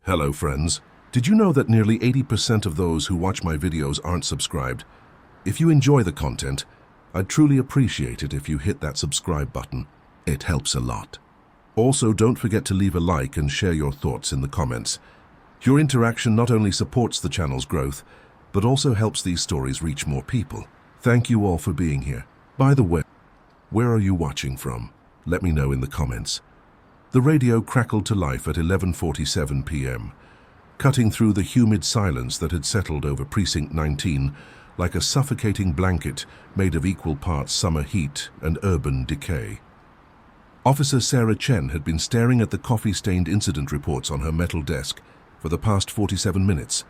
Hello friends. Did you know that nearly 80% of those who watch my videos aren't subscribed? If you enjoy the content, I'd truly appreciate it if you hit that subscribe button. It helps a lot. Also, don't forget to leave a like and share your thoughts in the comments. Your interaction not only supports the channel's growth, but also helps these stories reach more people. Thank you all for being here. By the way, where are you watching from? Let me know in the comments. The radio crackled to life at 11:47 p.m., cutting through the humid silence that had settled over Precinct 19 like a suffocating blanket made of equal parts summer heat and urban decay. Officer Sarah Chen had been staring at the coffee-stained incident reports on her metal desk for the past 47 minutes,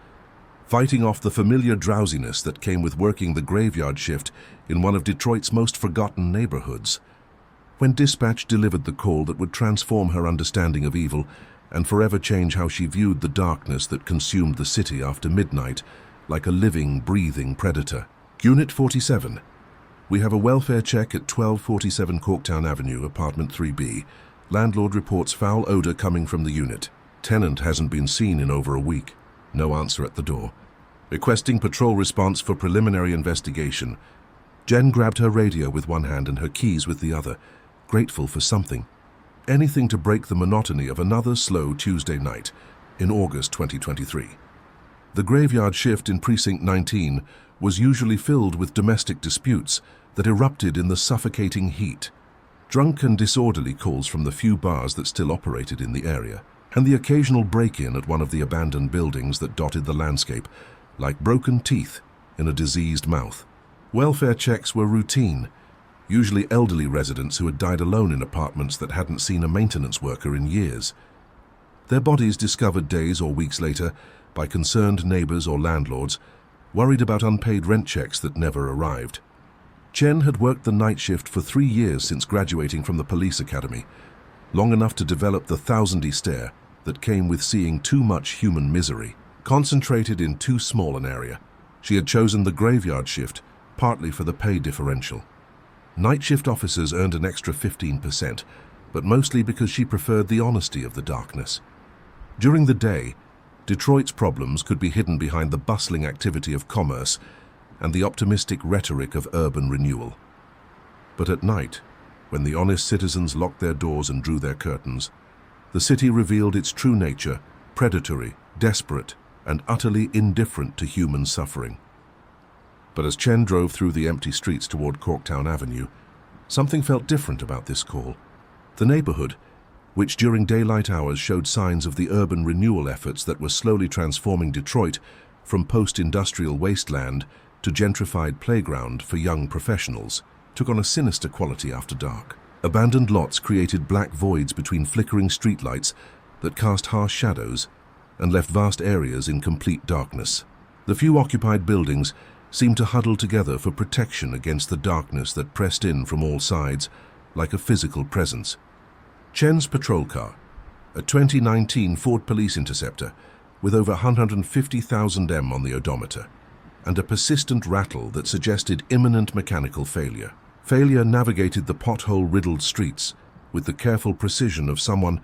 fighting off the familiar drowsiness that came with working the graveyard shift in one of Detroit's most forgotten neighborhoods. When dispatch delivered the call that would transform her understanding of evil and forever change how she viewed the darkness that consumed the city after midnight like a living, breathing predator. Unit 47. We have a welfare check at 1247 Corktown Avenue, apartment 3B. Landlord reports foul odor coming from the unit. Tenant hasn't been seen in over a week. No answer at the door. Requesting patrol response for preliminary investigation. Jen grabbed her radio with one hand and her keys with the other, grateful for something. Anything to break the monotony of another slow Tuesday night in August 2023. The graveyard shift in Precinct 19 was usually filled with domestic disputes that erupted in the suffocating heat. Drunk and disorderly calls from the few bars that still operated in the area, and the occasional break-in at one of the abandoned buildings that dotted the landscape like broken teeth in a diseased mouth. Welfare checks were routine, usually elderly residents who had died alone in apartments that hadn't seen a maintenance worker in years. Their bodies discovered days or weeks later by concerned neighbors or landlords, worried about unpaid rent checks that never arrived. Chen had worked the night shift for 3 years since graduating from the police academy, long enough to develop the thousand-y stare that came with seeing too much human misery. Concentrated in too small an area, she had chosen the graveyard shift, partly for the pay differential. Night shift officers earned an extra 15%, but mostly because she preferred the honesty of the darkness. During the day, Detroit's problems could be hidden behind the bustling activity of commerce and the optimistic rhetoric of urban renewal. But at night, when the honest citizens locked their doors and drew their curtains, the city revealed its true nature, predatory, desperate, and utterly indifferent to human suffering. But as Chen drove through the empty streets toward Corktown Avenue, something felt different about this call. The neighborhood, which during daylight hours showed signs of the urban renewal efforts that were slowly transforming Detroit from post-industrial wasteland to gentrified playground for young professionals, took on a sinister quality after dark. Abandoned lots created black voids between flickering streetlights that cast harsh shadows and left vast areas in complete darkness. The few occupied buildings seemed to huddle together for protection against the darkness that pressed in from all sides like a physical presence. Chen's patrol car, a 2019 Ford Police Interceptor with over 150,000 M on the odometer, and a persistent rattle that suggested imminent mechanical failure. Failure navigated the pothole-riddled streets with the careful precision of someone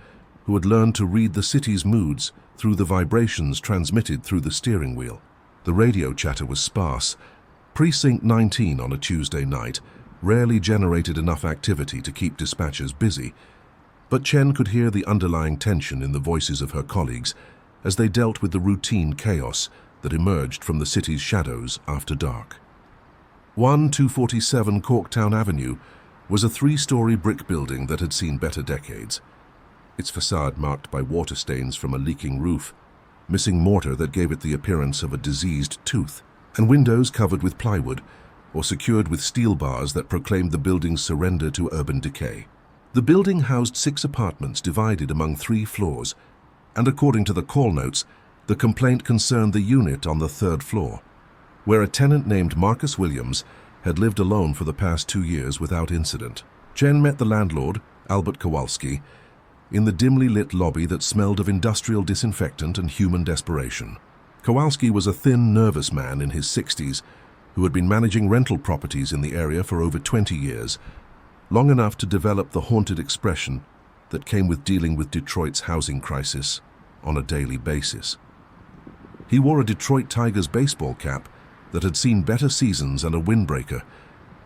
who had learned to read the city's moods through the vibrations transmitted through the steering wheel. The radio chatter was sparse. Precinct 19 on a Tuesday night rarely generated enough activity to keep dispatchers busy, but Chen could hear the underlying tension in the voices of her colleagues as they dealt with the routine chaos that emerged from the city's shadows after dark. 1247 Corktown Avenue was a 3-story brick building that had seen better decades. Its facade marked by water stains from a leaking roof, missing mortar that gave it the appearance of a diseased tooth, and windows covered with plywood or secured with steel bars that proclaimed the building's surrender to urban decay. The building housed 6 apartments divided among 3 floors, and according to the call notes, the complaint concerned the unit on the 3rd floor, where a tenant named Marcus Williams had lived alone for the past 2 years without incident. Chen met the landlord, Albert Kowalski, in the dimly lit lobby that smelled of industrial disinfectant and human desperation. Kowalski was a thin, nervous man in his 60s who had been managing rental properties in the area for over 20 years, long enough to develop the haunted expression that came with dealing with Detroit's housing crisis. on a daily basis. He wore a Detroit Tigers baseball cap that had seen better seasons and a windbreaker,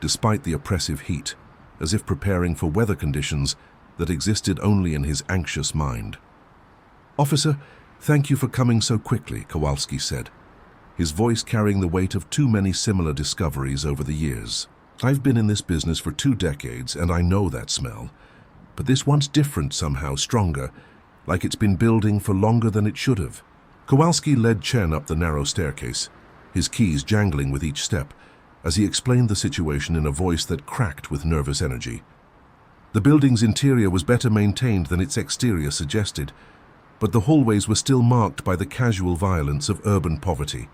despite the oppressive heat, as if preparing for weather conditions that existed only in his anxious mind. "Officer, thank you for coming so quickly," Kowalski said, his voice carrying the weight of too many similar discoveries over the years. "I've been in this business for 2 decades and I know that smell. But this one's different somehow, stronger, like it's been building for longer than it should have." Kowalski led Chen up the narrow staircase, his keys jangling with each step, as he explained the situation in a voice that cracked with nervous energy. The building's interior was better maintained than its exterior suggested, but the hallways were still marked by the casual violence of urban poverty.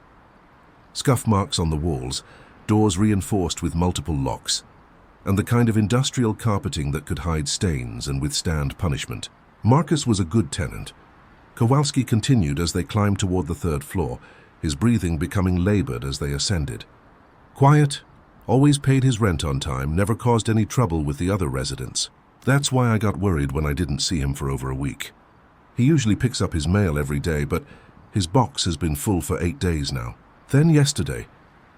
Scuff marks on the walls, doors reinforced with multiple locks, and the kind of industrial carpeting that could hide stains and withstand punishment. Marcus was a good tenant. Kowalski continued as they climbed toward the 3rd floor, his breathing becoming labored as they ascended. Quiet, always paid his rent on time, never caused any trouble with the other residents. That's why I got worried when I didn't see him for over a week. He usually picks up his mail every day, but his box has been full for 8 days now. Then yesterday,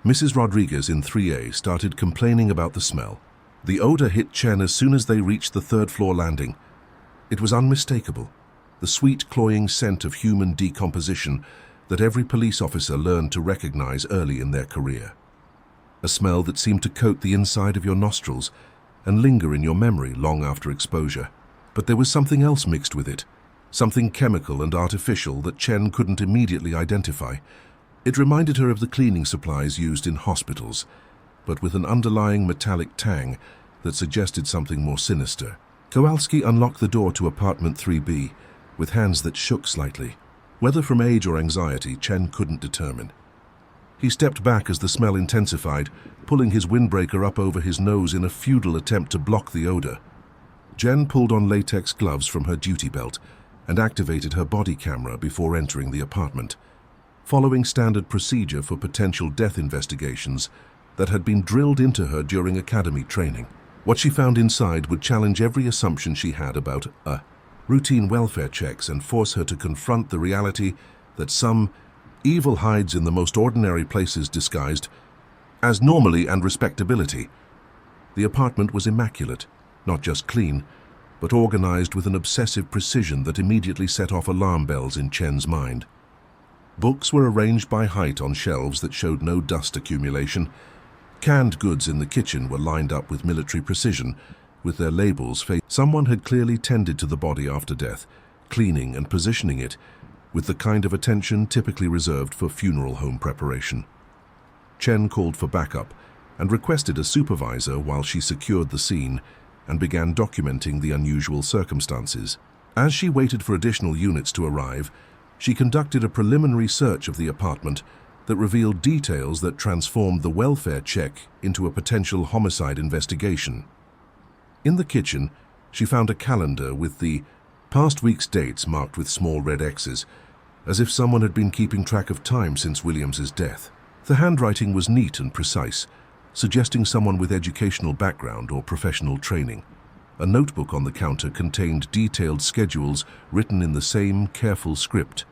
Mrs. Rodriguez in 3A started complaining about the smell. The odor hit Chen as soon as they reached the 3rd floor landing. It was unmistakable, the sweet, cloying scent of human decomposition that every police officer learned to recognize early in their career. A smell that seemed to coat the inside of your nostrils and linger in your memory long after exposure. But there was something else mixed with it, something chemical and artificial that Chen couldn't immediately identify. It reminded her of the cleaning supplies used in hospitals, but with an underlying metallic tang that suggested something more sinister. Kowalski unlocked the door to apartment 3B with hands that shook slightly. Whether from age or anxiety, Chen couldn't determine. He stepped back as the smell intensified, pulling his windbreaker up over his nose in a futile attempt to block the odor. Jen pulled on latex gloves from her duty belt and activated her body camera before entering the apartment, following standard procedure for potential death investigations that had been drilled into her during academy training. What she found inside would challenge every assumption she had about routine welfare checks and force her to confront the reality that some evil hides in the most ordinary places disguised as normalcy and respectability. The apartment was immaculate, not just clean, but organized with an obsessive precision that immediately set off alarm bells in Chen's mind. Books were arranged by height on shelves that showed no dust accumulation. Canned goods in the kitchen were lined up with military precision, with their labels facing. Someone had clearly tended to the body after death, cleaning and positioning it with the kind of attention typically reserved for funeral home preparation. Chen called for backup and requested a supervisor while she secured the scene and began documenting the unusual circumstances. As she waited for additional units to arrive, she conducted a preliminary search of the apartment that revealed details that transformed the welfare check into a potential homicide investigation. In the kitchen, she found a calendar with the past week's dates marked with small red X's, as if someone had been keeping track of time since Williams's death. The handwriting was neat and precise, suggesting someone with educational background or professional training. A notebook on the counter contained detailed schedules written in the same careful script,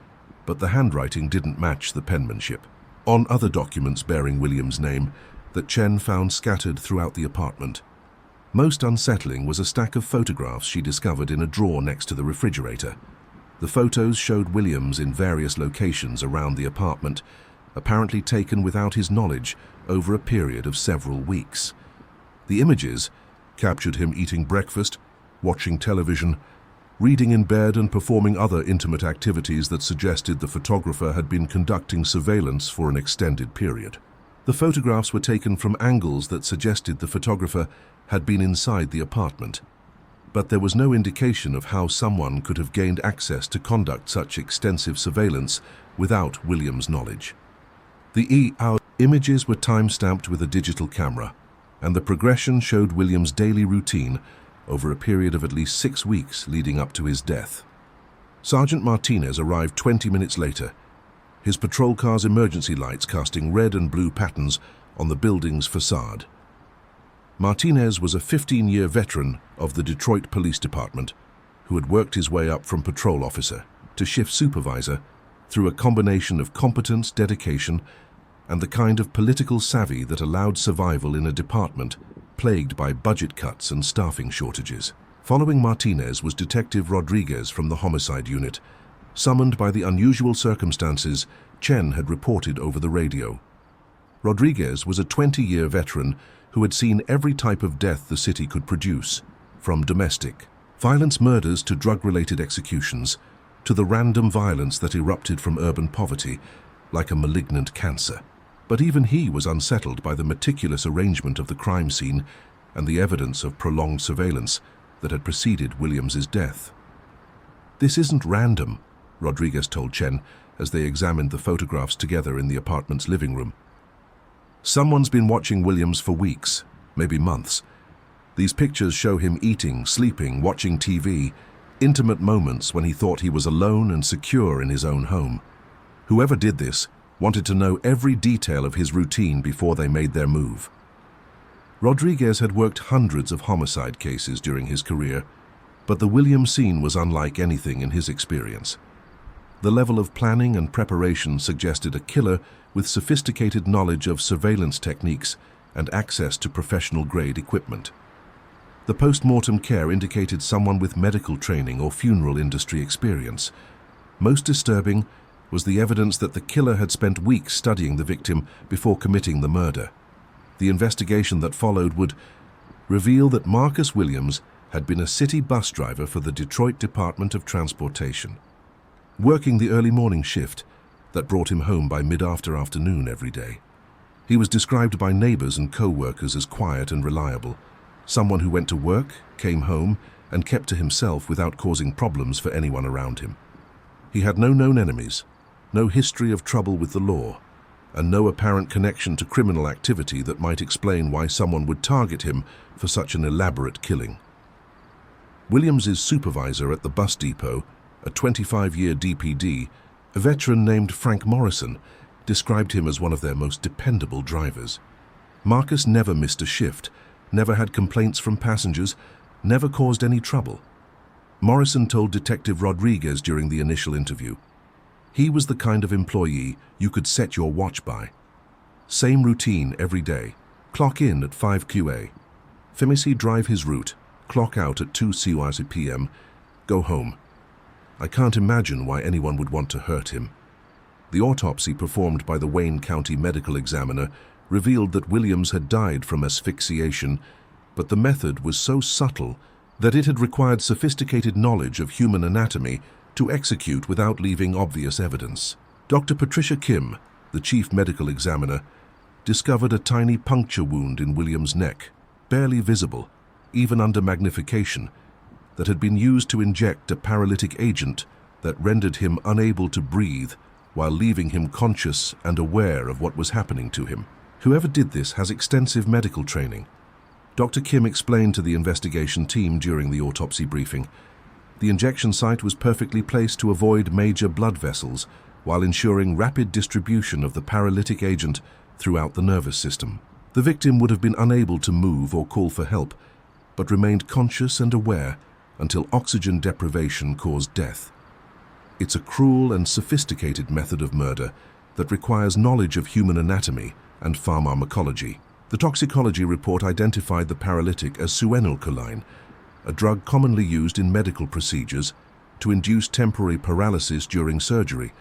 but the handwriting didn't match the penmanship. On other documents bearing William's name that Chen found scattered throughout the apartment. Most unsettling was a stack of photographs she discovered in a drawer next to the refrigerator. The photos showed Williams in various locations around the apartment, apparently taken without his knowledge over a period of several weeks. The images captured him eating breakfast, watching television, reading in bed and performing other intimate activities that suggested the photographer had been conducting surveillance for an extended period. The photographs were taken from angles that suggested the photographer had been inside the apartment, but there was no indication of how someone could have gained access to conduct such extensive surveillance without William's knowledge. The images were time-stamped with a digital camera, and the progression showed William's daily routine over a period of at least 6 weeks leading up to his death. Sergeant Martinez arrived 20 minutes later, his patrol car's emergency lights casting red and blue patterns on the building's facade. Martinez was a 15-year veteran of the Detroit Police Department who had worked his way up from patrol officer to shift supervisor through a combination of competence, dedication, and the kind of political savvy that allowed survival in a department plagued by budget cuts and staffing shortages. Following Martinez was Detective Rodriguez from the homicide unit, summoned by the unusual circumstances Chen had reported over the radio. Rodriguez was a 20-year veteran who had seen every type of death the city could produce, from domestic violence murders to drug-related executions, to the random violence that erupted from urban poverty like a malignant cancer. But even he was unsettled by the meticulous arrangement of the crime scene and the evidence of prolonged surveillance that had preceded Williams's death. "This isn't random," Rodriguez told Chen as they examined the photographs together in the apartment's living room. "Someone's been watching Williams for weeks, maybe months. These pictures show him eating, sleeping, watching TV, intimate moments when he thought he was alone and secure in his own home. Whoever did this wanted to know every detail of his routine before they made their move." Rodriguez had worked hundreds of homicide cases during his career, but the Williams scene was unlike anything in his experience. The level of planning and preparation suggested a killer with sophisticated knowledge of surveillance techniques and access to professional-grade equipment. The post-mortem care indicated someone with medical training or funeral industry experience. Most disturbing was the evidence that the killer had spent weeks studying the victim before committing the murder. The investigation that followed would reveal that Marcus Williams had been a city bus driver for the Detroit Department of Transportation, working the early morning shift that brought him home by mid-afternoon every day. He was described by neighbors and co-workers as quiet and reliable, someone who went to work, came home, and kept to himself without causing problems for anyone around him. He had no known enemies, no history of trouble with the law, and no apparent connection to criminal activity that might explain why someone would target him for such an elaborate killing. Williams's supervisor at the bus depot, a 25-year DPD, a veteran named Frank Morrison, described him as one of their most dependable drivers. Marcus never missed a shift, never had complaints from passengers, never caused any trouble. Morrison told Detective Rodriguez during the initial interview, "He was the kind of employee you could set your watch by. Same routine every day. Clock in at 5 QA. Finish drive his route. Clock out at 2 CY PM. Go home. I can't imagine why anyone would want to hurt him." The autopsy performed by the Wayne County medical examiner revealed that Williams had died from asphyxiation, but the method was so subtle that it had required sophisticated knowledge of human anatomy to execute without leaving obvious evidence. Dr. Patricia Kim, the chief medical examiner, discovered a tiny puncture wound in Williams' neck, barely visible, even under magnification, that had been used to inject a paralytic agent that rendered him unable to breathe while leaving him conscious and aware of what was happening to him. Whoever did this has extensive medical training. Dr. Kim explained to the investigation team during the autopsy briefing. The injection site was perfectly placed to avoid major blood vessels while ensuring rapid distribution of the paralytic agent throughout the nervous system. The victim would have been unable to move or call for help, but remained conscious and aware until oxygen deprivation caused death. It's a cruel and sophisticated method of murder that requires knowledge of human anatomy and pharmacology. The toxicology report identified the paralytic as suenylcholine, a drug commonly used in medical procedures to induce temporary paralysis during surgery,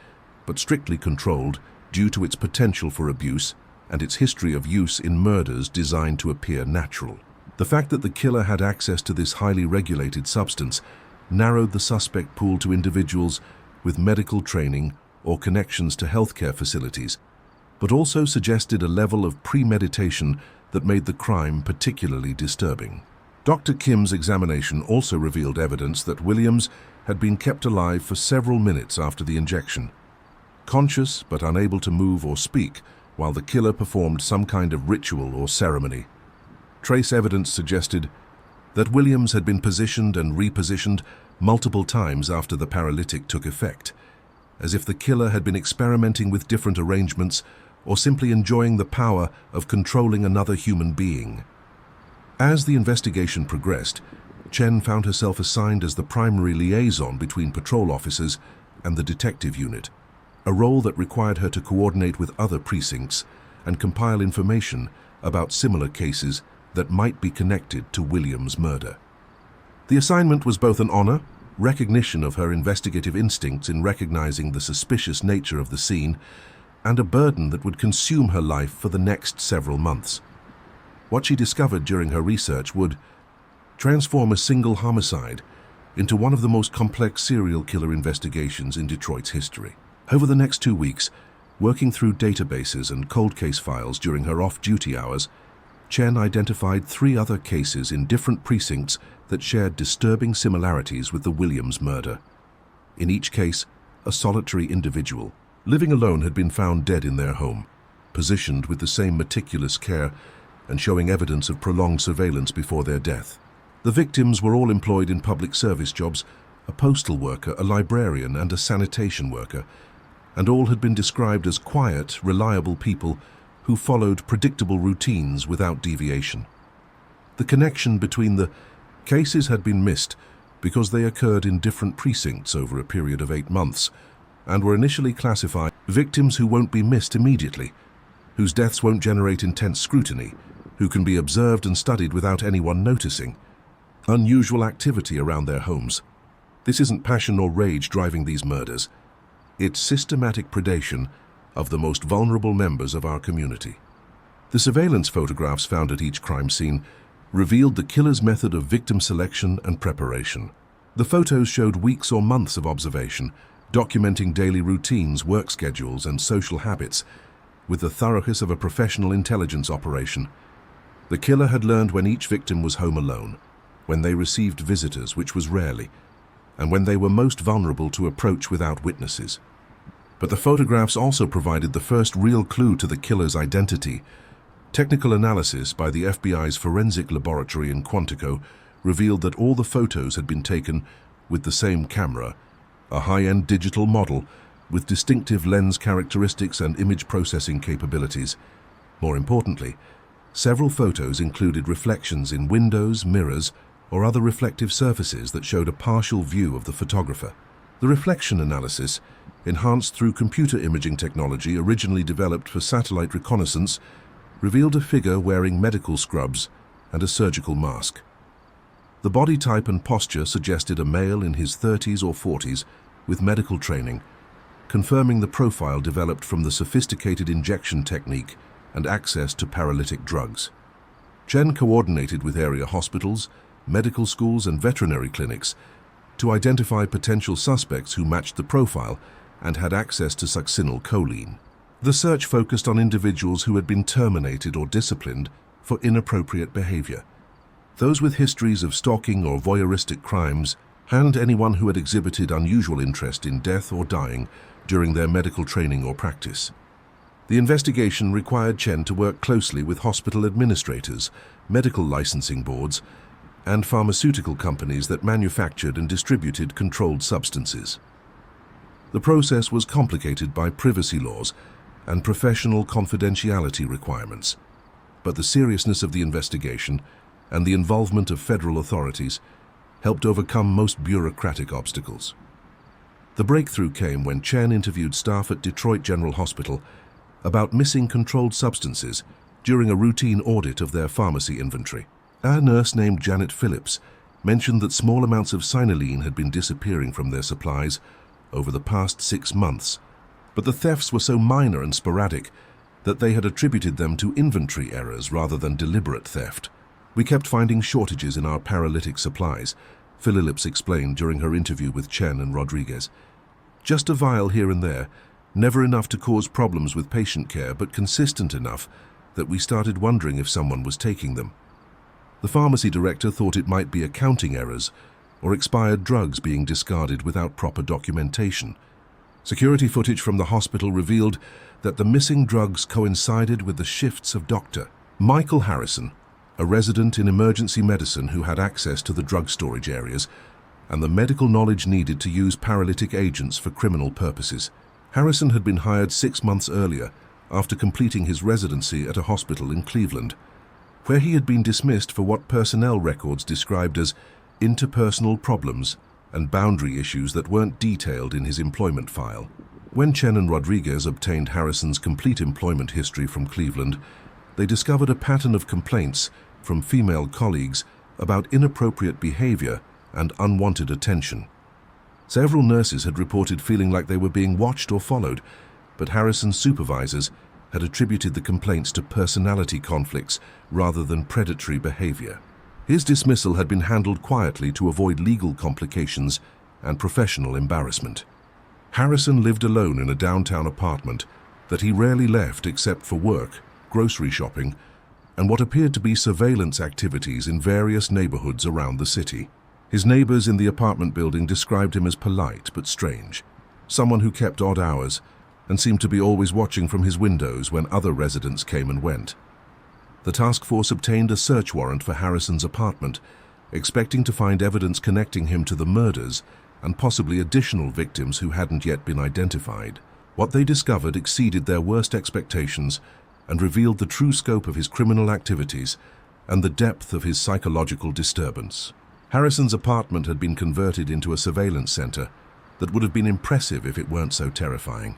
but strictly controlled due to its potential for abuse and its history of use in murders designed to appear natural. The fact that the killer had access to this highly regulated substance narrowed the suspect pool to individuals with medical training or connections to healthcare facilities, but also suggested a level of premeditation that made the crime particularly disturbing. Dr. Kim's examination also revealed evidence that Williams had been kept alive for several minutes after the injection, conscious but unable to move or speak while the killer performed some kind of ritual or ceremony. Trace evidence suggested that Williams had been positioned and repositioned multiple times after the paralytic took effect, as if the killer had been experimenting with different arrangements or simply enjoying the power of controlling another human being. As the investigation progressed, Chen found herself assigned as the primary liaison between patrol officers and the detective unit, a role that required her to coordinate with other precincts and compile information about similar cases that might be connected to William's murder. The assignment was both an honor, recognition of her investigative instincts in recognizing the suspicious nature of the scene, and a burden that would consume her life for the next several months. What she discovered during her research would transform a single homicide into one of the most complex serial killer investigations in Detroit's history. Over the next 2 weeks, working through databases and cold case files during her off-duty hours, Chen identified 3 other cases in different precincts that shared disturbing similarities with the Williams murder. In each case, a solitary individual living alone had been found dead in their home, positioned with the same meticulous care and showing evidence of prolonged surveillance before their death. The victims were all employed in public service jobs, a postal worker, a librarian, and a sanitation worker, and all had been described as quiet, reliable people who followed predictable routines without deviation. The connection between the cases had been missed because they occurred in different precincts over a period of 8 months and were initially classified victims who won't be missed immediately, whose deaths won't generate intense scrutiny, who can be observed and studied without anyone noticing. Unusual activity around their homes. This isn't passion or rage driving these murders. It's systematic predation of the most vulnerable members of our community. The surveillance photographs found at each crime scene revealed the killer's method of victim selection and preparation. The photos showed weeks or months of observation, documenting daily routines, work schedules, and social habits with the thoroughness of a professional intelligence operation. The killer had learned when each victim was home alone, when they received visitors, which was rarely, and when they were most vulnerable to approach without witnesses. But the photographs also provided the first real clue to the killer's identity. Technical analysis by the FBI's forensic laboratory in Quantico revealed that all the photos had been taken with the same camera, a high-end digital model with distinctive lens characteristics and image processing capabilities. More importantly, several photos included reflections in windows, mirrors, or other reflective surfaces that showed a partial view of the photographer. The reflection analysis, enhanced through computer imaging technology originally developed for satellite reconnaissance, revealed a figure wearing medical scrubs and a surgical mask. The body type and posture suggested a male in his 30s or 40s with medical training, confirming the profile developed from the sophisticated injection technique and access to paralytic drugs. Chen coordinated with area hospitals, medical schools, and veterinary clinics to identify potential suspects who matched the profile and had access to succinylcholine. The search focused on individuals who had been terminated or disciplined for inappropriate behavior, those with histories of stalking or voyeuristic crimes, and anyone who had exhibited unusual interest in death or dying during their medical training or practice. The investigation required Chen to work closely with hospital administrators, medical licensing boards, and pharmaceutical companies that manufactured and distributed controlled substances. The process was complicated by privacy laws and professional confidentiality requirements, but the seriousness of the investigation and the involvement of federal authorities helped overcome most bureaucratic obstacles. The breakthrough came when Chen interviewed staff at Detroit General Hospital about missing controlled substances during a routine audit of their pharmacy inventory. A nurse named Janet Phillips mentioned that small amounts of cynylene had been disappearing from their supplies over the past 6 months, but the thefts were so minor and sporadic that they had attributed them to inventory errors rather than deliberate theft. We kept finding shortages in our paralytic supplies, Phillips explained during her interview with Chen and Rodriguez. Just a vial here and there, never enough to cause problems with patient care, but consistent enough that we started wondering if someone was taking them. The pharmacy director thought it might be accounting errors or expired drugs being discarded without proper documentation. Security footage from the hospital revealed that the missing drugs coincided with the shifts of Dr. Michael Harrison, a resident in emergency medicine who had access to the drug storage areas and the medical knowledge needed to use paralytic agents for criminal purposes. Harrison had been hired 6 months earlier after completing his residency at a hospital in Cleveland, where he had been dismissed for what personnel records described as interpersonal problems and boundary issues that weren't detailed in his employment file. When Chen and Rodriguez obtained Harrison's complete employment history from Cleveland, they discovered a pattern of complaints from female colleagues about inappropriate behavior and unwanted attention. Several nurses had reported feeling like they were being watched or followed, but Harrison's supervisors had attributed the complaints to personality conflicts rather than predatory behavior. His dismissal had been handled quietly to avoid legal complications and professional embarrassment. Harrison lived alone in a downtown apartment that he rarely left except for work, grocery shopping, and what appeared to be surveillance activities in various neighborhoods around the city. His neighbors in the apartment building described him as polite but strange, someone who kept odd hours and seemed to be always watching from his windows when other residents came and went. The task force obtained a search warrant for Harrison's apartment, expecting to find evidence connecting him to the murders and possibly additional victims who hadn't yet been identified. What they discovered exceeded their worst expectations and revealed the true scope of his criminal activities and the depth of his psychological disturbance. Harrison's apartment had been converted into a surveillance center that would have been impressive if it weren't so terrifying.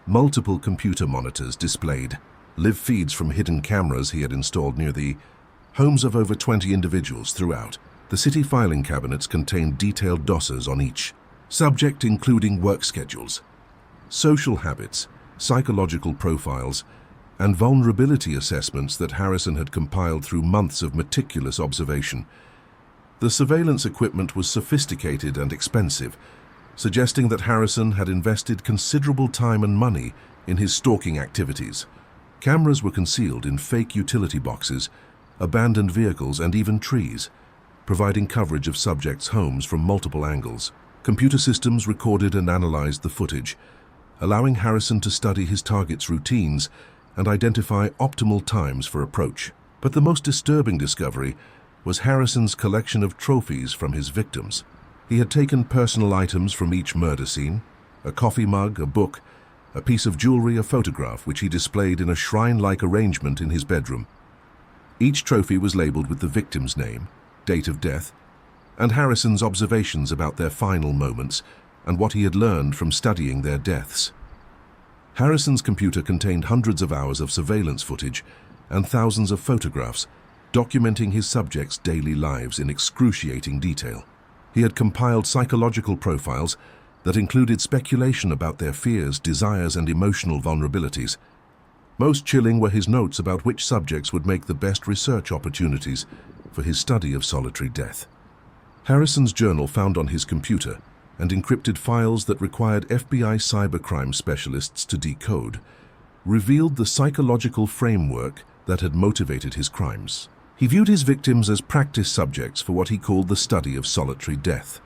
Multiple computer monitors displayed live feeds from hidden cameras he had installed near the homes of over 20 individuals throughout. The city filing cabinets contained detailed dossiers on each subject, including work schedules, social habits, psychological profiles, and vulnerability assessments that Harrison had compiled through months of meticulous observation. The surveillance equipment was sophisticated and expensive, suggesting that Harrison had invested considerable time and money in his stalking activities. Cameras were concealed in fake utility boxes, abandoned vehicles, and even trees, providing coverage of subjects' homes from multiple angles. Computer systems recorded and analyzed the footage, allowing Harrison to study his target's routines and identify optimal times for approach. But the most disturbing discovery was Harrison's collection of trophies from his victims. He had taken personal items from each murder scene: a coffee mug, a book, a piece of jewelry, a photograph, which he displayed in a shrine-like arrangement in his bedroom. Each trophy was labeled with the victim's name, date of death, and Harrison's observations about their final moments and what he had learned from studying their deaths. Harrison's computer contained hundreds of hours of surveillance footage and thousands of photographs, documenting his subjects' daily lives in excruciating detail. He had compiled psychological profiles that included speculation about their fears, desires, and emotional vulnerabilities. Most chilling were his notes about which subjects would make the best research opportunities for his study of solitary death. Harrison's journal, found on his computer, and encrypted files that required FBI cybercrime specialists to decode, revealed the psychological framework that had motivated his crimes. He viewed his victims as practice subjects for what he called the study of solitary death,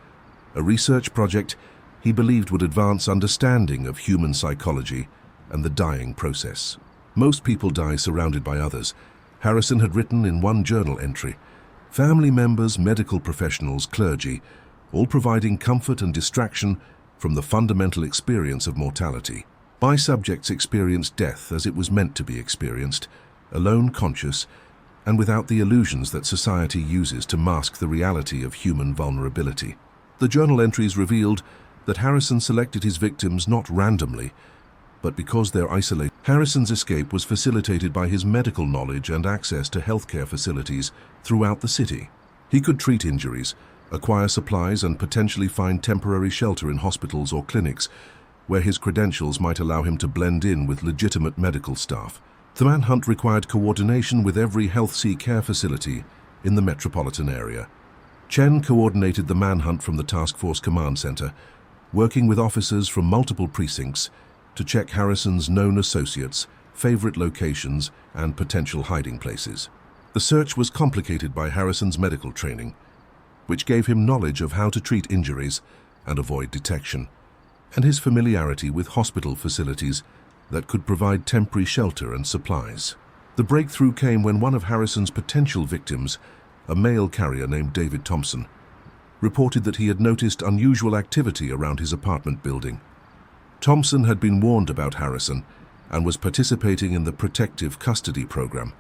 a research project he believed would advance understanding of human psychology and the dying process. Most people die surrounded by others, Harrison had written in one journal entry. Family members, medical professionals, clergy, all providing comfort and distraction from the fundamental experience of mortality. My subjects experienced death as it was meant to be experienced, alone, conscious, and without the illusions that society uses to mask the reality of human vulnerability. The journal entries revealed that Harrison selected his victims not randomly, but because they're isolated. Harrison's escape was facilitated by his medical knowledge and access to healthcare facilities throughout the city. He could treat injuries, acquire supplies, and potentially find temporary shelter in hospitals or clinics where his credentials might allow him to blend in with legitimate medical staff. The manhunt required coordination with every health care facility in the metropolitan area. Chen coordinated the manhunt from the task force command center, working with officers from multiple precincts to check Harrison's known associates, favorite locations, and potential hiding places. The search was complicated by Harrison's medical training, which gave him knowledge of how to treat injuries and avoid detection, and his familiarity with hospital facilities that could provide temporary shelter and supplies. The breakthrough came when one of Harrison's potential victims, a mail carrier named David Thompson, reported that he had noticed unusual activity around his apartment building. Thompson had been warned about Harrison and was participating in the protective custody program,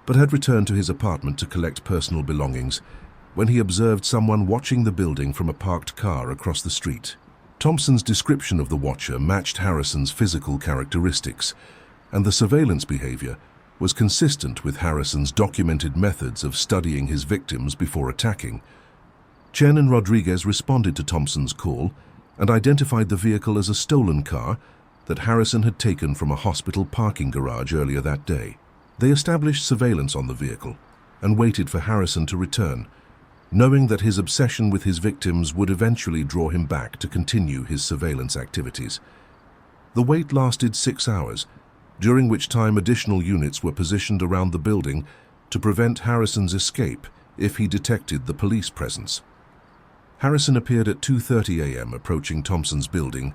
but had returned to his apartment to collect personal belongings when he observed someone watching the building from a parked car across the street. Thompson's description of the watcher matched Harrison's physical characteristics, and the surveillance behavior was consistent with Harrison's documented methods of studying his victims before attacking. Chen and Rodriguez responded to Thompson's call and identified the vehicle as a stolen car that Harrison had taken from a hospital parking garage earlier that day. They established surveillance on the vehicle and waited for Harrison to return, knowing that his obsession with his victims would eventually draw him back to continue his surveillance activities. The wait lasted 6 hours, during which time additional units were positioned around the building to prevent Harrison's escape if he detected the police presence. Harrison appeared at 2:30 a.m. approaching Thompson's building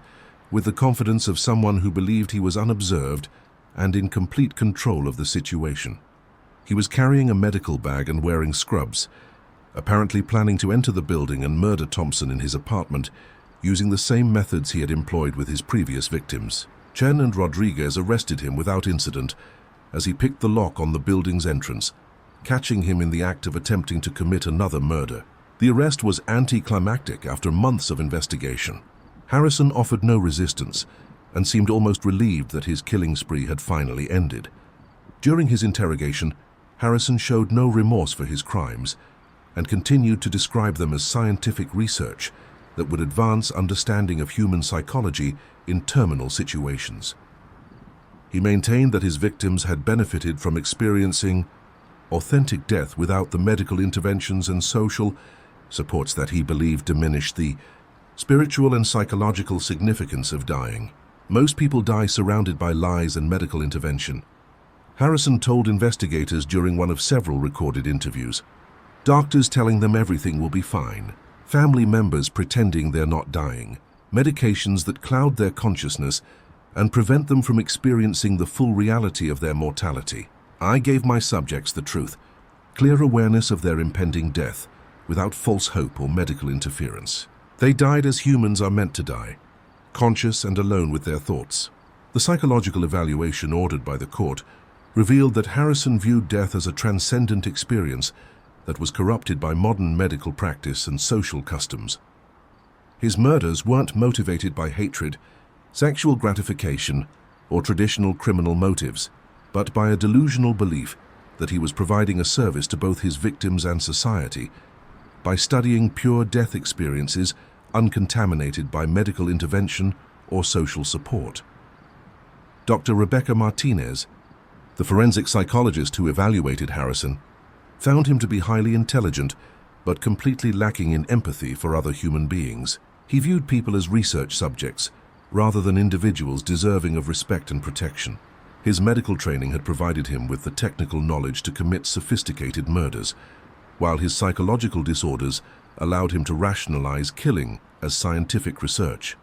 with the confidence of someone who believed he was unobserved and in complete control of the situation. He was carrying a medical bag and wearing scrubs, apparently planning to enter the building and murder Thompson in his apartment using the same methods he had employed with his previous victims. Chen and Rodriguez arrested him without incident as he picked the lock on the building's entrance, catching him in the act of attempting to commit another murder. The arrest was anticlimactic after months of investigation. Harrison offered no resistance and seemed almost relieved that his killing spree had finally ended. During his interrogation, Harrison showed no remorse for his crimes and continued to describe them as scientific research that would advance understanding of human psychology in terminal situations. He maintained that his victims had benefited from experiencing authentic death without the medical interventions and social supports that he believed diminished the spiritual and psychological significance of dying. Most people die surrounded by lies and medical intervention. Harrison told investigators during one of several recorded interviews, doctors telling them everything will be fine, family members pretending they're not dying, medications that cloud their consciousness and prevent them from experiencing the full reality of their mortality. I gave my subjects the truth, clear awareness of their impending death, without false hope or medical interference. They died as humans are meant to die, conscious and alone with their thoughts. The psychological evaluation ordered by the court revealed that Harrison viewed death as a transcendent experience that was corrupted by modern medical practice and social customs. His murders weren't motivated by hatred, sexual gratification, or traditional criminal motives, but by a delusional belief that he was providing a service to both his victims and society by studying pure death experiences uncontaminated by medical intervention or social support. Dr. Rebecca Martinez, the forensic psychologist who evaluated Harrison, found him to be highly intelligent but completely lacking in empathy for other human beings. He viewed people as research subjects rather than individuals deserving of respect and protection. His medical training had provided him with the technical knowledge to commit sophisticated murders, while his psychological disorders allowed him to rationalize killing as scientific research.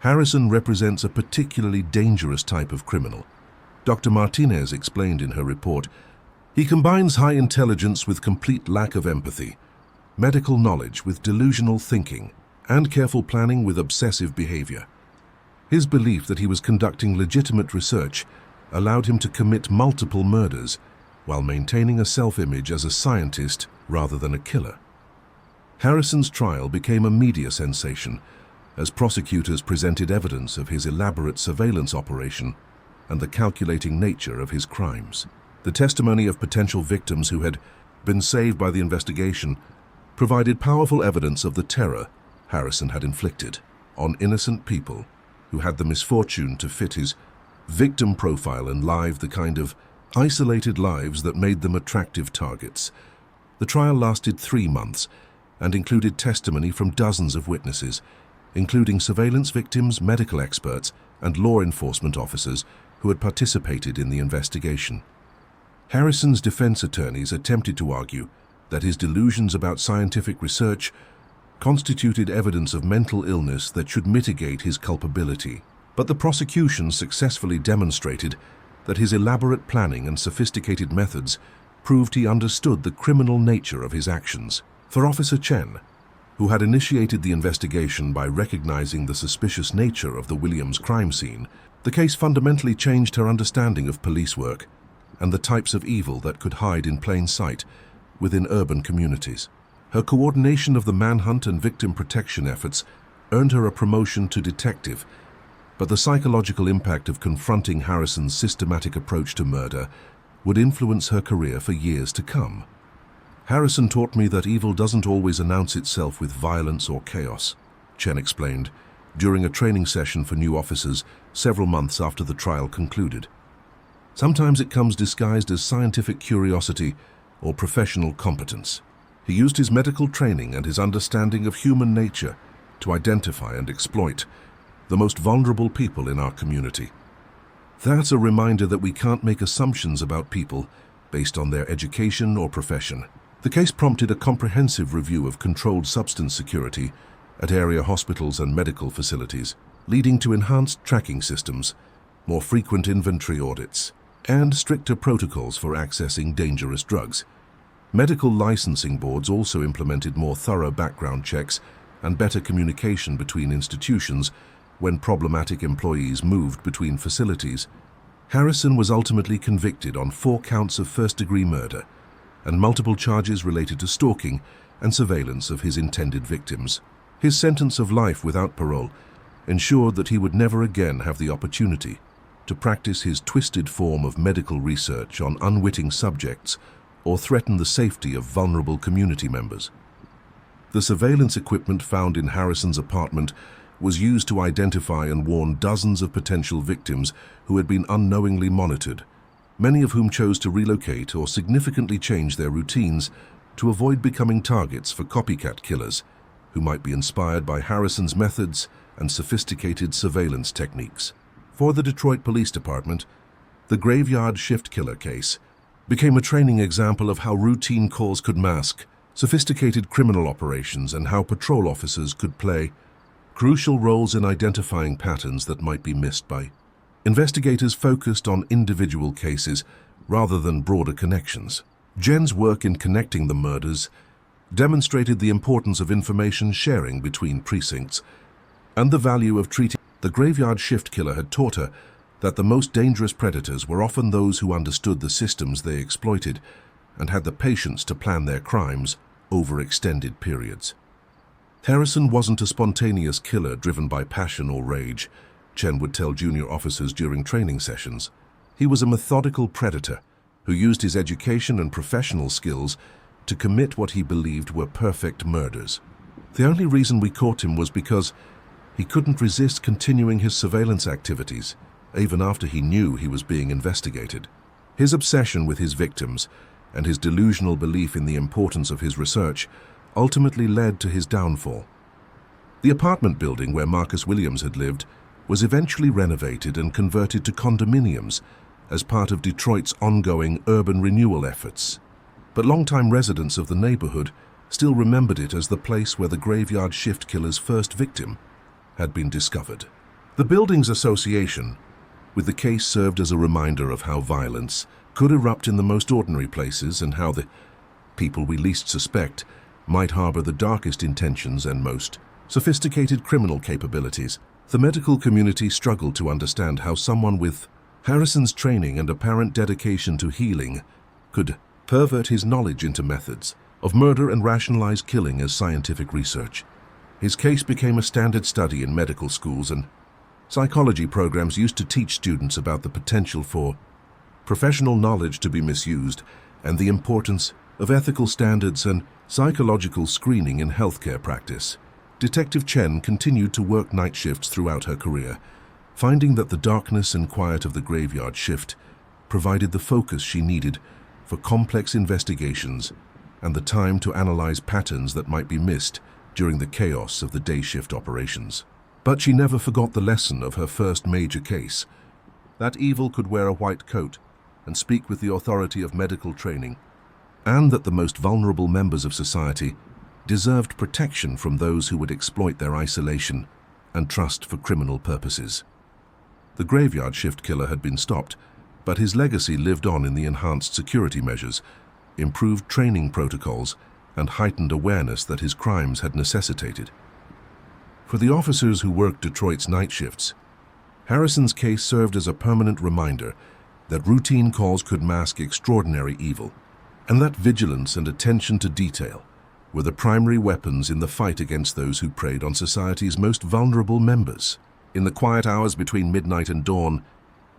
Harrison represents a particularly dangerous type of criminal. Dr. Martinez explained in her report, he combines high intelligence with complete lack of empathy, medical knowledge with delusional thinking, and careful planning with obsessive behavior. His belief that he was conducting legitimate research allowed him to commit multiple murders while maintaining a self-image as a scientist rather than a killer. Harrison's trial became a media sensation as prosecutors presented evidence of his elaborate surveillance operation and the calculating nature of his crimes. The testimony of potential victims who had been saved by the investigation provided powerful evidence of the terror Harrison had inflicted on innocent people who had the misfortune to fit his victim profile and live the kind of isolated lives that made them attractive targets. The trial lasted 3 months and included testimony from dozens of witnesses, including surveillance victims, medical experts, and law enforcement officers who had participated in the investigation. Harrison's defense attorneys attempted to argue that his delusions about scientific research constituted evidence of mental illness that should mitigate his culpability. But the prosecution successfully demonstrated that his elaborate planning and sophisticated methods proved he understood the criminal nature of his actions. For Officer Chen, who had initiated the investigation by recognizing the suspicious nature of the Williams crime scene, the case fundamentally changed her understanding of police work and the types of evil that could hide in plain sight within urban communities. Her coordination of the manhunt and victim protection efforts earned her a promotion to detective, but the psychological impact of confronting Harrison's systematic approach to murder would influence her career for years to come. Harrison taught me that evil doesn't always announce itself with violence or chaos, Chen explained, during a training session for new officers several months after the trial concluded. Sometimes it comes disguised as scientific curiosity or professional competence. He used his medical training and his understanding of human nature to identify and exploit the most vulnerable people in our community. That's a reminder that we can't make assumptions about people based on their education or profession. The case prompted a comprehensive review of controlled substance security at area hospitals and medical facilities, leading to enhanced tracking systems, more frequent inventory audits, and stricter protocols for accessing dangerous drugs. Medical licensing boards also implemented more thorough background checks and better communication between institutions when problematic employees moved between facilities. Harrison was ultimately convicted on 4 counts of first-degree murder and multiple charges related to stalking and surveillance of his intended victims. His sentence of life without parole ensured that he would never again have the opportunity to practice his twisted form of medical research on unwitting subjects or threaten the safety of vulnerable community members. The surveillance equipment found in Harrison's apartment was used to identify and warn dozens of potential victims who had been unknowingly monitored, many of whom chose to relocate or significantly change their routines to avoid becoming targets for copycat killers who might be inspired by Harrison's methods and sophisticated surveillance techniques. For the Detroit Police Department, the graveyard shift killer case became a training example of how routine calls could mask sophisticated criminal operations and how patrol officers could play crucial roles in identifying patterns that might be missed by investigators focused on individual cases rather than broader connections. Jen's work in connecting the murders demonstrated the importance of information sharing between precincts and the value of treating. The graveyard shift killer had taught her that the most dangerous predators were often those who understood the systems they exploited and had the patience to plan their crimes over extended periods. Harrison wasn't a spontaneous killer driven by passion or rage, Chen would tell junior officers during training sessions. He was a methodical predator who used his education and professional skills to commit what he believed were perfect murders. The only reason we caught him was because he couldn't resist continuing his surveillance activities, even after he knew he was being investigated. His obsession with his victims and his delusional belief in the importance of his research ultimately led to his downfall. The apartment building where Marcus Williams had lived was eventually renovated and converted to condominiums as part of Detroit's ongoing urban renewal efforts. But longtime residents of the neighborhood still remembered it as the place where the graveyard shift killer's first victim had been discovered. The building's association with the case served as a reminder of how violence could erupt in the most ordinary places and how the people we least suspect might harbor the darkest intentions and most sophisticated criminal capabilities. The medical community struggled to understand how someone with Harrison's training and apparent dedication to healing could pervert his knowledge into methods of murder and rationalize killing as scientific research. His case became a standard study in medical schools, and psychology programs used to teach students about the potential for professional knowledge to be misused and the importance of ethical standards and psychological screening in healthcare practice. Detective Chen continued to work night shifts throughout her career, finding that the darkness and quiet of the graveyard shift provided the focus she needed for complex investigations and the time to analyze patterns that might be missed during the chaos of the day shift operations. But she never forgot the lesson of her first major case, that evil could wear a white coat and speak with the authority of medical training, and that the most vulnerable members of society deserved protection from those who would exploit their isolation and trust for criminal purposes. The graveyard shift killer had been stopped, but his legacy lived on in the enhanced security measures, improved training protocols, and heightened awareness that his crimes had necessitated. For the officers who worked Detroit's night shifts, Harrison's case served as a permanent reminder that routine calls could mask extraordinary evil, and that vigilance and attention to detail were the primary weapons in the fight against those who preyed on society's most vulnerable members. In the quiet hours between midnight and dawn,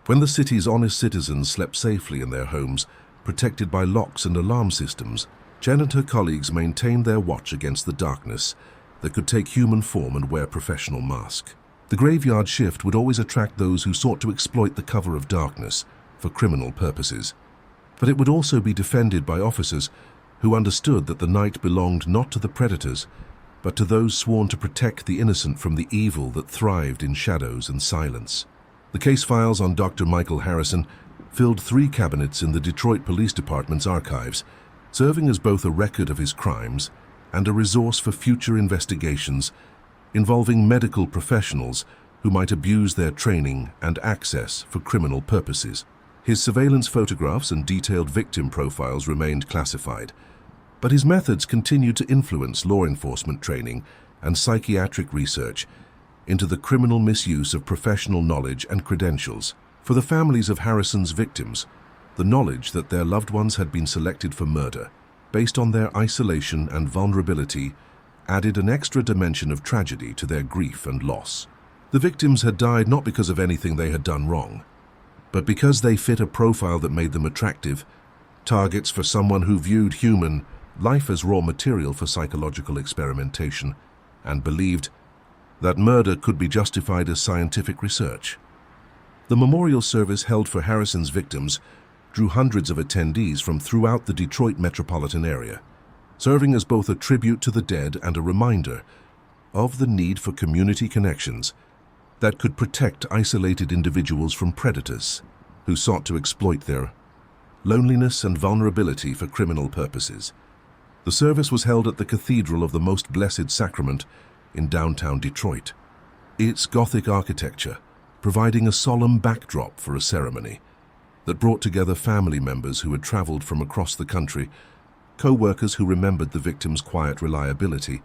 when the city's honest citizens slept safely in their homes, protected by locks and alarm systems, Jen and her colleagues maintained their watch against the darkness that could take human form and wear professional mask. The graveyard shift would always attract those who sought to exploit the cover of darkness for criminal purposes. But it would also be defended by officers who understood that the night belonged not to the predators, but to those sworn to protect the innocent from the evil that thrived in shadows and silence. The case files on Dr. Michael Harrison filled 3 cabinets in the Detroit Police Department's archives, serving as both a record of his crimes and a resource for future investigations involving medical professionals who might abuse their training and access for criminal purposes. His surveillance photographs and detailed victim profiles remained classified, but his methods continued to influence law enforcement training and psychiatric research into the criminal misuse of professional knowledge and credentials. For the families of Harrison's victims, the knowledge that their loved ones had been selected for murder, based on their isolation and vulnerability, added an extra dimension of tragedy to their grief and loss. The victims had died not because of anything they had done wrong, but because they fit a profile that made them attractive, targets for someone who viewed human life as raw material for psychological experimentation, and believed that murder could be justified as scientific research. The memorial service held for Harrison's victims drew hundreds of attendees from throughout the Detroit metropolitan area, serving as both a tribute to the dead and a reminder of the need for community connections that could protect isolated individuals from predators who sought to exploit their loneliness and vulnerability for criminal purposes. The service was held at the Cathedral of the Most Blessed Sacrament in downtown Detroit, its Gothic architecture providing a solemn backdrop for a ceremony that brought together family members who had traveled from across the country, co-workers who remembered the victims' quiet reliability,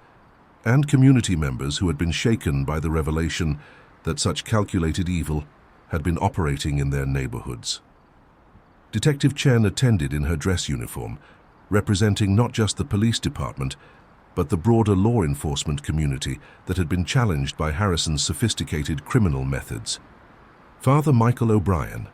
and community members who had been shaken by the revelation that such calculated evil had been operating in their neighborhoods. Detective Chen attended in her dress uniform, representing not just the police department, but the broader law enforcement community that had been challenged by Harrison's sophisticated criminal methods. Father Michael O'Brien,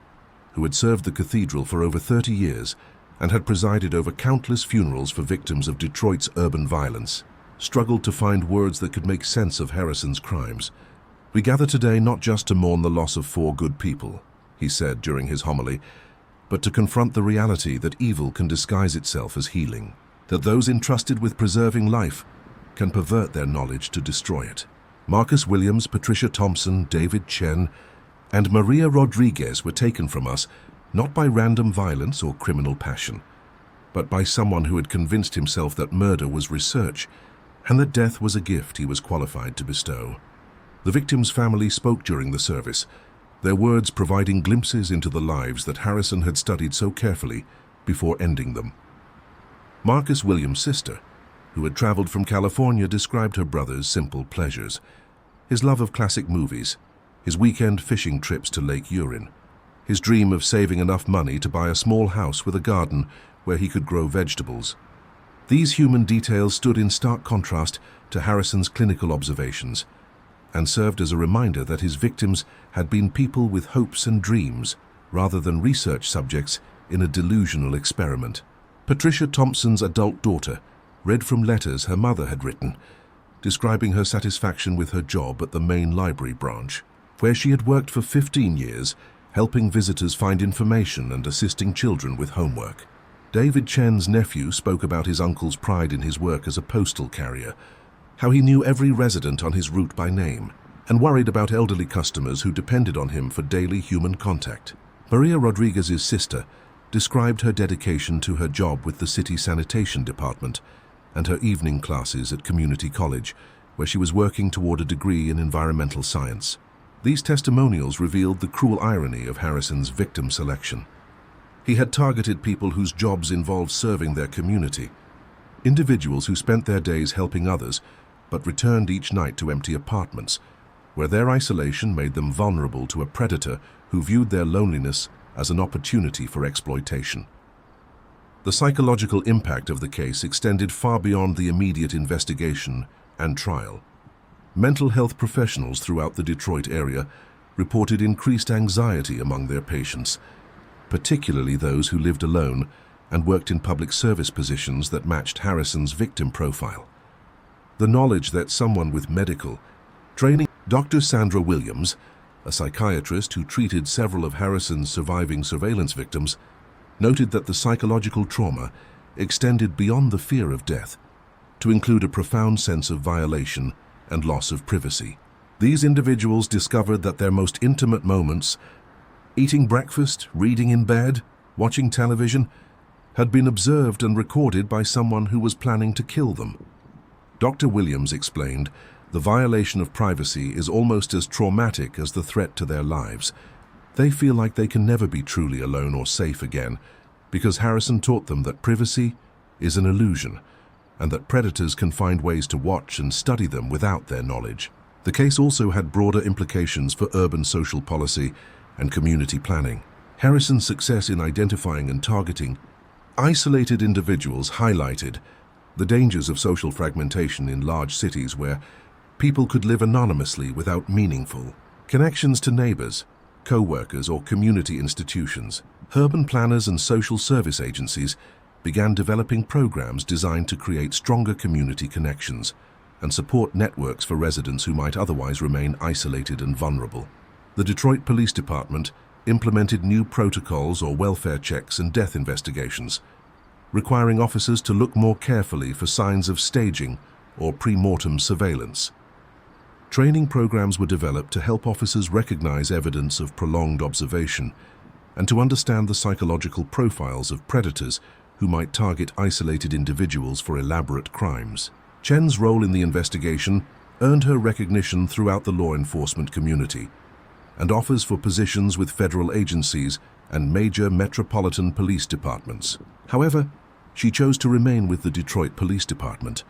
who had served the cathedral for over 30 years and had presided over countless funerals for victims of Detroit's urban violence, struggled to find words that could make sense of Harrison's crimes. "We gather today not just to mourn the loss of 4 good people," he said during his homily, but to confront the reality that evil can disguise itself as healing, that those entrusted with preserving life can pervert their knowledge to destroy it. Marcus Williams, Patricia Thompson, David Chen, and Maria Rodriguez were taken from us not by random violence or criminal passion, but by someone who had convinced himself that murder was research and that death was a gift he was qualified to bestow. The victim's family spoke during the service, their words providing glimpses into the lives that Harrison had studied so carefully before ending them. Marcus Williams' sister, who had traveled from California, described her brother's simple pleasures, his love of classic movies, his weekend fishing trips to Lake Huron, his dream of saving enough money to buy a small house with a garden where he could grow vegetables. These human details stood in stark contrast to Harrison's clinical observations and served as a reminder that his victims had been people with hopes and dreams rather than research subjects in a delusional experiment. Patricia Thompson's adult daughter read from letters her mother had written, describing her satisfaction with her job at the main library branch, where she had worked for 15 years, helping visitors find information and assisting children with homework. David Chen's nephew spoke about his uncle's pride in his work as a postal carrier, how he knew every resident on his route by name, and worried about elderly customers who depended on him for daily human contact. Maria Rodriguez's sister described her dedication to her job with the city sanitation department and her evening classes at community college, where she was working toward a degree in environmental science. These testimonials revealed the cruel irony of Harrison's victim selection. He had targeted people whose jobs involved serving their community, individuals who spent their days helping others, but returned each night to empty apartments, where their isolation made them vulnerable to a predator who viewed their loneliness as an opportunity for exploitation. The psychological impact of the case extended far beyond the immediate investigation and trial. Mental health professionals throughout the Detroit area reported increased anxiety among their patients, particularly those who lived alone and worked in public service positions that matched Harrison's victim profile. The knowledge that someone with medical training, Dr. Sandra Williams, a psychiatrist who treated several of Harrison's surviving surveillance victims, noted that the psychological trauma extended beyond the fear of death to include a profound sense of violation and loss of privacy. These individuals discovered that their most intimate moments, eating breakfast, reading in bed, watching television, had been observed and recorded by someone who was planning to kill them. Dr. Williams explained, the violation of privacy is almost as traumatic as the threat to their lives. They feel like they can never be truly alone or safe again because Harrison taught them that privacy is an illusion and that predators can find ways to watch and study them without their knowledge. The case also had broader implications for urban social policy and community planning. Harrison's success in identifying and targeting isolated individuals highlighted the dangers of social fragmentation in large cities where people could live anonymously without meaningful connections to neighbors, co-workers, or community institutions. Urban planners and social service agencies began developing programs designed to create stronger community connections and support networks for residents who might otherwise remain isolated and vulnerable. The Detroit Police Department implemented new protocols or welfare checks and death investigations, requiring officers to look more carefully for signs of staging or pre-mortem surveillance. Training programs were developed to help officers recognize evidence of prolonged observation and to understand the psychological profiles of predators who might target isolated individuals for elaborate crimes. Chen's role in the investigation earned her recognition throughout the law enforcement community and offers for positions with federal agencies and major metropolitan police departments. However, she chose to remain with the Detroit Police Department,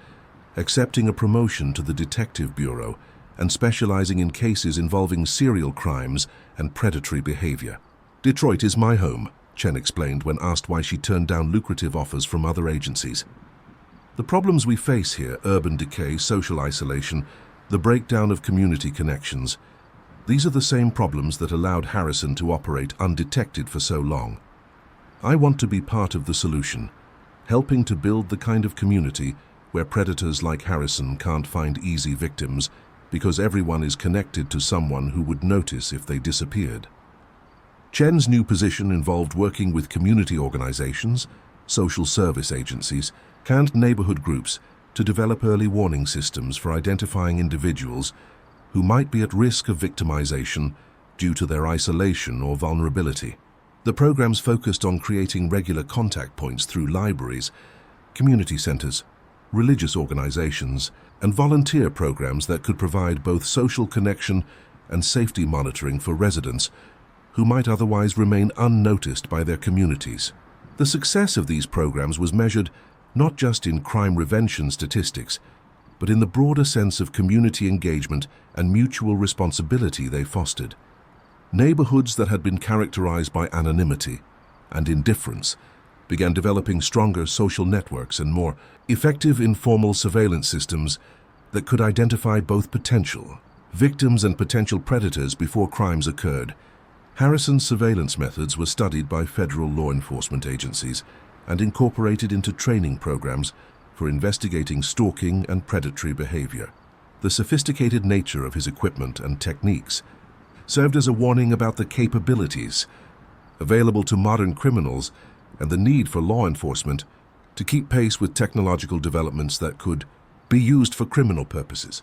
accepting a promotion to the Detective Bureau and specializing in cases involving serial crimes and predatory behavior. "Detroit is my home," Chen explained when asked why she turned down lucrative offers from other agencies. "The problems we face here, urban decay, social isolation, the breakdown of community connections, these are the same problems that allowed Harrison to operate undetected for so long. I want to be part of the solution, helping to build the kind of community where predators like Harrison can't find easy victims because everyone is connected to someone who would notice if they disappeared." Chen's new position involved working with community organizations, social service agencies, and neighborhood groups to develop early warning systems for identifying individuals who might be at risk of victimization due to their isolation or vulnerability. The programs focused on creating regular contact points through libraries, community centers, religious organizations, and volunteer programs that could provide both social connection and safety monitoring for residents who might otherwise remain unnoticed by their communities. The success of these programs was measured not just in crime prevention statistics, but in the broader sense of community engagement and mutual responsibility they fostered. Neighborhoods that had been characterized by anonymity and indifference began developing stronger social networks and more effective informal surveillance systems that could identify both potential victims and potential predators before crimes occurred. Harrison's surveillance methods were studied by federal law enforcement agencies and incorporated into training programs for investigating stalking and predatory behavior. The sophisticated nature of his equipment and techniques served as a warning about the capabilities available to modern criminals and the need for law enforcement to keep pace with technological developments that could be used for criminal purposes.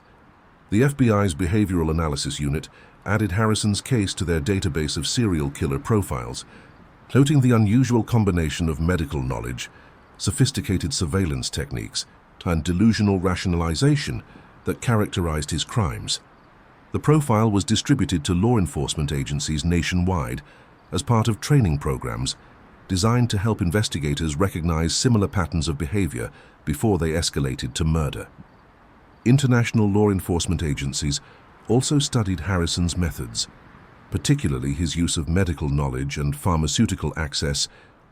The FBI's Behavioral Analysis Unit added Harrison's case to their database of serial killer profiles, noting the unusual combination of medical knowledge, sophisticated surveillance techniques, and delusional rationalization that characterized his crimes. The profile was distributed to law enforcement agencies nationwide as part of training programs designed to help investigators recognize similar patterns of behavior before they escalated to murder. International law enforcement agencies also studied Harrison's methods, particularly his use of medical knowledge and pharmaceutical access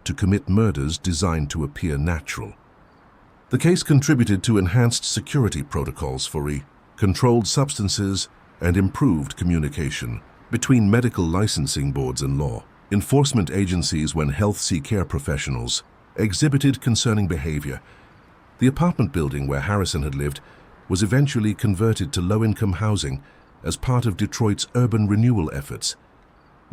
to commit murders designed to appear natural. The case contributed to enhanced security protocols for controlled substances and improved communication between medical licensing boards and law enforcement agencies when health care professionals exhibited concerning behavior. The apartment building where Harrison had lived was eventually converted to low-income housing as part of Detroit's urban renewal efforts,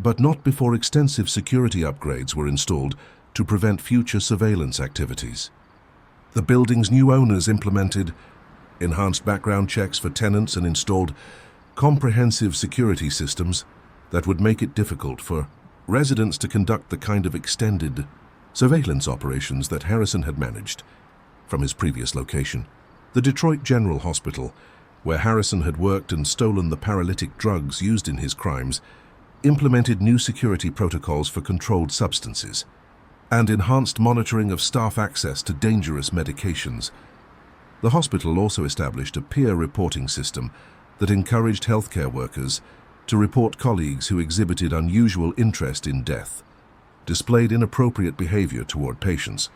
but not before extensive security upgrades were installed to prevent future surveillance activities. The building's new owners implemented enhanced background checks for tenants and installed comprehensive security systems that would make it difficult for residents to conduct the kind of extended surveillance operations that Harrison had managed from his previous location. The Detroit General Hospital, where Harrison had worked and stolen the paralytic drugs used in his crimes, implemented new security protocols for controlled substances and enhanced monitoring of staff access to dangerous medications. The hospital also established a peer reporting system that encouraged healthcare workers to report colleagues who exhibited unusual interest in death, displayed inappropriate behavior toward patients,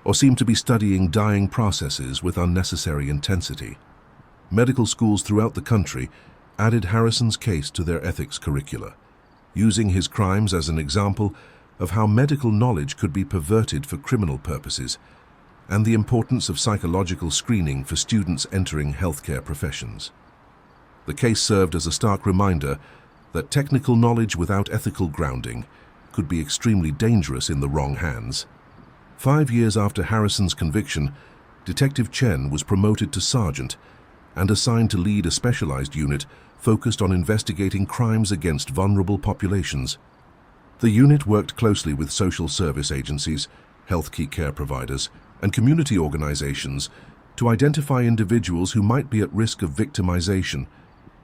or seemed to be studying dying processes with unnecessary intensity. Medical schools throughout the country added Harrison's case to their ethics curricula, using his crimes as an example of how medical knowledge could be perverted for criminal purposes, and the importance of psychological screening for students entering healthcare professions. The case served as a stark reminder that technical knowledge without ethical grounding could be extremely dangerous in the wrong hands. 5 years after Harrison's conviction, Detective Chen was promoted to sergeant and assigned to lead a specialized unit focused on investigating crimes against vulnerable populations. The unit worked closely with social service agencies, healthcare providers, and community organizations to identify individuals who might be at risk of victimization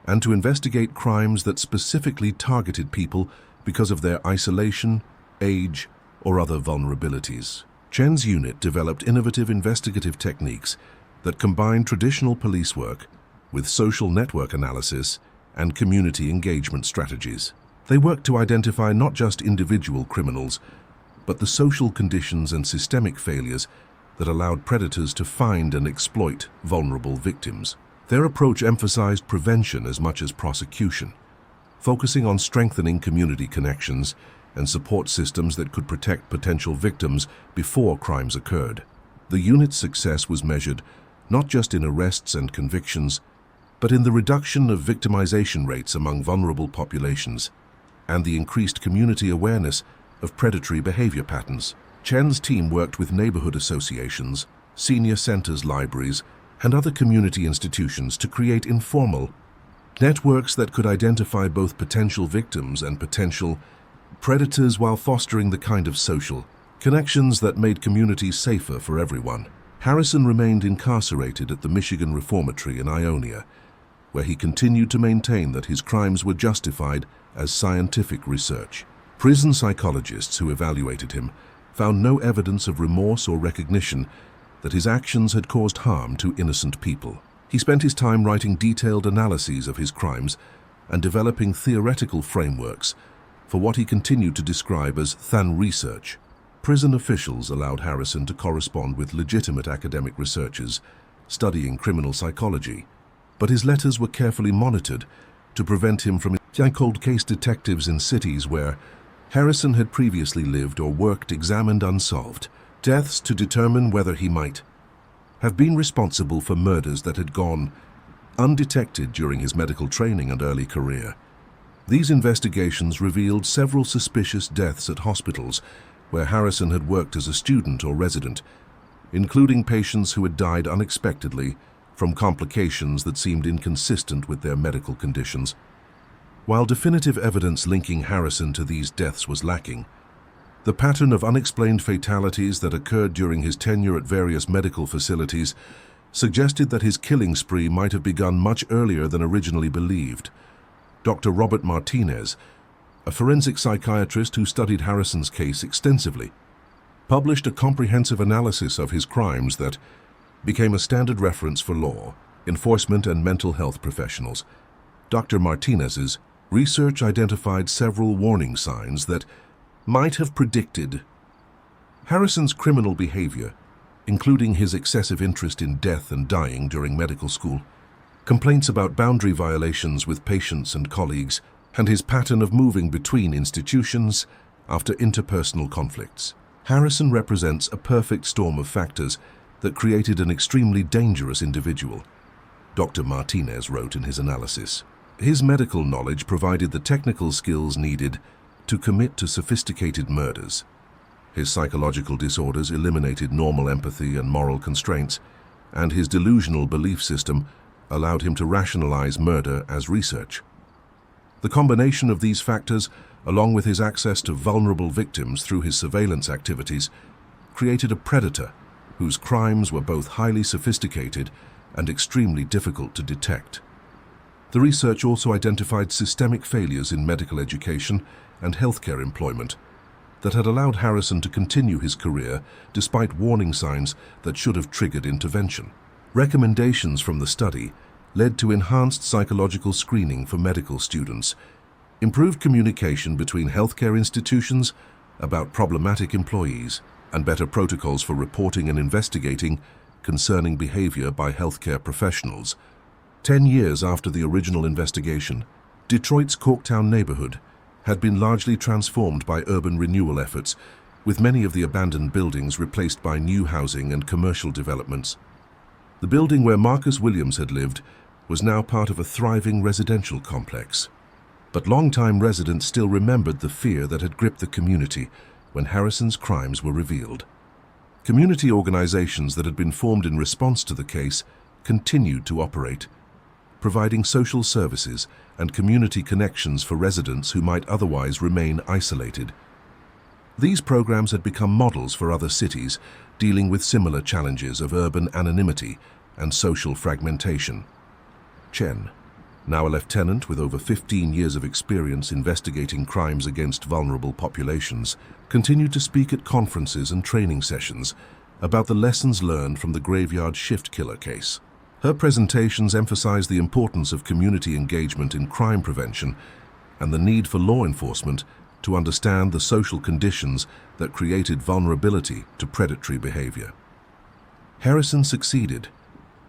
and to investigate crimes that specifically targeted people because of their isolation, age, or other vulnerabilities. Chen's unit developed innovative investigative techniques that combined traditional police work with social network analysis and community engagement strategies. They worked to identify not just individual criminals, but the social conditions and systemic failures that allowed predators to find and exploit vulnerable victims. Their approach emphasized prevention as much as prosecution, focusing on strengthening community connections and support systems that could protect potential victims before crimes occurred. The unit's success was measured not just in arrests and convictions, but in the reduction of victimization rates among vulnerable populations and the increased community awareness of predatory behavior patterns. Chen's team worked with neighborhood associations, senior centers, libraries, and other community institutions to create informal networks that could identify both potential victims and potential predators while fostering the kind of social connections that made communities safer for everyone. Harrison remained incarcerated at the Michigan Reformatory in Ionia, where he continued to maintain that his crimes were justified as scientific research. Prison psychologists who evaluated him found no evidence of remorse or recognition that his actions had caused harm to innocent people. He spent his time writing detailed analyses of his crimes and developing theoretical frameworks for what he continued to describe as than research. Prison officials allowed Harrison to correspond with legitimate academic researchers studying criminal psychology, but his letters were carefully monitored to prevent him from cold case detectives in cities where Harrison had previously lived or worked examined unsolved deaths to determine whether he might have been responsible for murders that had gone undetected during his medical training and early career. These investigations revealed several suspicious deaths at hospitals where Harrison had worked as a student or resident, including patients who had died unexpectedly from complications that seemed inconsistent with their medical conditions. While definitive evidence linking Harrison to these deaths was lacking, the pattern of unexplained fatalities that occurred during his tenure at various medical facilities suggested that his killing spree might have begun much earlier than originally believed. Dr. Robert Martinez, a forensic psychiatrist who studied Harrison's case extensively, published a comprehensive analysis of his crimes that became a standard reference for law, enforcement, and mental health professionals. Dr. Martinez's research identified several warning signs that might have predicted Harrison's criminal behavior, including his excessive interest in death and dying during medical school, complaints about boundary violations with patients and colleagues, and his pattern of moving between institutions after interpersonal conflicts. Harrison represents a perfect storm of factors that created an extremely dangerous individual, Dr. Martinez wrote in his analysis. His medical knowledge provided the technical skills needed to commit to sophisticated murders. His psychological disorders eliminated normal empathy and moral constraints, and his delusional belief system allowed him to rationalize murder as research. The combination of these factors, along with his access to vulnerable victims through his surveillance activities, created a predator whose crimes were both highly sophisticated and extremely difficult to detect. The research also identified systemic failures in medical education and healthcare employment that had allowed Harrison to continue his career despite warning signs that should have triggered intervention. Recommendations from the study led to enhanced psychological screening for medical students, improved communication between healthcare institutions about problematic employees, and better protocols for reporting and investigating concerning behavior by healthcare professionals. 10 years after the original investigation, Detroit's Corktown neighborhood had been largely transformed by urban renewal efforts, with many of the abandoned buildings replaced by new housing and commercial developments. The building where Marcus Williams had lived was now part of a thriving residential complex. But longtime residents still remembered the fear that had gripped the community when Harrison's crimes were revealed. Community organizations that had been formed in response to the case continued to operate, providing social services and community connections for residents who might otherwise remain isolated. These programs had become models for other cities dealing with similar challenges of urban anonymity and social fragmentation. Chen, now a lieutenant with over 15 years of experience investigating crimes against vulnerable populations, continued to speak at conferences and training sessions about the lessons learned from the graveyard shift killer case. Her presentations emphasized the importance of community engagement in crime prevention and the need for law enforcement to understand the social conditions that created vulnerability to predatory behavior. Harrison succeeded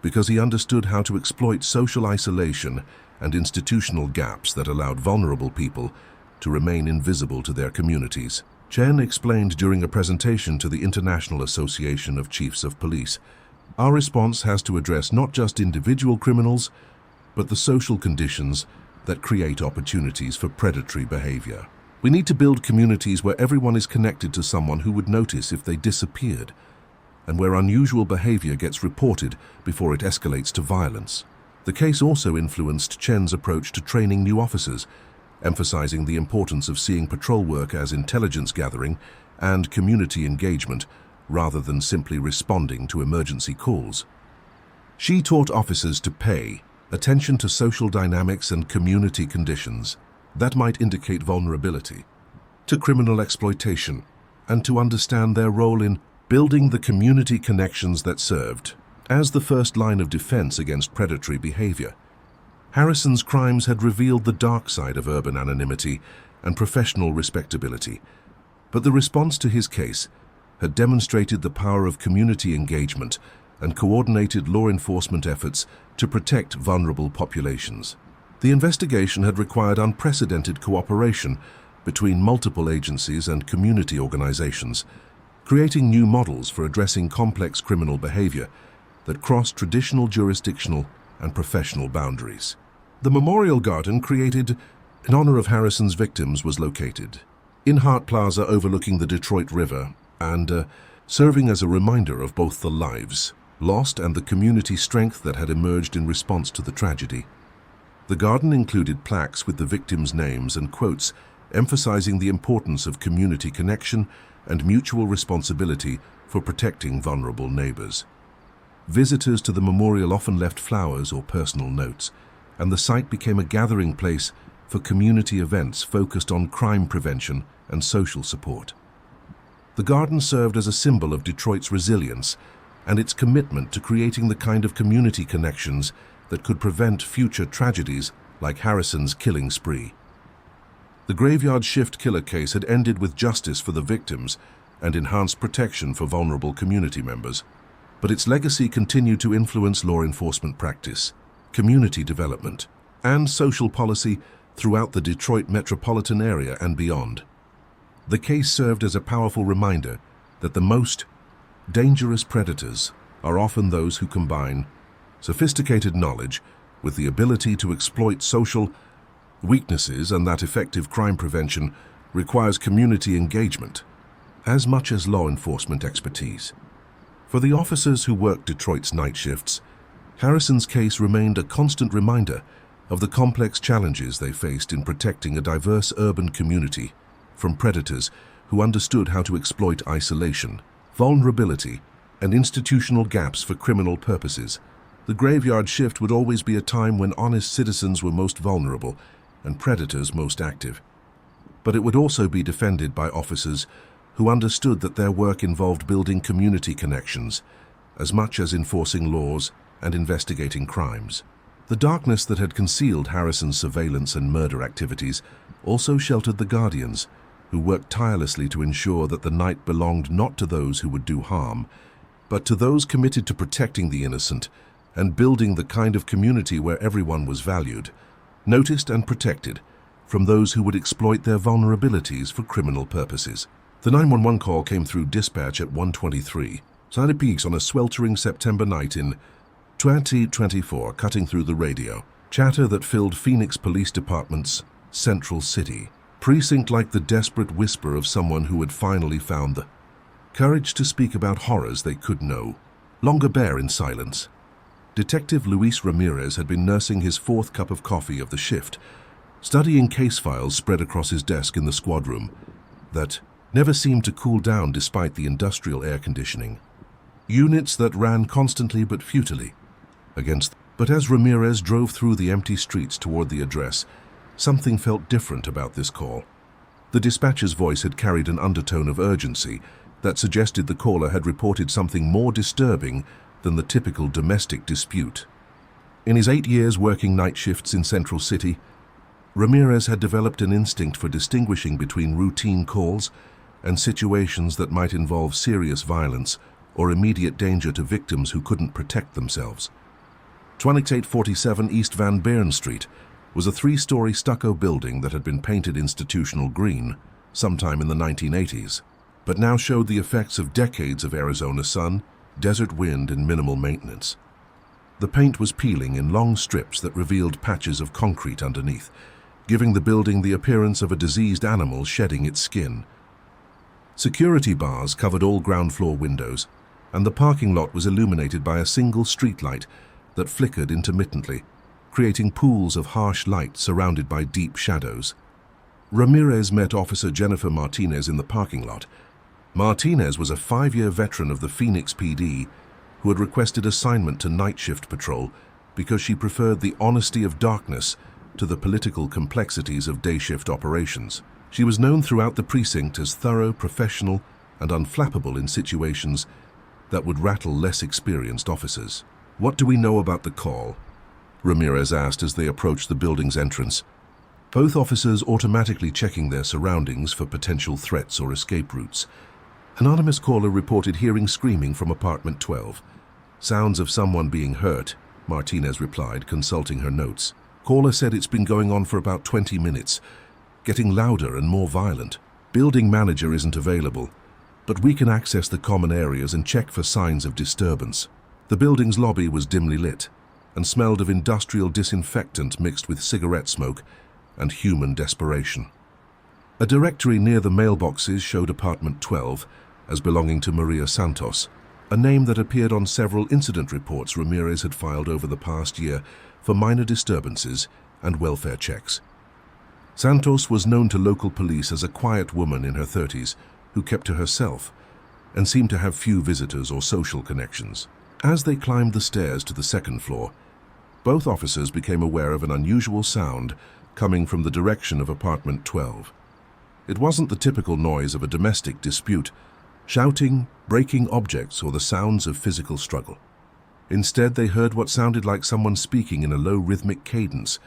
because he understood how to exploit social isolation and institutional gaps that allowed vulnerable people to remain invisible to their communities. Chen explained during a presentation to the International Association of Chiefs of Police, "Our response has to address not just individual criminals, but the social conditions that create opportunities for predatory behavior. We need to build communities where everyone is connected to someone who would notice if they disappeared, and where unusual behavior gets reported before it escalates to violence." The case also influenced Chen's approach to training new officers, emphasizing the importance of seeing patrol work as intelligence gathering and community engagement rather than simply responding to emergency calls. She taught officers to pay attention to social dynamics and community conditions that might indicate vulnerability, to criminal exploitation, and to understand their role in building the community connections that served as the first line of defense against predatory behavior. Harrison's crimes had revealed the dark side of urban anonymity and professional respectability, but the response to his case had demonstrated the power of community engagement and coordinated law enforcement efforts to protect vulnerable populations. The investigation had required unprecedented cooperation between multiple agencies and community organizations, creating new models for addressing complex criminal behavior that crossed traditional jurisdictional and professional boundaries. The memorial garden created in honor of Harrison's victims was located in Hart Plaza overlooking the Detroit River and serving as a reminder of both the lives lost and the community strength that had emerged in response to the tragedy. The garden included plaques with the victims' names and quotes emphasizing the importance of community connection and mutual responsibility for protecting vulnerable neighbors. Visitors to the memorial often left flowers or personal notes, and the site became a gathering place for community events focused on crime prevention and social support. The garden served as a symbol of Detroit's resilience and its commitment to creating the kind of community connections that could prevent future tragedies like Harrison's killing spree. The graveyard shift killer case had ended with justice for the victims, and enhanced protection for vulnerable community members. But its legacy continued to influence law enforcement practice, community development, and social policy throughout the Detroit metropolitan area and beyond. The case served as a powerful reminder that the most dangerous predators are often those who combine sophisticated knowledge with the ability to exploit social weaknesses, and that effective crime prevention requires community engagement as much as law enforcement expertise. For the officers who worked Detroit's night shifts, Harrison's case remained a constant reminder of the complex challenges they faced in protecting a diverse urban community from predators who understood how to exploit isolation, vulnerability, and institutional gaps for criminal purposes. The graveyard shift would always be a time when honest citizens were most vulnerable and predators most active. But it would also be defended by officers who understood that their work involved building community connections as much as enforcing laws and investigating crimes. The darkness that had concealed Harrison's surveillance and murder activities also sheltered the guardians, who worked tirelessly to ensure that the night belonged not to those who would do harm, but to those committed to protecting the innocent and building the kind of community where everyone was valued, noticed, and protected from those who would exploit their vulnerabilities for criminal purposes. The 911 call came through dispatch at 1:23. Side peaks on a sweltering September night in 2024, cutting through the radio. Chatter that filled Phoenix Police Department's Central City precinct like the desperate whisper of someone who had finally found the courage to speak about horrors they could no longer bear in silence. Detective Luis Ramirez had been nursing his fourth cup of coffee of the shift, studying case files spread across his desk in the squad room that never seemed to cool down despite the industrial air conditioning. Units that ran constantly but futilely against. But as Ramirez drove through the empty streets toward the address, something felt different about this call. The dispatcher's voice had carried an undertone of urgency that suggested the caller had reported something more disturbing than the typical domestic dispute. In his 8 years working night shifts in Central City, Ramirez had developed an instinct for distinguishing between routine calls and situations that might involve serious violence or immediate danger to victims who couldn't protect themselves. 2847 East Van Buren Street was a 3-story stucco building that had been painted institutional green sometime in the 1980s, but now showed the effects of decades of Arizona sun, desert wind, and minimal maintenance. The paint was peeling in long strips that revealed patches of concrete underneath, giving the building the appearance of a diseased animal shedding its skin. Security bars covered all ground floor windows, and the parking lot was illuminated by a single streetlight that flickered intermittently, creating pools of harsh light surrounded by deep shadows. Ramirez met Officer Jennifer Martinez in the parking lot. Martinez was a 5-year veteran of the Phoenix PD who had requested assignment to night shift patrol because she preferred the honesty of darkness to the political complexities of day shift operations. She was known throughout the precinct as thorough, professional, and unflappable in situations that would rattle less experienced officers. "What do we know about the call?" Ramirez asked as they approached the building's entrance, both officers automatically checking their surroundings for potential threats or escape routes. Anonymous caller reported hearing screaming from apartment 12. "Sounds of someone being hurt," Martinez replied, consulting her notes. Caller said it's been going on for about 20 minutes, getting louder and more violent. Building manager isn't available, but we can access the common areas and check for signs of disturbance. The building's lobby was dimly lit and smelled of industrial disinfectant mixed with cigarette smoke and human desperation. A directory near the mailboxes showed apartment 12 as belonging to Maria Santos, a name that appeared on several incident reports Ramirez had filed over the past year for minor disturbances and welfare checks. Santos was known to local police as a quiet woman in her 30s who kept to herself and seemed to have few visitors or social connections. As they climbed the stairs to the second floor, both officers became aware of an unusual sound coming from the direction of apartment 12. It wasn't the typical noise of a domestic dispute, shouting, breaking objects, or the sounds of physical struggle. Instead, they heard what sounded like someone speaking in a low rhythmic cadence,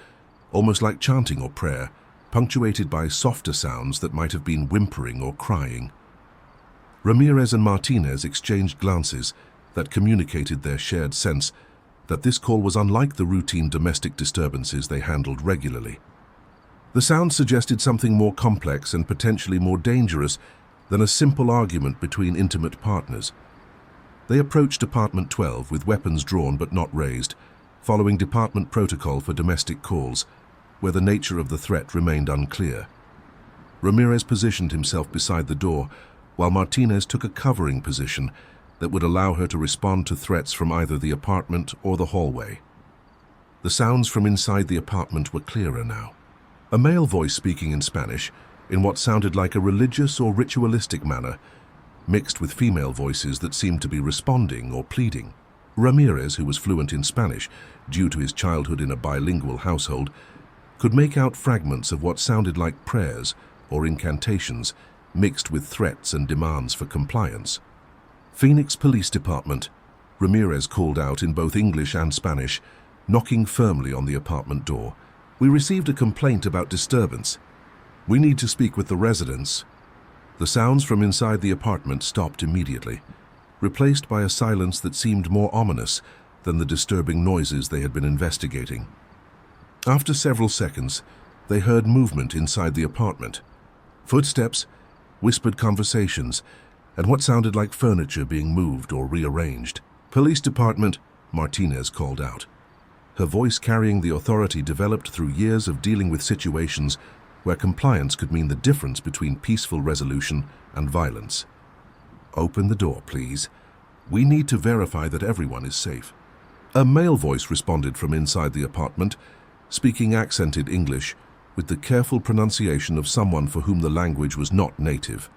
almost like chanting or prayer, punctuated by softer sounds that might have been whimpering or crying. Ramirez and Martinez exchanged glances that communicated their shared sense that this call was unlike the routine domestic disturbances they handled regularly. The sound suggested something more complex and potentially more dangerous than a simple argument between intimate partners. They approached Apartment 12 with weapons drawn but not raised, following department protocol for domestic calls, where the nature of the threat remained unclear. Ramirez positioned himself beside the door, while Martinez took a covering position that would allow her to respond to threats from either the apartment or the hallway. The sounds from inside the apartment were clearer now. A male voice speaking in Spanish, in what sounded like a religious or ritualistic manner, mixed with female voices that seemed to be responding or pleading. Ramirez, who was fluent in Spanish due to his childhood in a bilingual household, could make out fragments of what sounded like prayers or incantations mixed with threats and demands for compliance. Phoenix Police Department, Ramirez called out in both English and Spanish, knocking firmly on the apartment door. We received a complaint about disturbance. We need to speak with the residents. The sounds from inside the apartment stopped immediately, replaced by a silence that seemed more ominous than the disturbing noises they had been investigating. After several seconds, they heard movement inside the apartment. Footsteps, whispered conversations, and what sounded like furniture being moved or rearranged. Police Department, Martinez called out. Her voice carrying the authority developed through years of dealing with situations where compliance could mean the difference between peaceful resolution and violence. Open the door, please. We need to verify that everyone is safe. A male voice responded from inside the apartment, speaking accented English with the careful pronunciation of someone for whom the language was not native.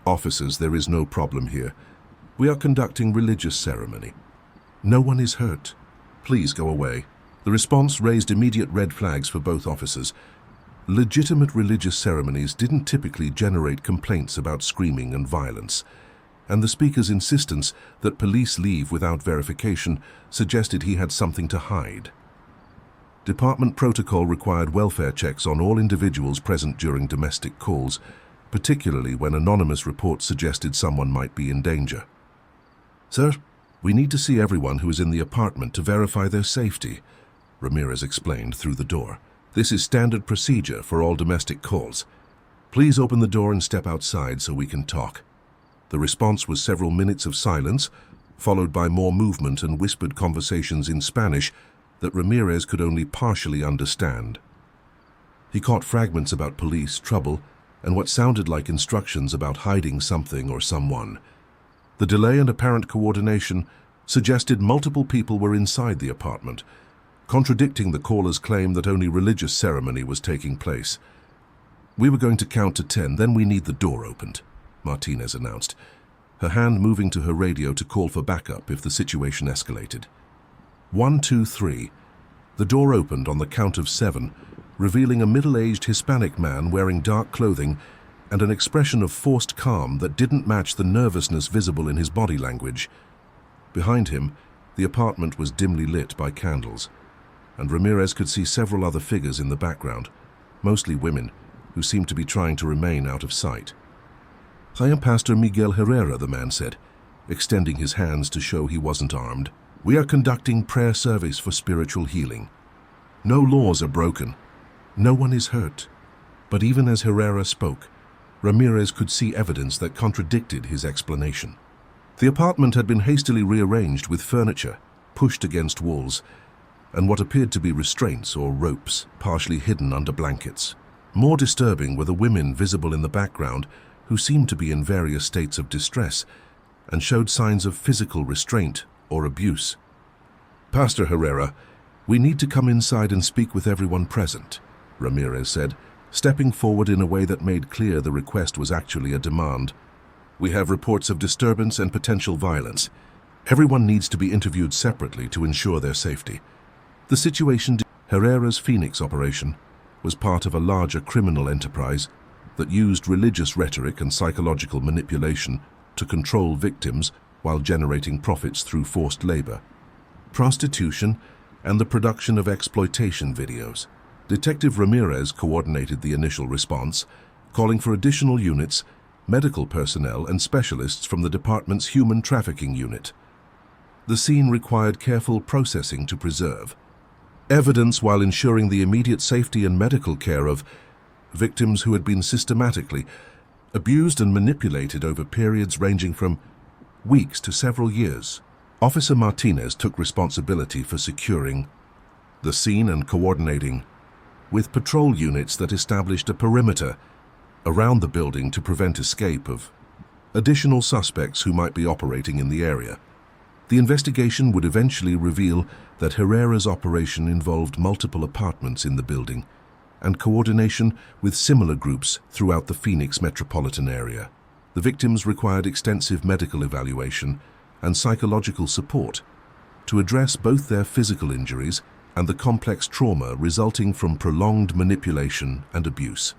Officers, there is no problem here. We are conducting religious ceremony. No one is hurt. Please go away. The response raised immediate red flags for both officers. Legitimate religious ceremonies didn't typically generate complaints about screaming and violence, and the speaker's insistence that police leave without verification suggested he had something to hide. Department protocol required welfare checks on all individuals present during domestic calls, particularly when anonymous reports suggested someone might be in danger. Sir, we need to see everyone who is in the apartment to verify their safety, Ramirez explained through the door. This is standard procedure for all domestic calls. Please open the door and step outside so we can talk. The response was several minutes of silence, followed by more movement and whispered conversations in Spanish that Ramirez could only partially understand. He caught fragments about police, trouble, and what sounded like instructions about hiding something or someone. The delay and apparent coordination suggested multiple people were inside the apartment, contradicting the caller's claim that only religious ceremony was taking place. We were going to count to 10, then we need the door opened, Martinez announced, her hand moving to her radio to call for backup if the situation escalated. 1, 2, 3. The door opened on the count of 7, revealing a middle-aged Hispanic man wearing dark clothing and an expression of forced calm that didn't match the nervousness visible in his body language. Behind him, the apartment was dimly lit by candles, and Ramirez could see several other figures in the background, mostly women, who seemed to be trying to remain out of sight. I am Pastor Miguel Herrera, the man said, extending his hands to show he wasn't armed. We are conducting prayer service for spiritual healing. No laws are broken. No one is hurt. But even as Herrera spoke, Ramirez could see evidence that contradicted his explanation. The apartment had been hastily rearranged with furniture pushed against walls, and what appeared to be restraints or ropes partially hidden under blankets. More disturbing were the women visible in the background who seemed to be in various states of distress and showed signs of physical restraint or abuse. Pastor Herrera, we need to come inside and speak with everyone present, Ramirez said, stepping forward in a way that made clear the request was actually a demand. We have reports of disturbance and potential violence. Everyone needs to be interviewed separately to ensure their safety. The situation, Herrera's Phoenix operation, was part of a larger criminal enterprise that used religious rhetoric and psychological manipulation to control victims while generating profits through forced labor, prostitution, and the production of exploitation videos. Detective Ramirez coordinated the initial response, calling for additional units medical personnel and specialists from the department's human trafficking unit. The scene required careful processing to preserve evidence while ensuring the immediate safety and medical care of victims who had been systematically abused and manipulated over periods ranging from weeks to several years. Officer Martinez took responsibility for securing the scene and coordinating with patrol units that established a perimeter around the building to prevent escape of additional suspects who might be operating in the area. The investigation would eventually reveal that Herrera's operation involved multiple apartments in the building and coordination with similar groups throughout the Phoenix metropolitan area. The victims required extensive medical evaluation and psychological support to address both their physical injuries and the complex trauma resulting from prolonged manipulation and abuse.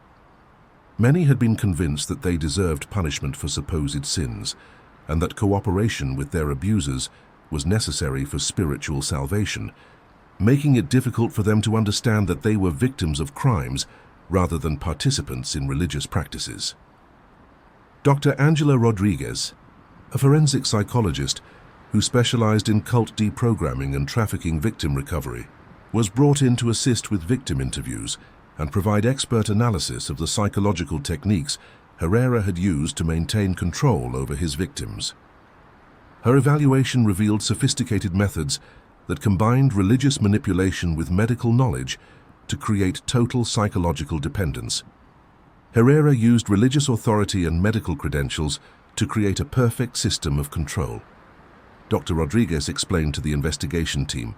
Many had been convinced that they deserved punishment for supposed sins, and that cooperation with their abusers was necessary for spiritual salvation, making it difficult for them to understand that they were victims of crimes rather than participants in religious practices. Dr. Angela Rodriguez, a forensic psychologist who specialized in cult deprogramming and trafficking victim recovery, was brought in to assist with victim interviews and provide expert analysis of the psychological techniques Herrera had used to maintain control over his victims. Her evaluation revealed sophisticated methods that combined religious manipulation with medical knowledge to create total psychological dependence. Herrera used religious authority and medical credentials to create a perfect system of control. Dr. Rodriguez explained to the investigation team,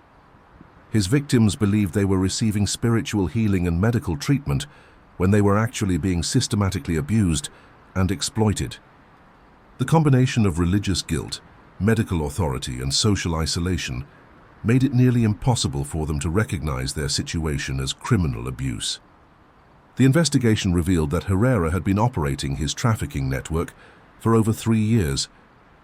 his victims believed they were receiving spiritual healing and medical treatment when they were actually being systematically abused and exploited. The combination of religious guilt, medical authority, and social isolation made it nearly impossible for them to recognize their situation as criminal abuse. The investigation revealed that Herrera had been operating his trafficking network for over 3 years,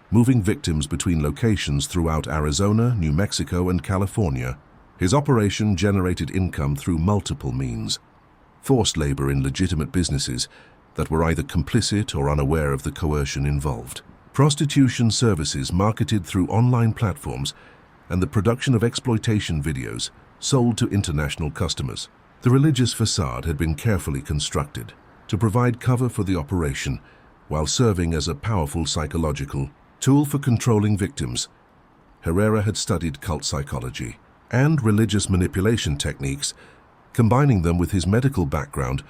moving victims between locations throughout Arizona, New Mexico, and California. His operation generated income through multiple means: forced labor in legitimate businesses that were either complicit or unaware of the coercion involved, prostitution services marketed through online platforms, and the production of exploitation videos sold to international customers. The religious facade had been carefully constructed to provide cover for the operation while serving as a powerful psychological tool for controlling victims. Herrera had studied cult psychology and religious manipulation techniques, combining them with his medical background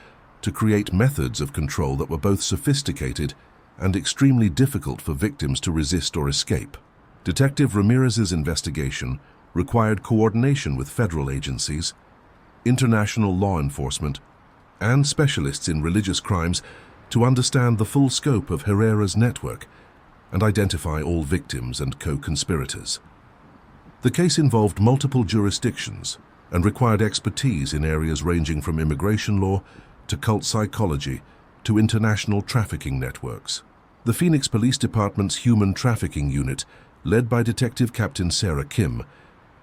to create methods of control that were both sophisticated and extremely difficult for victims to resist or escape. Detective Ramirez's investigation required coordination with federal agencies, international law enforcement, and specialists in religious crimes to understand the full scope of Herrera's network and identify all victims and co-conspirators. The case involved multiple jurisdictions and required expertise in areas ranging from immigration law to cult psychology to international trafficking networks. The Phoenix Police Department's Human Trafficking Unit, led by Detective Captain Sarah Kim,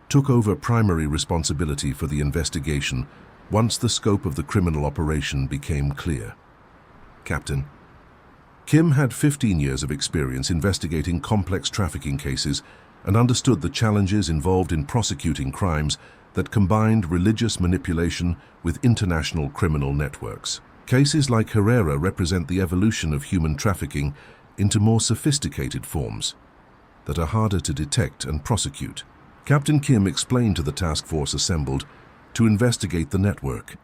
took over primary responsibility for the investigation once the scope of the criminal operation became clear. Captain Kim had 15 years of experience investigating complex trafficking cases and understood the challenges involved in prosecuting crimes that combined religious manipulation with international criminal networks. Cases like Herrera represent the evolution of human trafficking into more sophisticated forms that are harder to detect and prosecute. Captain Kim explained to the task force assembled to investigate the network.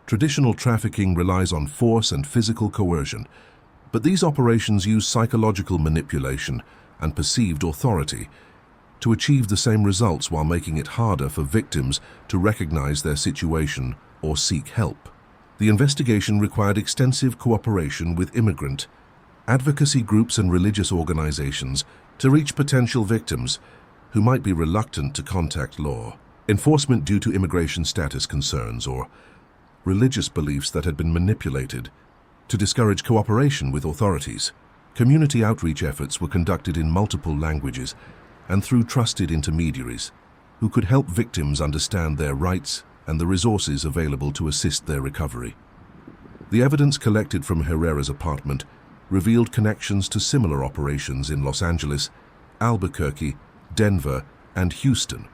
Traditional trafficking relies on force and physical coercion, but these operations use psychological manipulation and perceived authority to achieve the same results while making it harder for victims to recognize their situation or seek help. The investigation required extensive cooperation with immigrant, advocacy groups and religious organizations to reach potential victims who might be reluctant to contact law enforcement due to immigration status concerns or religious beliefs that had been manipulated to discourage cooperation with authorities. Community outreach efforts were conducted in multiple languages and through trusted intermediaries who could help victims understand their rights and the resources available to assist their recovery. The evidence collected from Herrera's apartment revealed connections to similar operations in Los Angeles, Albuquerque, Denver, and Houston,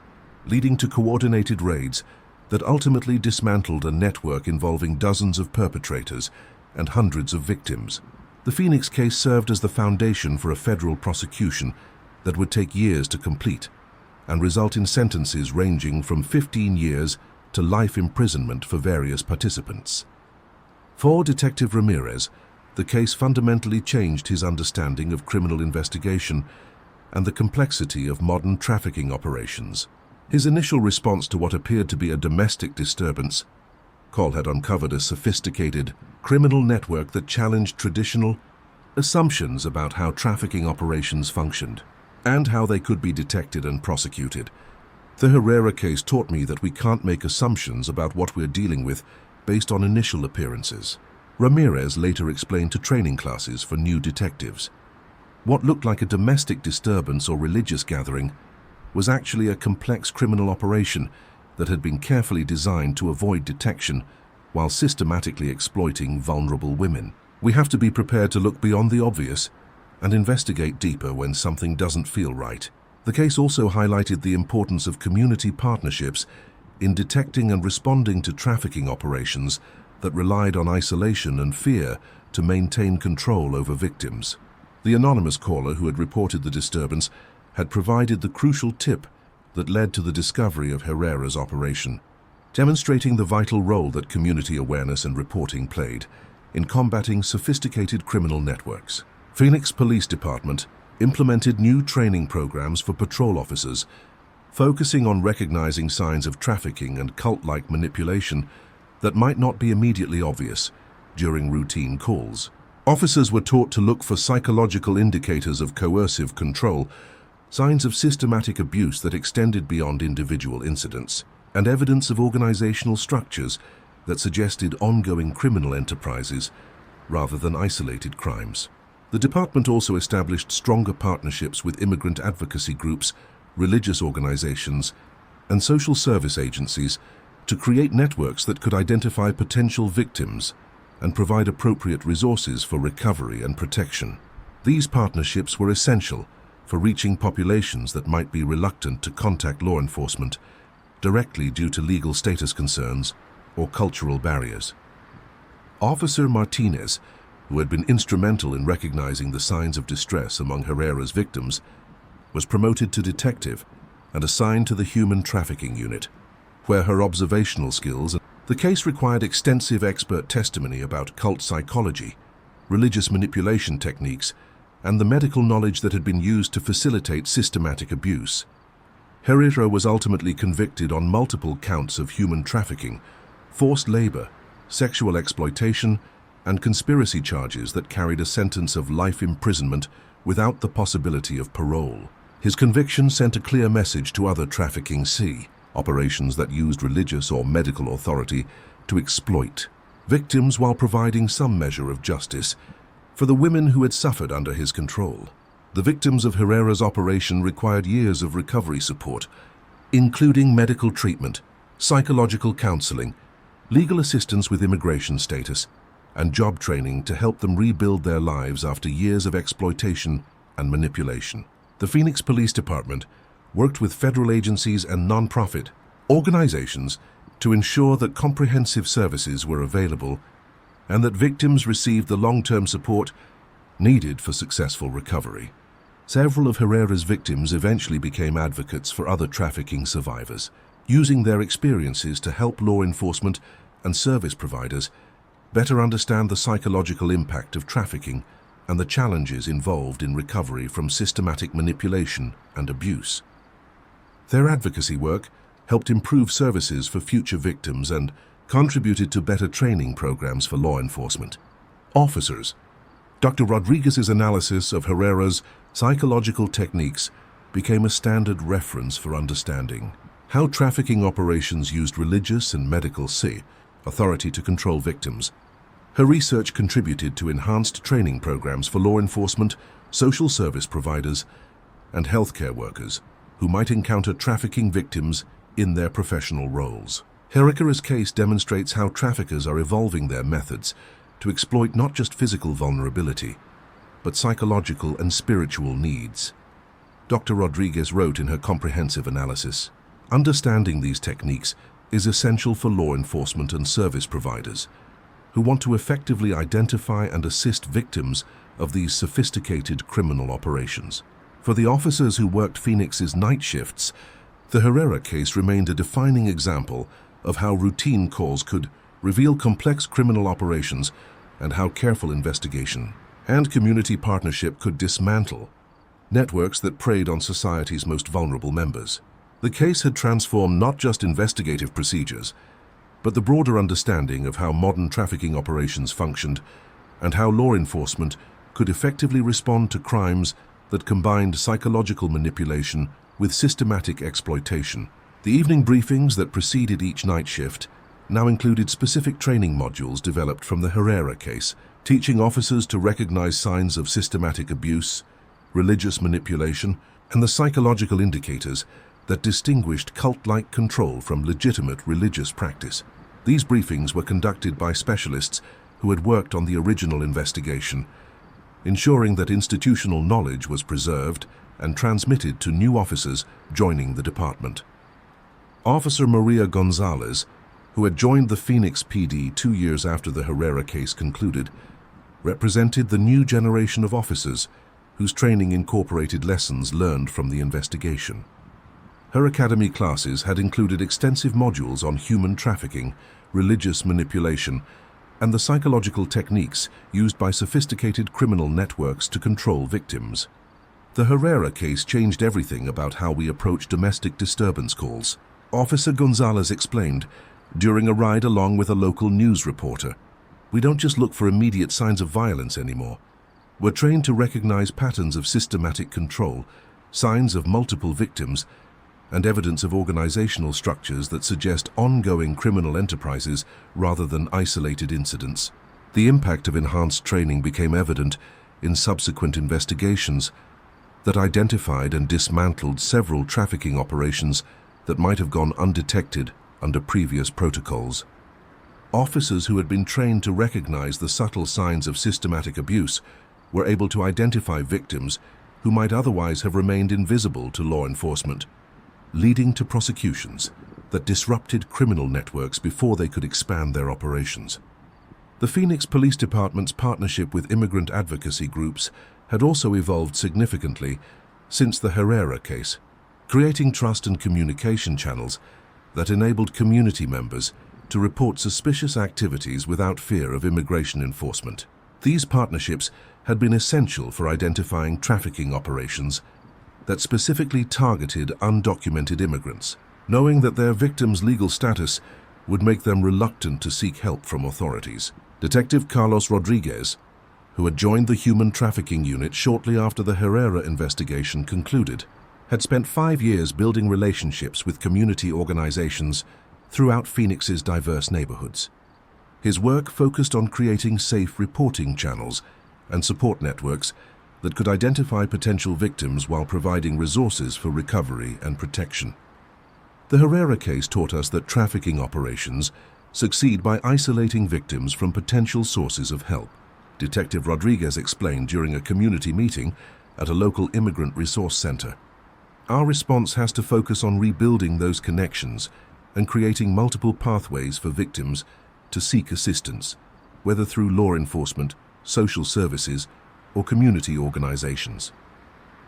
leading to coordinated raids that ultimately dismantled a network involving dozens of perpetrators and hundreds of victims. The Phoenix case served as the foundation for a federal prosecution that would take years to complete and result in sentences ranging from 15 years to life imprisonment for various participants. For Detective Ramirez, the case fundamentally changed his understanding of criminal investigation and the complexity of modern trafficking operations. His initial response to what appeared to be a domestic disturbance, Cole had uncovered a sophisticated criminal network that challenged traditional assumptions about how trafficking operations functioned and how they could be detected and prosecuted. The Herrera case taught me that we can't make assumptions about what we're dealing with based on initial appearances. Ramirez later explained to training classes for new detectives. What looked like a domestic disturbance or religious gathering was actually a complex criminal operation that had been carefully designed to avoid detection while systematically exploiting vulnerable women. We have to be prepared to look beyond the obvious and investigate deeper when something doesn't feel right. The case also highlighted the importance of community partnerships in detecting and responding to trafficking operations that relied on isolation and fear to maintain control over victims. The anonymous caller who had reported the disturbance had provided the crucial tip that led to the discovery of Herrera's operation, demonstrating the vital role that community awareness and reporting played in combating sophisticated criminal networks. Phoenix Police Department implemented new training programs for patrol officers, focusing on recognizing signs of trafficking and cult-like manipulation that might not be immediately obvious during routine calls. Officers were taught to look for psychological indicators of coercive control, signs of systematic abuse that extended beyond individual incidents, and evidence of organizational structures that suggested ongoing criminal enterprises rather than isolated crimes. The department also established stronger partnerships with immigrant advocacy groups, religious organizations, and social service agencies to create networks that could identify potential victims and provide appropriate resources for recovery and protection. These partnerships were essential for reaching populations that might be reluctant to contact law enforcement directly due to legal status concerns or cultural barriers. Officer Martinez, who had been instrumental in recognizing the signs of distress among Herrera's victims, was promoted to detective and assigned to the human trafficking unit, where her observational skills. The case required extensive expert testimony about cult psychology, religious manipulation techniques, and the medical knowledge that had been used to facilitate systematic abuse. Herrera was ultimately convicted on multiple counts of human trafficking, forced labor, sexual exploitation, and conspiracy charges that carried a sentence of life imprisonment without the possibility of parole. His conviction sent a clear message to other trafficking operations that used religious or medical authority to exploit victims while providing some measure of justice for the women who had suffered under his control. The victims of Herrera's operation required years of recovery support, including medical treatment, psychological counseling, legal assistance with immigration status, and job training to help them rebuild their lives after years of exploitation and manipulation. The Phoenix Police Department worked with federal agencies and non-profit organizations to ensure that comprehensive services were available and that victims received the long-term support needed for successful recovery. Several of Herrera's victims eventually became advocates for other trafficking survivors, using their experiences to help law enforcement and service providers better understand the psychological impact of trafficking and the challenges involved in recovery from systematic manipulation and abuse. Their advocacy work helped improve services for future victims and contributed to better training programs for law enforcement officers. Dr. Rodriguez's analysis of Herrera's psychological techniques became a standard reference for understanding how trafficking operations used religious and medical authority to control victims. Her research contributed to enhanced training programs for law enforcement, social service providers, and healthcare workers who might encounter trafficking victims in their professional roles. Herrera's case demonstrates how traffickers are evolving their methods to exploit not just physical vulnerability, but psychological and spiritual needs. Dr. Rodriguez wrote in her comprehensive analysis, "Understanding these techniques is essential for law enforcement and service providers who want to effectively identify and assist victims of these sophisticated criminal operations." For the officers who worked Phoenix's night shifts, the Herrera case remained a defining example of how routine calls could reveal complex criminal operations and how careful investigation and community partnership could dismantle networks that preyed on society's most vulnerable members. The case had transformed not just investigative procedures, but the broader understanding of how modern trafficking operations functioned and how law enforcement could effectively respond to crimes that combined psychological manipulation with systematic exploitation. The evening briefings that preceded each night shift now included specific training modules developed from the Herrera case, teaching officers to recognize signs of systematic abuse, religious manipulation, and the psychological indicators that distinguished cult-like control from legitimate religious practice. These briefings were conducted by specialists who had worked on the original investigation, ensuring that institutional knowledge was preserved and transmitted to new officers joining the department. Officer Maria Gonzalez, who had joined the Phoenix PD 2 years after the Herrera case concluded, represented the new generation of officers whose training incorporated lessons learned from the investigation. Her academy classes had included extensive modules on human trafficking, religious manipulation, and the psychological techniques used by sophisticated criminal networks to control victims. The Herrera case changed everything about how we approach domestic disturbance calls. Officer Gonzalez explained, during a ride along with a local news reporter, "We don't just look for immediate signs of violence anymore. We're trained to recognize patterns of systematic control, signs of multiple victims, and evidence of organizational structures that suggest ongoing criminal enterprises rather than isolated incidents." The impact of enhanced training became evident in subsequent investigations that identified and dismantled several trafficking operations that might have gone undetected under previous protocols. Officers who had been trained to recognize the subtle signs of systematic abuse were able to identify victims who might otherwise have remained invisible to law enforcement, leading to prosecutions that disrupted criminal networks before they could expand their operations. The Phoenix Police Department's partnership with immigrant advocacy groups had also evolved significantly since the Herrera case, creating trust and communication channels that enabled community members to report suspicious activities without fear of immigration enforcement. These partnerships had been essential for identifying trafficking operations that specifically targeted undocumented immigrants, knowing that their victims' legal status would make them reluctant to seek help from authorities. Detective Carlos Rodriguez, who had joined the human trafficking unit shortly after the Herrera investigation concluded, had spent 5 years building relationships with community organizations throughout Phoenix's diverse neighborhoods. His work focused on creating safe reporting channels and support networks that could identify potential victims while providing resources for recovery and protection. The Herrera case taught us that trafficking operations succeed by isolating victims from potential sources of help. Detective Rodriguez explained during a community meeting at a local immigrant resource center. Our response has to focus on rebuilding those connections and creating multiple pathways for victims to seek assistance, whether through law enforcement, social services, or community organizations.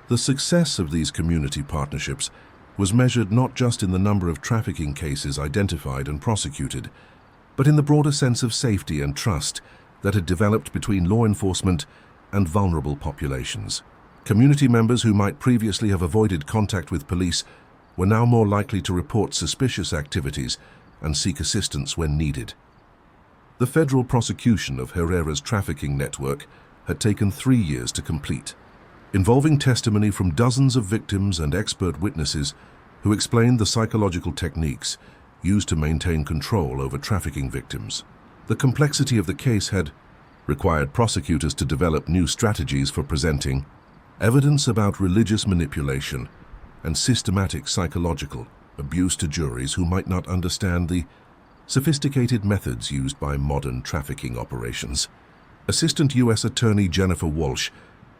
The success of these community partnerships was measured not just in the number of trafficking cases identified and prosecuted, but in the broader sense of safety and trust that had developed between law enforcement and vulnerable populations. Community members who might previously have avoided contact with police were now more likely to report suspicious activities and seek assistance when needed. The federal prosecution of Herrera's trafficking network had taken 3 years to complete, involving testimony from dozens of victims and expert witnesses who explained the psychological techniques used to maintain control over trafficking victims. The complexity of the case had required prosecutors to develop new strategies for presenting evidence about religious manipulation and systematic psychological abuse to juries who might not understand the sophisticated methods used by modern trafficking operations. Assistant U.S. Attorney Jennifer Walsh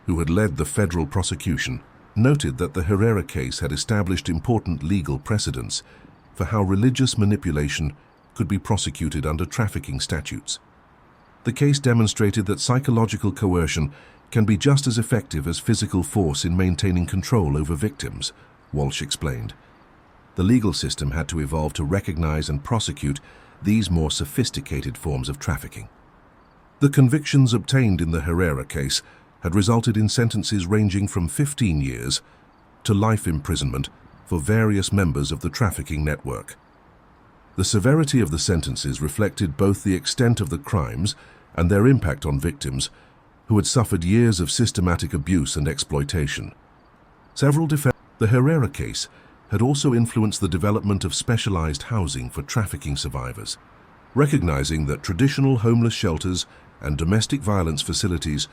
who had led the federal prosecution, noted that the Herrera case had established important legal precedents for how religious manipulation could be prosecuted under trafficking statutes. The case demonstrated that psychological coercion can be just as effective as physical force in maintaining control over victims, Walsh explained. The legal system had to evolve to recognize and prosecute these more sophisticated forms of trafficking. The convictions obtained in the Herrera case had resulted in sentences ranging from 15 years to life imprisonment for various members of the trafficking network. The severity of the sentences reflected both the extent of the crimes and their impact on victims who had suffered years of systematic abuse and exploitation. The Herrera case had also influenced the development of specialized housing for trafficking survivors, recognizing that traditional homeless shelters and domestic violence facilities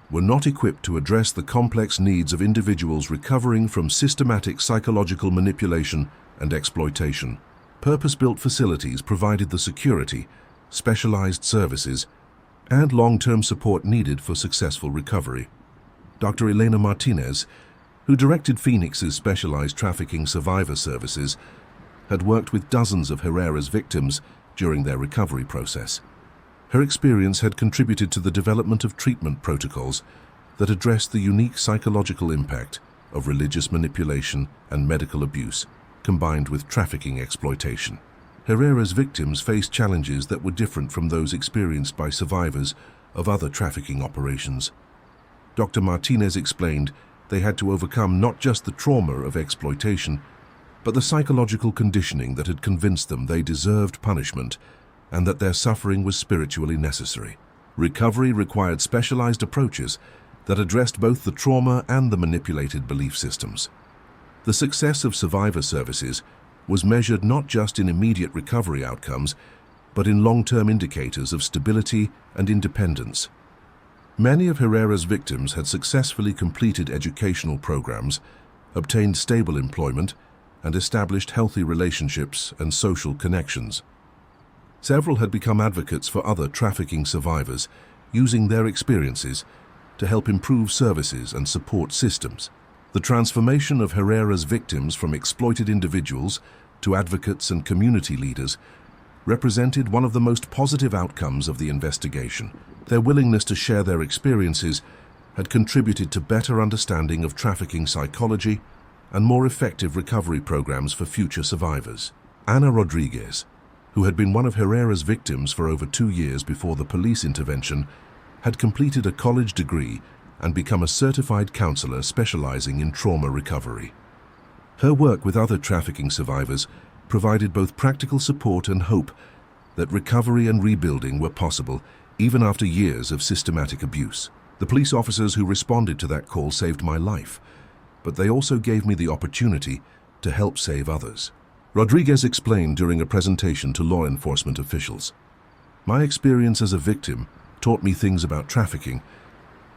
were not equipped to address the complex needs of individuals recovering from systematic psychological manipulation and exploitation. Purpose-built facilities provided the security, specialized services, and long-term support needed for successful recovery. Dr. Elena Martinez, who directed Phoenix's specialized trafficking survivor services, had worked with dozens of Herrera's victims during their recovery process. Her experience had contributed to the development of treatment protocols that addressed the unique psychological impact of religious manipulation and medical abuse, combined with trafficking exploitation. Herrera's victims faced challenges that were different from those experienced by survivors of other trafficking operations. Dr. Martinez explained they had to overcome not just the trauma of exploitation, but the psychological conditioning that had convinced them they deserved punishment and that their suffering was spiritually necessary. Recovery required specialized approaches that addressed both the trauma and the manipulated belief systems. The success of survivor services was measured not just in immediate recovery outcomes, but in long-term indicators of stability and independence. Many of Herrera's victims had successfully completed educational programs, obtained stable employment, and established healthy relationships and social connections. Several had become advocates for other trafficking survivors, using their experiences to help improve services and support systems. The transformation of Herrera's victims from exploited individuals to advocates and community leaders represented one of the most positive outcomes of the investigation. Their willingness to share their experiences had contributed to better understanding of trafficking psychology and more effective recovery programs for future survivors. Ana Rodriguez, who had been one of Herrera's victims for over 2 years before the police intervention, had completed a college degree and become a certified counselor specializing in trauma recovery. Her work with other trafficking survivors provided both practical support and hope that recovery and rebuilding were possible even after years of systematic abuse. The police officers who responded to that call saved my life, but they also gave me the opportunity to help save others. Rodriguez explained during a presentation to law enforcement officials. My experience as a victim taught me things about trafficking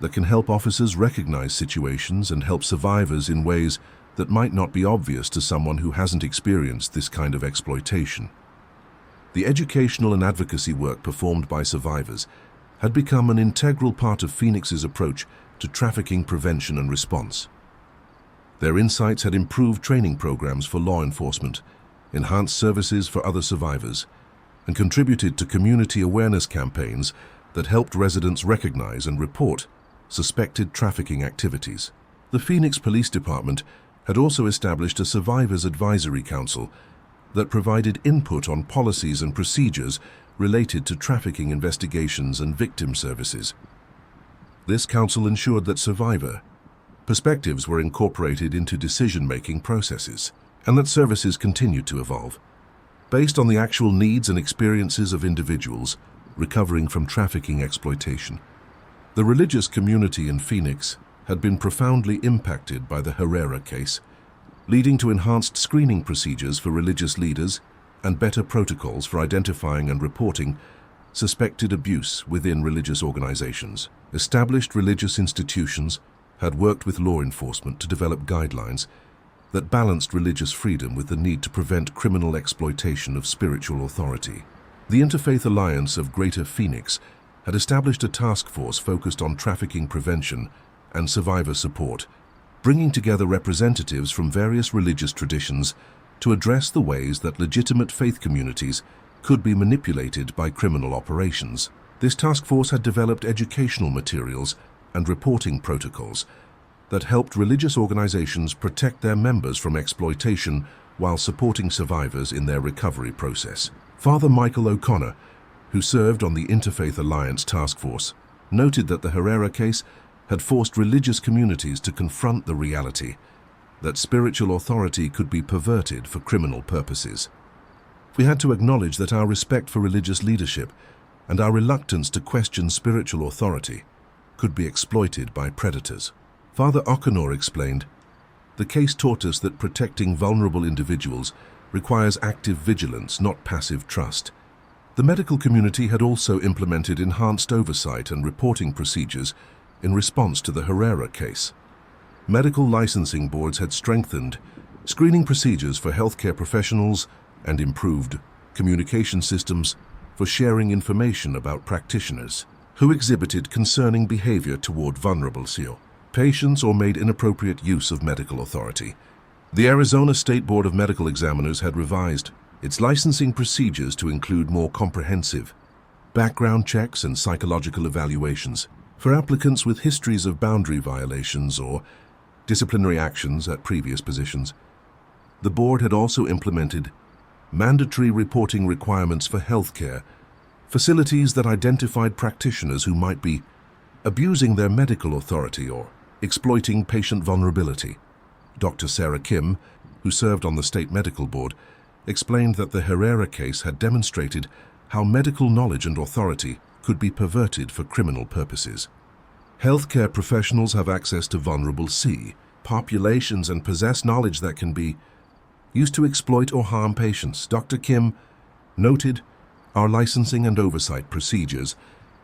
that can help officers recognize situations and help survivors in ways that might not be obvious to someone who hasn't experienced this kind of exploitation. The educational and advocacy work performed by survivors had become an integral part of Phoenix's approach to trafficking prevention and response. Their insights had improved training programs for law enforcement, enhanced services for other survivors, and contributed to community awareness campaigns that helped residents recognize and report suspected trafficking activities. The Phoenix Police Department had also established a Survivors Advisory Council that provided input on policies and procedures related to trafficking investigations and victim services. This council ensured that survivor perspectives were incorporated into decision-making processes and that services continued to evolve, based on the actual needs and experiences of individuals recovering from trafficking exploitation. The religious community in Phoenix had been profoundly impacted by the Herrera case, leading to enhanced screening procedures for religious leaders and better protocols for identifying and reporting suspected abuse within religious organizations. Established religious institutions had worked with law enforcement to develop guidelines that balanced religious freedom with the need to prevent criminal exploitation of spiritual authority. The Interfaith Alliance of Greater Phoenix had established a task force focused on trafficking prevention and survivor support, bringing together representatives from various religious traditions to address the ways that legitimate faith communities could be manipulated by criminal operations. This task force had developed educational materials and reporting protocols that helped religious organizations protect their members from exploitation while supporting survivors in their recovery process. Father Michael O'Connor, who served on the Interfaith Alliance Task Force, noted that the Herrera case had forced religious communities to confront the reality that spiritual authority could be perverted for criminal purposes. We had to acknowledge that our respect for religious leadership and our reluctance to question spiritual authority could be exploited by predators. Father O'Connor explained, "The case taught us that protecting vulnerable individuals requires active vigilance, not passive trust." The medical community had also implemented enhanced oversight and reporting procedures in response to the Herrera case. Medical licensing boards had strengthened screening procedures for healthcare professionals and improved communication systems for sharing information about practitioners who exhibited concerning behavior toward vulnerable patients or made inappropriate use of medical authority. The Arizona State Board of Medical Examiners had revised its licensing procedures to include more comprehensive background checks and psychological evaluations for applicants with histories of boundary violations or disciplinary actions at previous positions. The board had also implemented mandatory reporting requirements for healthcare facilities that identified practitioners who might be abusing their medical authority or exploiting patient vulnerability. Dr. Sarah Kim, who served on the state medical board, explained that the Herrera case had demonstrated how medical knowledge and authority could be perverted for criminal purposes. Healthcare professionals have access to vulnerable populations and possess knowledge that can be used to exploit or harm patients. Dr. Kim noted, "Our licensing and oversight procedures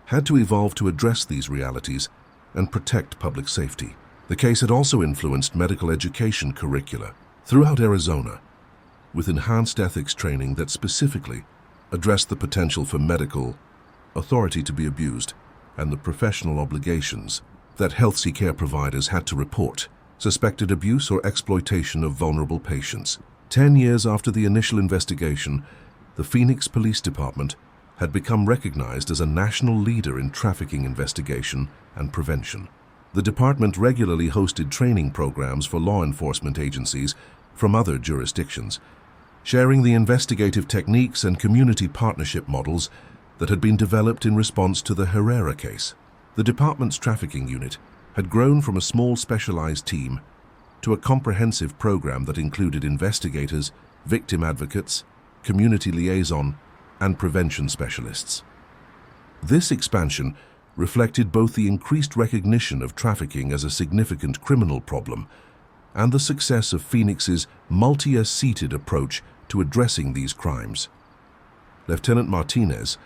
had to evolve to address these realities and protect public safety." The case had also influenced medical education curricula throughout Arizona, with enhanced ethics training that specifically addressed the potential for medical authority to be abused and the professional obligations that health care providers had to report suspected abuse or exploitation of vulnerable patients. 10 years after the initial investigation, the Phoenix Police Department had become recognized as a national leader in trafficking investigation and prevention. The department regularly hosted training programs for law enforcement agencies from other jurisdictions, sharing the investigative techniques and community partnership models that had been developed in response to the Herrera case. The department's trafficking unit had grown from a small specialized team to a comprehensive program that included investigators, victim advocates, community liaison, and prevention specialists. This expansion reflected both the increased recognition of trafficking as a significant criminal problem and the success of Phoenix's multi-seated approach to addressing these crimes. Lieutenant Martinez,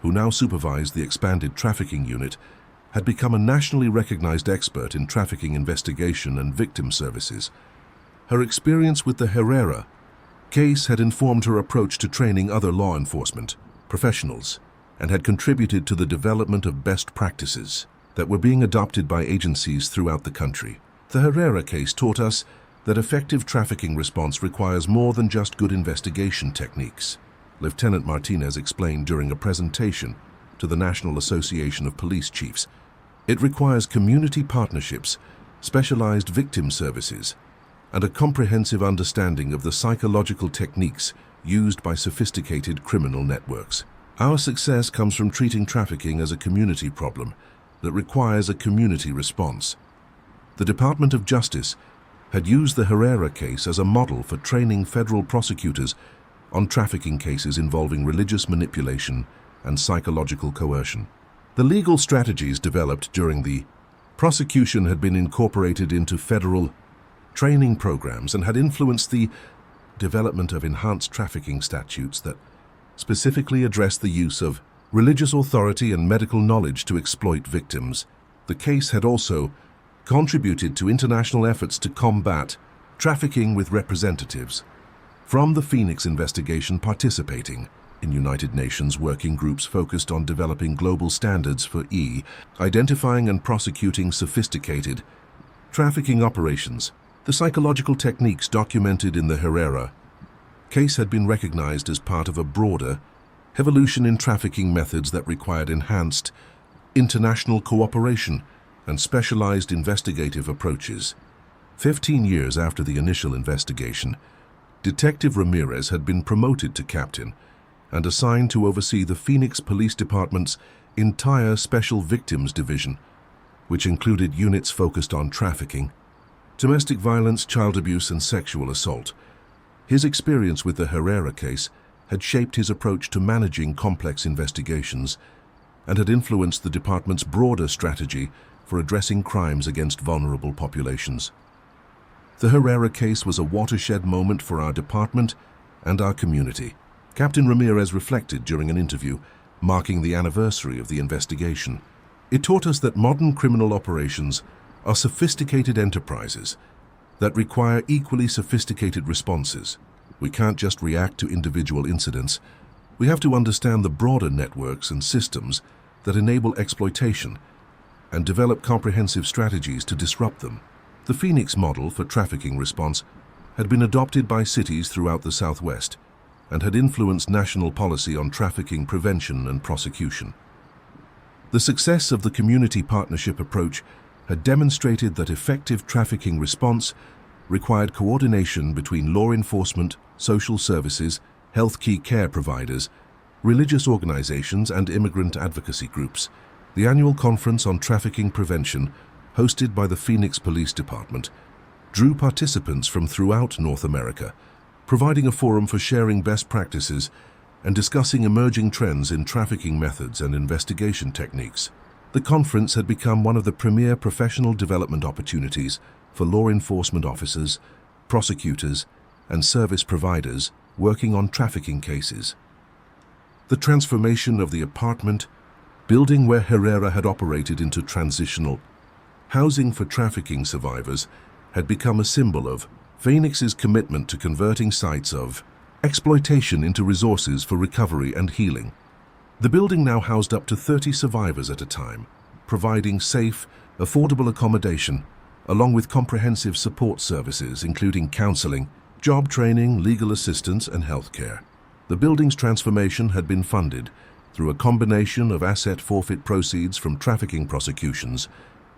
who now supervised the expanded trafficking unit, had become a nationally recognized expert in trafficking investigation and victim services. Her experience with the Herrera case had informed her approach to training other law enforcement professionals and had contributed to the development of best practices that were being adopted by agencies throughout the country. The Herrera case taught us that effective trafficking response requires more than just good investigation techniques, Lieutenant Martinez explained during a presentation to the National Association of Police Chiefs. It requires community partnerships, specialized victim services, and a comprehensive understanding of the psychological techniques used by sophisticated criminal networks. Our success comes from treating trafficking as a community problem that requires a community response. The Department of Justice had used the Herrera case as a model for training federal prosecutors on trafficking cases involving religious manipulation and psychological coercion. The legal strategies developed during the prosecution had been incorporated into federal training programs and had influenced the development of enhanced trafficking statutes that specifically address the use of religious authority and medical knowledge to exploit victims. The case had also contributed to international efforts to combat trafficking, with representatives from the Phoenix investigation participating in United Nations working groups focused on developing global standards for identifying and prosecuting sophisticated trafficking operations. The psychological techniques documented in the Herrera case had been recognized as part of a broader evolution in trafficking methods that required enhanced international cooperation and specialized investigative approaches. 15 years after the initial investigation, Detective Ramirez had been promoted to captain and assigned to oversee the Phoenix Police Department's entire Special Victims Division, which included units focused on trafficking, domestic violence, child abuse, and sexual assault. His experience with the Herrera case had shaped his approach to managing complex investigations and had influenced the department's broader strategy for addressing crimes against vulnerable populations. The Herrera case was a watershed moment for our department and our community. Captain Ramirez reflected during an interview marking the anniversary of the investigation. It taught us that modern criminal operations are sophisticated enterprises that require equally sophisticated responses. We can't just react to individual incidents. We have to understand the broader networks and systems that enable exploitation and develop comprehensive strategies to disrupt them. The Phoenix model for trafficking response had been adopted by cities throughout the Southwest and had influenced national policy on trafficking prevention and prosecution. The success of the community partnership approach had demonstrated that effective trafficking response required coordination between law enforcement, social services, health care providers, religious organizations, and immigrant advocacy groups. The annual conference on trafficking prevention, hosted by the Phoenix Police Department, drew participants from throughout North America, providing a forum for sharing best practices and discussing emerging trends in trafficking methods and investigation techniques. The conference had become one of the premier professional development opportunities for law enforcement officers, prosecutors, and service providers working on trafficking cases. The transformation of the apartment building where Herrera had operated into transitional housing for trafficking survivors had become a symbol of Phoenix's commitment to converting sites of exploitation into resources for recovery and healing. The building now housed up to 30 survivors at a time, providing safe, affordable accommodation, along with comprehensive support services including counseling, job training, legal assistance, and healthcare. The building's transformation had been funded through a combination of asset forfeit proceeds from trafficking prosecutions,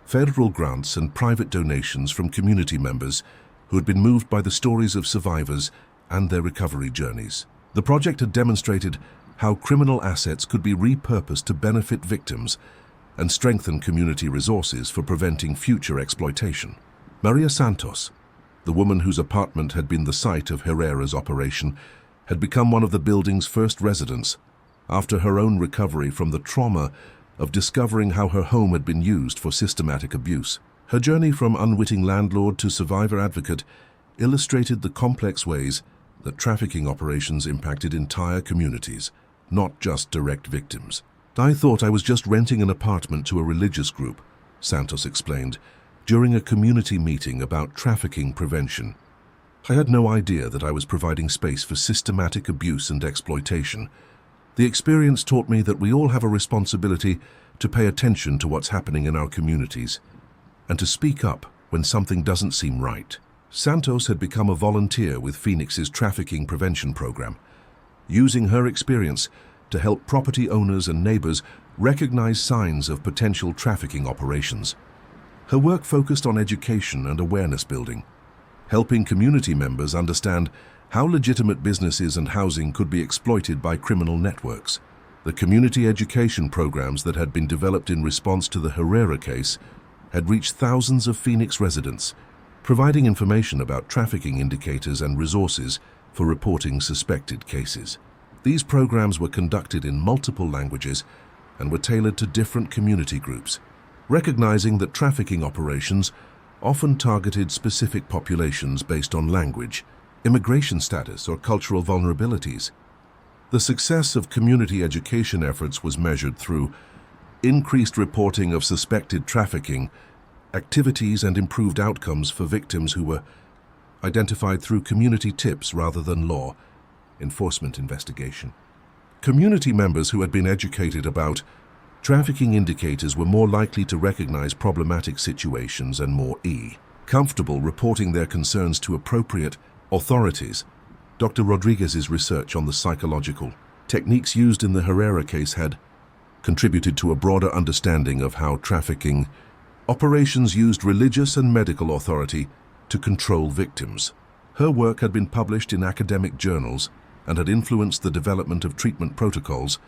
federal grants, and private donations from community members who had been moved by the stories of survivors and their recovery journeys. The project had demonstrated how criminal assets could be repurposed to benefit victims and strengthen community resources for preventing future exploitation. Maria Santos, the woman whose apartment had been the site of Herrera's operation, had become one of the building's first residents after her own recovery from the trauma of discovering how her home had been used for systematic abuse. Her journey from unwitting landlord to survivor advocate illustrated the complex ways that trafficking operations impacted entire communities, not just direct victims. "I thought I was just renting an apartment to a religious group," Santos explained, during a community meeting about trafficking prevention. "I had no idea that I was providing space for systematic abuse and exploitation. The experience taught me that we all have a responsibility to pay attention to what's happening in our communities and to speak up when something doesn't seem right." Santos had become a volunteer with Phoenix's trafficking prevention program, using her experience to help property owners and neighbors recognize signs of potential trafficking operations. Her work focused on education and awareness building, helping community members understand how legitimate businesses and housing could be exploited by criminal networks. The community education programs that had been developed in response to the Herrera case had reached thousands of Phoenix residents, providing information about trafficking indicators and resources for reporting suspected cases. These programs were conducted in multiple languages and were tailored to different community groups, recognizing that trafficking operations often targeted specific populations based on language, immigration status, or cultural vulnerabilities. The success of community education efforts was measured through increased reporting of suspected trafficking activities and improved outcomes for victims who were identified through community tips rather than law enforcement investigation. Community members who had been educated about trafficking indicators were more likely to recognize problematic situations and more comfortable reporting their concerns to appropriate authorities. Dr. Rodriguez's research on the psychological techniques used in the Herrera case had contributed to a broader understanding of how trafficking operations used religious and medical authority to control victims. Her work had been published in academic journals and had influenced the development of treatment protocols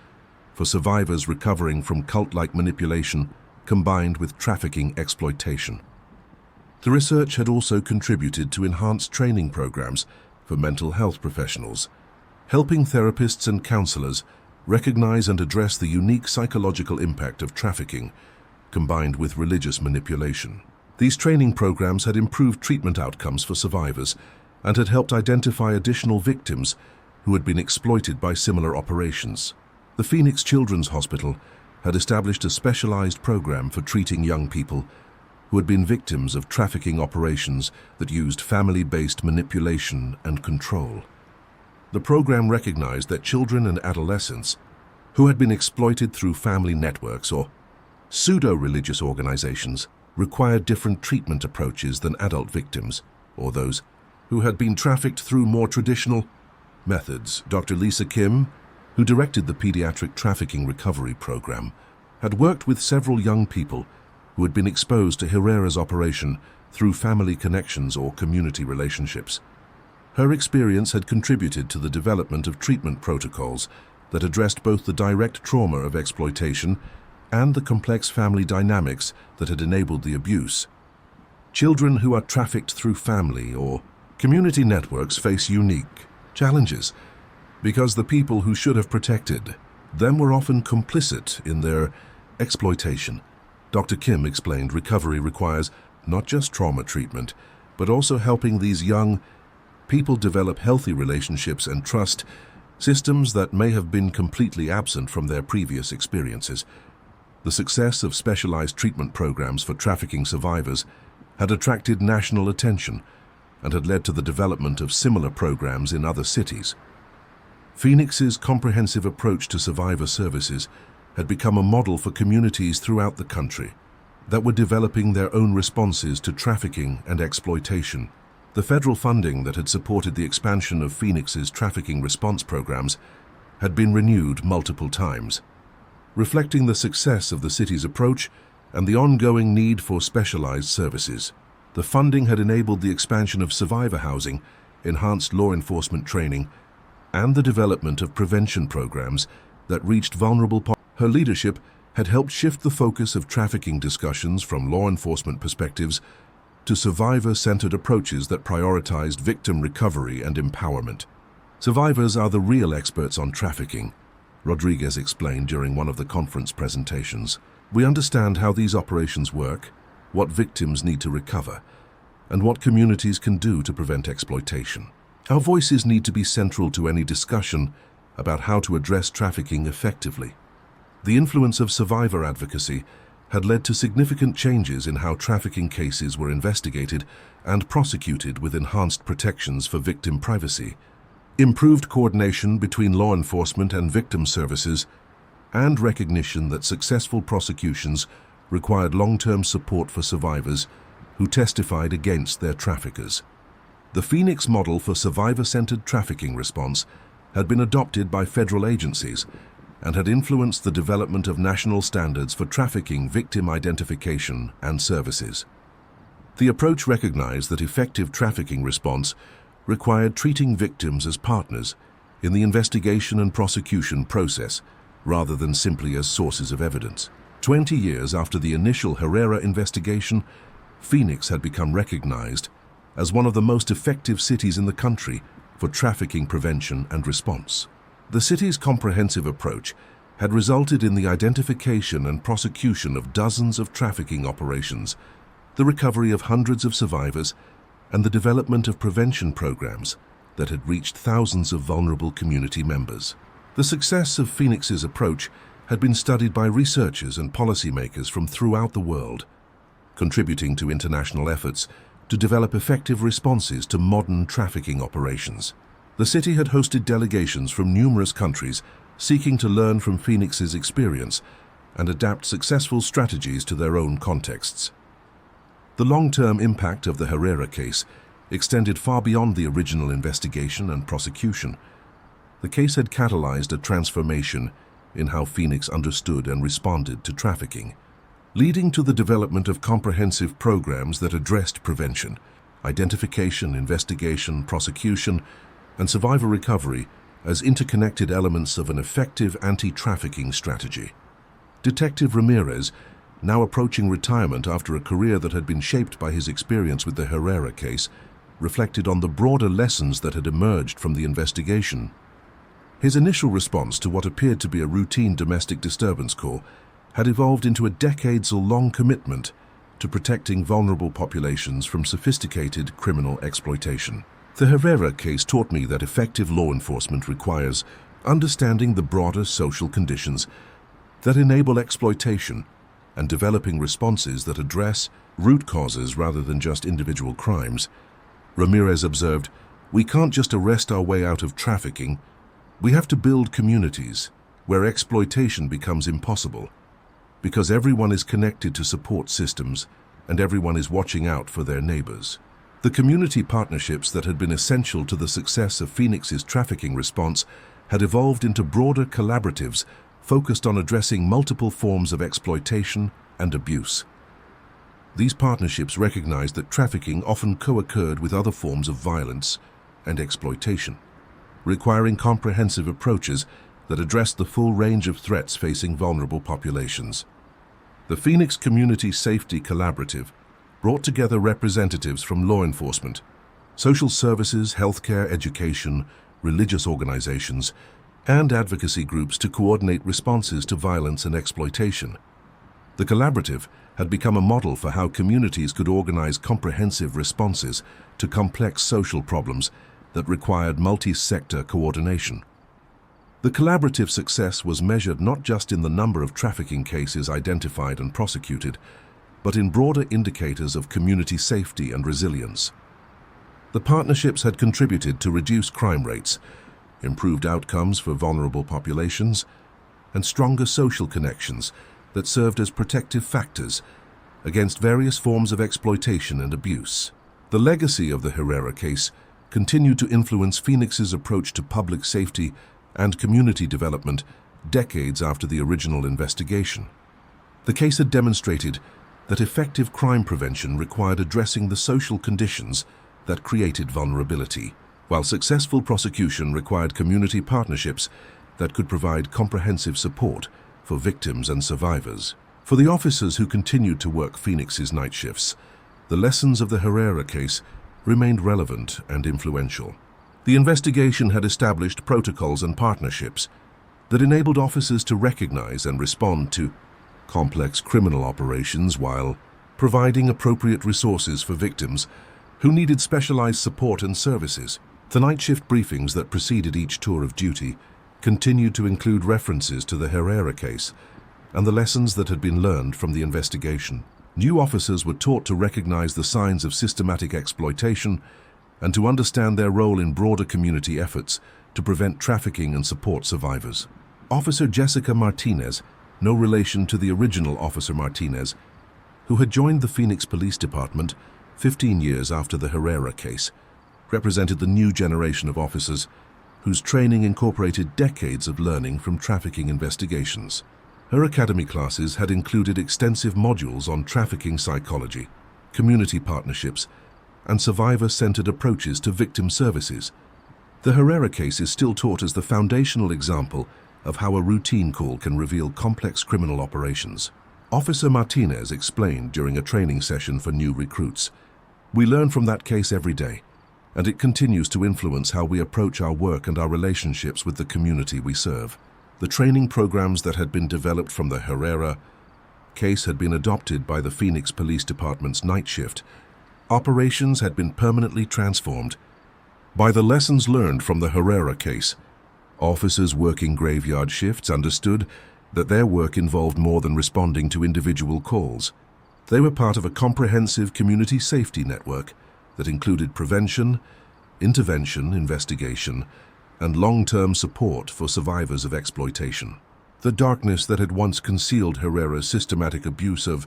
for survivors recovering from cult-like manipulation combined with trafficking exploitation. The research had also contributed to enhanced training programs for mental health professionals, helping therapists and counselors recognize and address the unique psychological impact of trafficking combined with religious manipulation. These training programs had improved treatment outcomes for survivors and had helped identify additional victims who had been exploited by similar operations. The Phoenix Children's Hospital had established a specialized program for treating young people who had been victims of trafficking operations that used family-based manipulation and control. The program recognized that children and adolescents who had been exploited through family networks or pseudo-religious organizations required different treatment approaches than adult victims or those who had been trafficked through more traditional methods. Dr. Lisa Kim, who directed the Pediatric Trafficking Recovery Program, had worked with several young people who had been exposed to Herrera's operation through family connections or community relationships. Her experience had contributed to the development of treatment protocols that addressed both the direct trauma of exploitation and the complex family dynamics that had enabled the abuse. Children who are trafficked through family or community networks face unique challenges because the people who should have protected them were often complicit in their exploitation. Dr. Kim explained recovery requires not just trauma treatment, but also helping these young people develop healthy relationships and trust systems that may have been completely absent from their previous experiences. The success of specialized treatment programs for trafficking survivors had attracted national attention and had led to the development of similar programs in other cities. Phoenix's comprehensive approach to survivor services had become a model for communities throughout the country that were developing their own responses to trafficking and exploitation. The federal funding that had supported the expansion of Phoenix's trafficking response programs had been renewed multiple times, reflecting the success of the city's approach and the ongoing need for specialized services. The funding had enabled the expansion of survivor housing, enhanced law enforcement training, and the development of prevention programs that reached vulnerable populations. Her leadership had helped shift the focus of trafficking discussions from law enforcement perspectives to survivor-centered approaches that prioritized victim recovery and empowerment. Survivors are the real experts on trafficking, Rodriguez explained during one of the conference presentations. We understand how these operations work, what victims need to recover, and what communities can do to prevent exploitation. Our voices need to be central to any discussion about how to address trafficking effectively. The influence of survivor advocacy had led to significant changes in how trafficking cases were investigated and prosecuted, with enhanced protections for victim privacy, improved coordination between law enforcement and victim services, and recognition that successful prosecutions required long-term support for survivors who testified against their traffickers. The Phoenix model for survivor-centered trafficking response had been adopted by federal agencies and had influenced the development of national standards for trafficking victim identification and services. The approach recognized that effective trafficking response required treating victims as partners in the investigation and prosecution process, rather than simply as sources of evidence. 20 years after the initial Herrera investigation, Phoenix had become recognized as one of the most effective cities in the country for trafficking prevention and response. The city's comprehensive approach had resulted in the identification and prosecution of dozens of trafficking operations, the recovery of hundreds of survivors, and the development of prevention programs that had reached thousands of vulnerable community members. The success of Phoenix's approach had been studied by researchers and policymakers from throughout the world, contributing to international efforts to develop effective responses to modern trafficking operations. The city had hosted delegations from numerous countries seeking to learn from Phoenix's experience and adapt successful strategies to their own contexts. The long-term impact of the Herrera case extended far beyond the original investigation and prosecution. The case had catalyzed a transformation in how Phoenix understood and responded to trafficking, leading to the development of comprehensive programs that addressed prevention, identification, investigation, prosecution, and survivor recovery as interconnected elements of an effective anti-trafficking strategy. Detective Ramirez, now approaching retirement after a career that had been shaped by his experience with the Herrera case, reflected on the broader lessons that had emerged from the investigation. His initial response to what appeared to be a routine domestic disturbance call had evolved into a decades-long commitment to protecting vulnerable populations from sophisticated criminal exploitation. The Herrera case taught me that effective law enforcement requires understanding the broader social conditions that enable exploitation and developing responses that address root causes rather than just individual crimes. Ramirez observed, "We can't just arrest our way out of trafficking. We have to build communities where exploitation becomes impossible, because everyone is connected to support systems and everyone is watching out for their neighbors." The community partnerships that had been essential to the success of Phoenix's trafficking response had evolved into broader collaboratives focused on addressing multiple forms of exploitation and abuse. These partnerships recognized that trafficking often co-occurred with other forms of violence and exploitation, requiring comprehensive approaches that addressed the full range of threats facing vulnerable populations. The Phoenix Community Safety Collaborative brought together representatives from law enforcement, social services, healthcare, education, religious organizations, and advocacy groups to coordinate responses to violence and exploitation. The collaborative had become a model for how communities could organize comprehensive responses to complex social problems that required multi-sector coordination. The collaborative success was measured not just in the number of trafficking cases identified and prosecuted, but in broader indicators of community safety and resilience. The partnerships had contributed to reduced crime rates, improved outcomes for vulnerable populations, and stronger social connections that served as protective factors against various forms of exploitation and abuse. The legacy of the Herrera case continued to influence Phoenix's approach to public safety and community development decades after the original investigation. The case had demonstrated that effective crime prevention required addressing the social conditions that created vulnerability, while successful prosecution required community partnerships that could provide comprehensive support for victims and survivors. For the officers who continued to work Phoenix's night shifts, the lessons of the Herrera case remained relevant and influential. The investigation had established protocols and partnerships that enabled officers to recognize and respond to complex criminal operations while providing appropriate resources for victims who needed specialized support and services. The night shift briefings that preceded each tour of duty continued to include references to the Herrera case and the lessons that had been learned from the investigation. New officers were taught to recognize the signs of systematic exploitation and to understand their role in broader community efforts to prevent trafficking and support survivors. Officer Jessica Martinez, no relation to the original Officer Martinez, who had joined the Phoenix Police Department 15 years after the Herrera case, represented the new generation of officers whose training incorporated decades of learning from trafficking investigations. Her academy classes had included extensive modules on trafficking psychology, community partnerships, and survivor-centered approaches to victim services. The Herrera case is still taught as the foundational example of how a routine call can reveal complex criminal operations. Officer Martinez explained during a training session for new recruits, "We learn from that case every day, and it continues to influence how we approach our work and our relationships with the community we serve." The training programs that had been developed from the Herrera case had been adopted by the Phoenix Police Department's night shift. Operations had been permanently transformed by the lessons learned from the Herrera case. Officers working graveyard shifts understood that their work involved more than responding to individual calls. They were part of a comprehensive community safety network that included prevention, intervention, investigation, and long-term support for survivors of exploitation. The darkness that had once concealed Herrera's systematic abuse of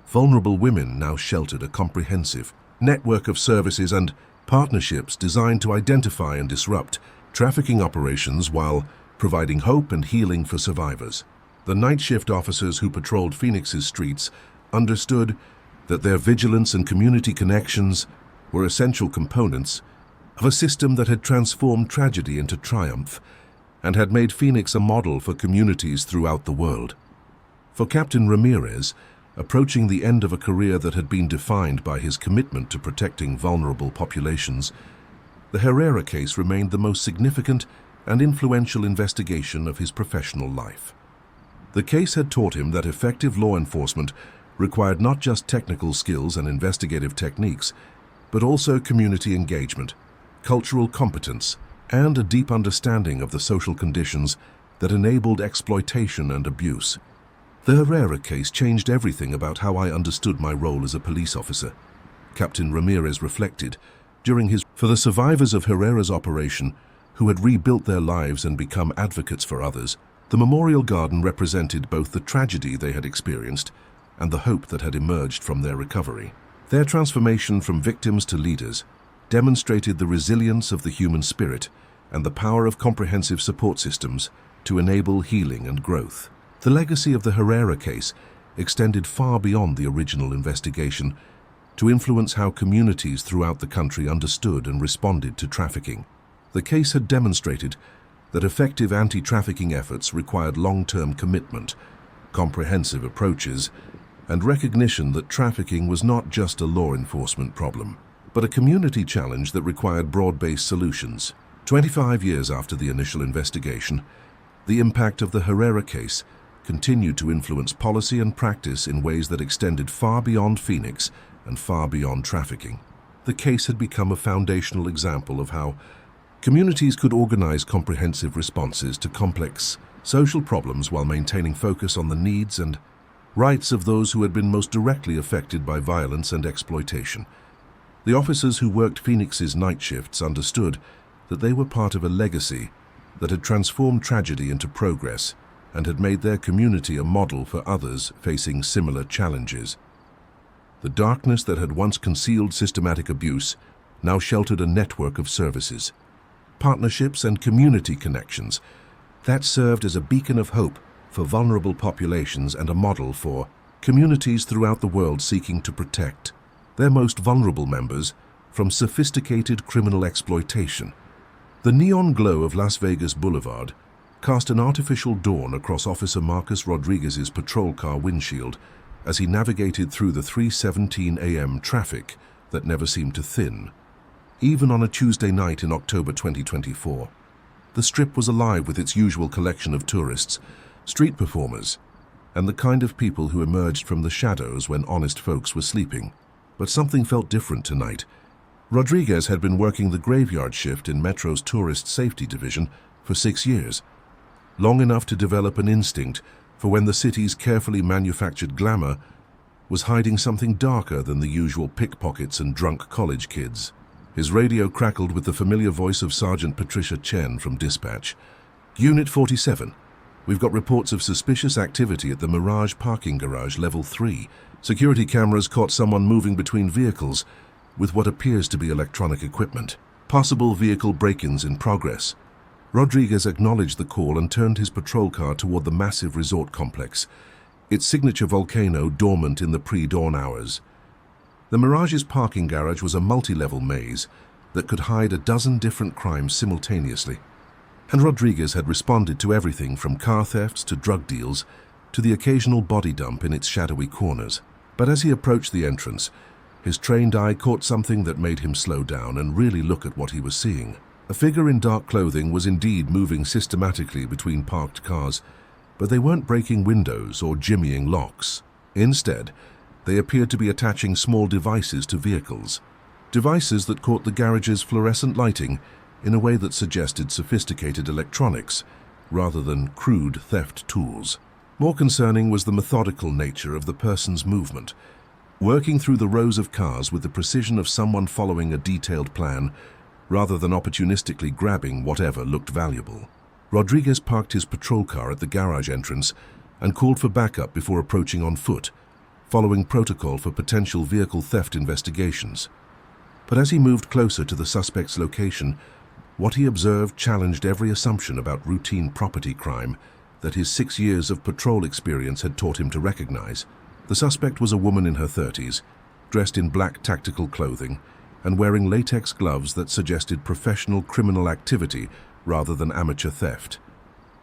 vulnerable women now sheltered a comprehensive network of services and partnerships designed to identify and disrupt trafficking operations while providing hope and healing for survivors. The night shift officers who patrolled Phoenix's streets understood that their vigilance and community connections were essential components of a system that had transformed tragedy into triumph and had made Phoenix a model for communities throughout the world. For Captain Ramirez, approaching the end of a career that had been defined by his commitment to protecting vulnerable populations, the Herrera case remained the most significant and influential investigation of his professional life. The case had taught him that effective law enforcement required not just technical skills and investigative techniques, but also community engagement, cultural competence, and a deep understanding of the social conditions that enabled exploitation and abuse. The Herrera case changed everything about how I understood my role as a police officer, Captain Ramirez reflected for the survivors of Herrera's operation who had rebuilt their lives and become advocates for others. The memorial garden represented both the tragedy they had experienced and the hope that had emerged from their recovery. Their transformation from victims to leaders demonstrated the resilience of the human spirit and the power of comprehensive support systems to enable healing and growth. The legacy of the Herrera case extended far beyond the original investigation to influence how communities throughout the country understood and responded to trafficking. The case had demonstrated that effective anti-trafficking efforts required long-term commitment, comprehensive approaches, and recognition that trafficking was not just a law enforcement problem, but a community challenge that required broad-based solutions. 25 years after the initial investigation, the impact of the Herrera case continued to influence policy and practice in ways that extended far beyond Phoenix and far beyond trafficking. The case had become a foundational example of how communities could organize comprehensive responses to complex social problems while maintaining focus on the needs and rights of those who had been most directly affected by violence and exploitation. The officers who worked Phoenix's night shifts understood that they were part of a legacy that had transformed tragedy into progress and had made their community a model for others facing similar challenges. The darkness that had once concealed systematic abuse now sheltered a network of services, partnerships, and community connections that served as a beacon of hope for vulnerable populations and a model for communities throughout the world seeking to protect their most vulnerable members from sophisticated criminal exploitation. The neon glow of Las Vegas Boulevard cast an artificial dawn across Officer Marcus Rodriguez's patrol car windshield as he navigated through the 3:17 a.m. traffic that never seemed to thin. Even on a Tuesday night in October 2024, the Strip was alive with its usual collection of tourists, street performers, and the kind of people who emerged from the shadows when honest folks were sleeping. But something felt different tonight. Rodriguez had been working the graveyard shift in Metro's tourist safety division for 6 years, long enough to develop an instinct for when the city's carefully manufactured glamour was hiding something darker than the usual pickpockets and drunk college kids. His radio crackled with the familiar voice of Sergeant Patricia Chen from dispatch. Unit 47. We've got reports of suspicious activity at the Mirage parking garage, level 3. Security cameras caught someone moving between vehicles with what appears to be electronic equipment. Possible vehicle break-ins in progress. Rodriguez acknowledged the call and turned his patrol car toward the massive resort complex, its signature volcano dormant in the pre-dawn hours. The Mirage's parking garage was a multi-level maze that could hide a dozen different crimes simultaneously, and Rodriguez had responded to everything from car thefts to drug deals to the occasional body dump in its shadowy corners. But as he approached the entrance, his trained eye caught something that made him slow down and really look at what he was seeing. A figure in dark clothing was indeed moving systematically between parked cars, but they weren't breaking windows or jimmying locks. Instead, they appeared to be attaching small devices to vehicles, devices that caught the garage's fluorescent lighting in a way that suggested sophisticated electronics rather than crude theft tools. More concerning was the methodical nature of the person's movement, working through the rows of cars with the precision of someone following a detailed plan. rather than opportunistically grabbing whatever looked valuable. Rodriguez parked his patrol car at the garage entrance and called for backup before approaching on foot, following protocol for potential vehicle theft investigations. But as he moved closer to the suspect's location, what he observed challenged every assumption about routine property crime that his 6 years of patrol experience had taught him to recognize. The suspect was a woman in her 30s, dressed in black tactical clothing and wearing latex gloves that suggested professional criminal activity rather than amateur theft.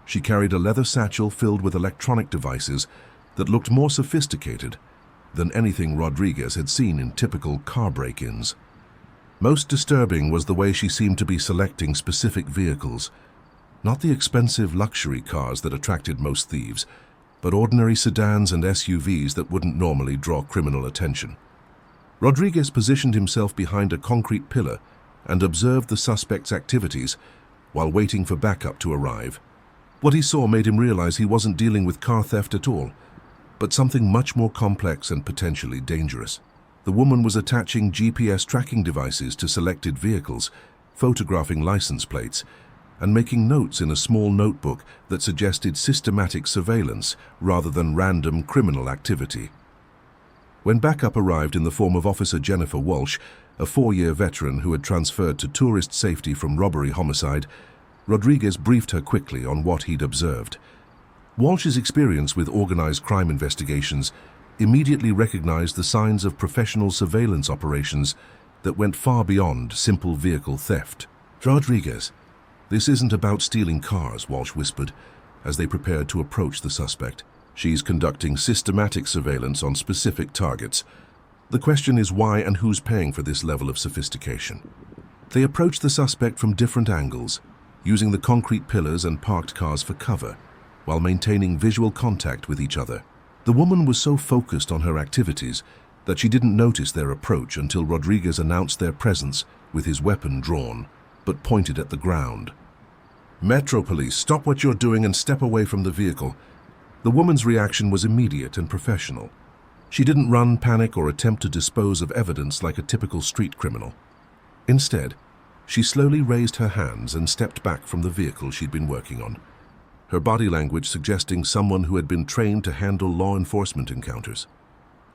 She carried a leather satchel filled with electronic devices that looked more sophisticated than anything Rodriguez had seen in typical car break-ins. Most disturbing was the way she seemed to be selecting specific vehicles, not the expensive luxury cars that attracted most thieves, but ordinary sedans and SUVs that wouldn't normally draw criminal attention. Rodriguez positioned himself behind a concrete pillar and observed the suspect's activities while waiting for backup to arrive. What he saw made him realize he wasn't dealing with car theft at all, but something much more complex and potentially dangerous. The woman was attaching GPS tracking devices to selected vehicles, photographing license plates, and making notes in a small notebook that suggested systematic surveillance rather than random criminal activity. When backup arrived in the form of Officer Jennifer Walsh, a 4-year veteran who had transferred to tourist safety from robbery homicide, Rodriguez briefed her quickly on what he'd observed. Walsh's experience with organized crime investigations immediately recognized the signs of professional surveillance operations that went far beyond simple vehicle theft. "Rodriguez, this isn't about stealing cars," Walsh whispered as they prepared to approach the suspect. "She's conducting systematic surveillance on specific targets. The question is why and who's paying for this level of sophistication." They approached the suspect from different angles, using the concrete pillars and parked cars for cover, while maintaining visual contact with each other. The woman was so focused on her activities that she didn't notice their approach until Rodriguez announced their presence with his weapon drawn, but pointed at the ground. "Metro Police, stop what you're doing and step away from the vehicle." The woman's reaction was immediate and professional. She didn't run, panic, or attempt to dispose of evidence like a typical street criminal. Instead, she slowly raised her hands and stepped back from the vehicle she'd been working on, her body language suggesting someone who had been trained to handle law enforcement encounters.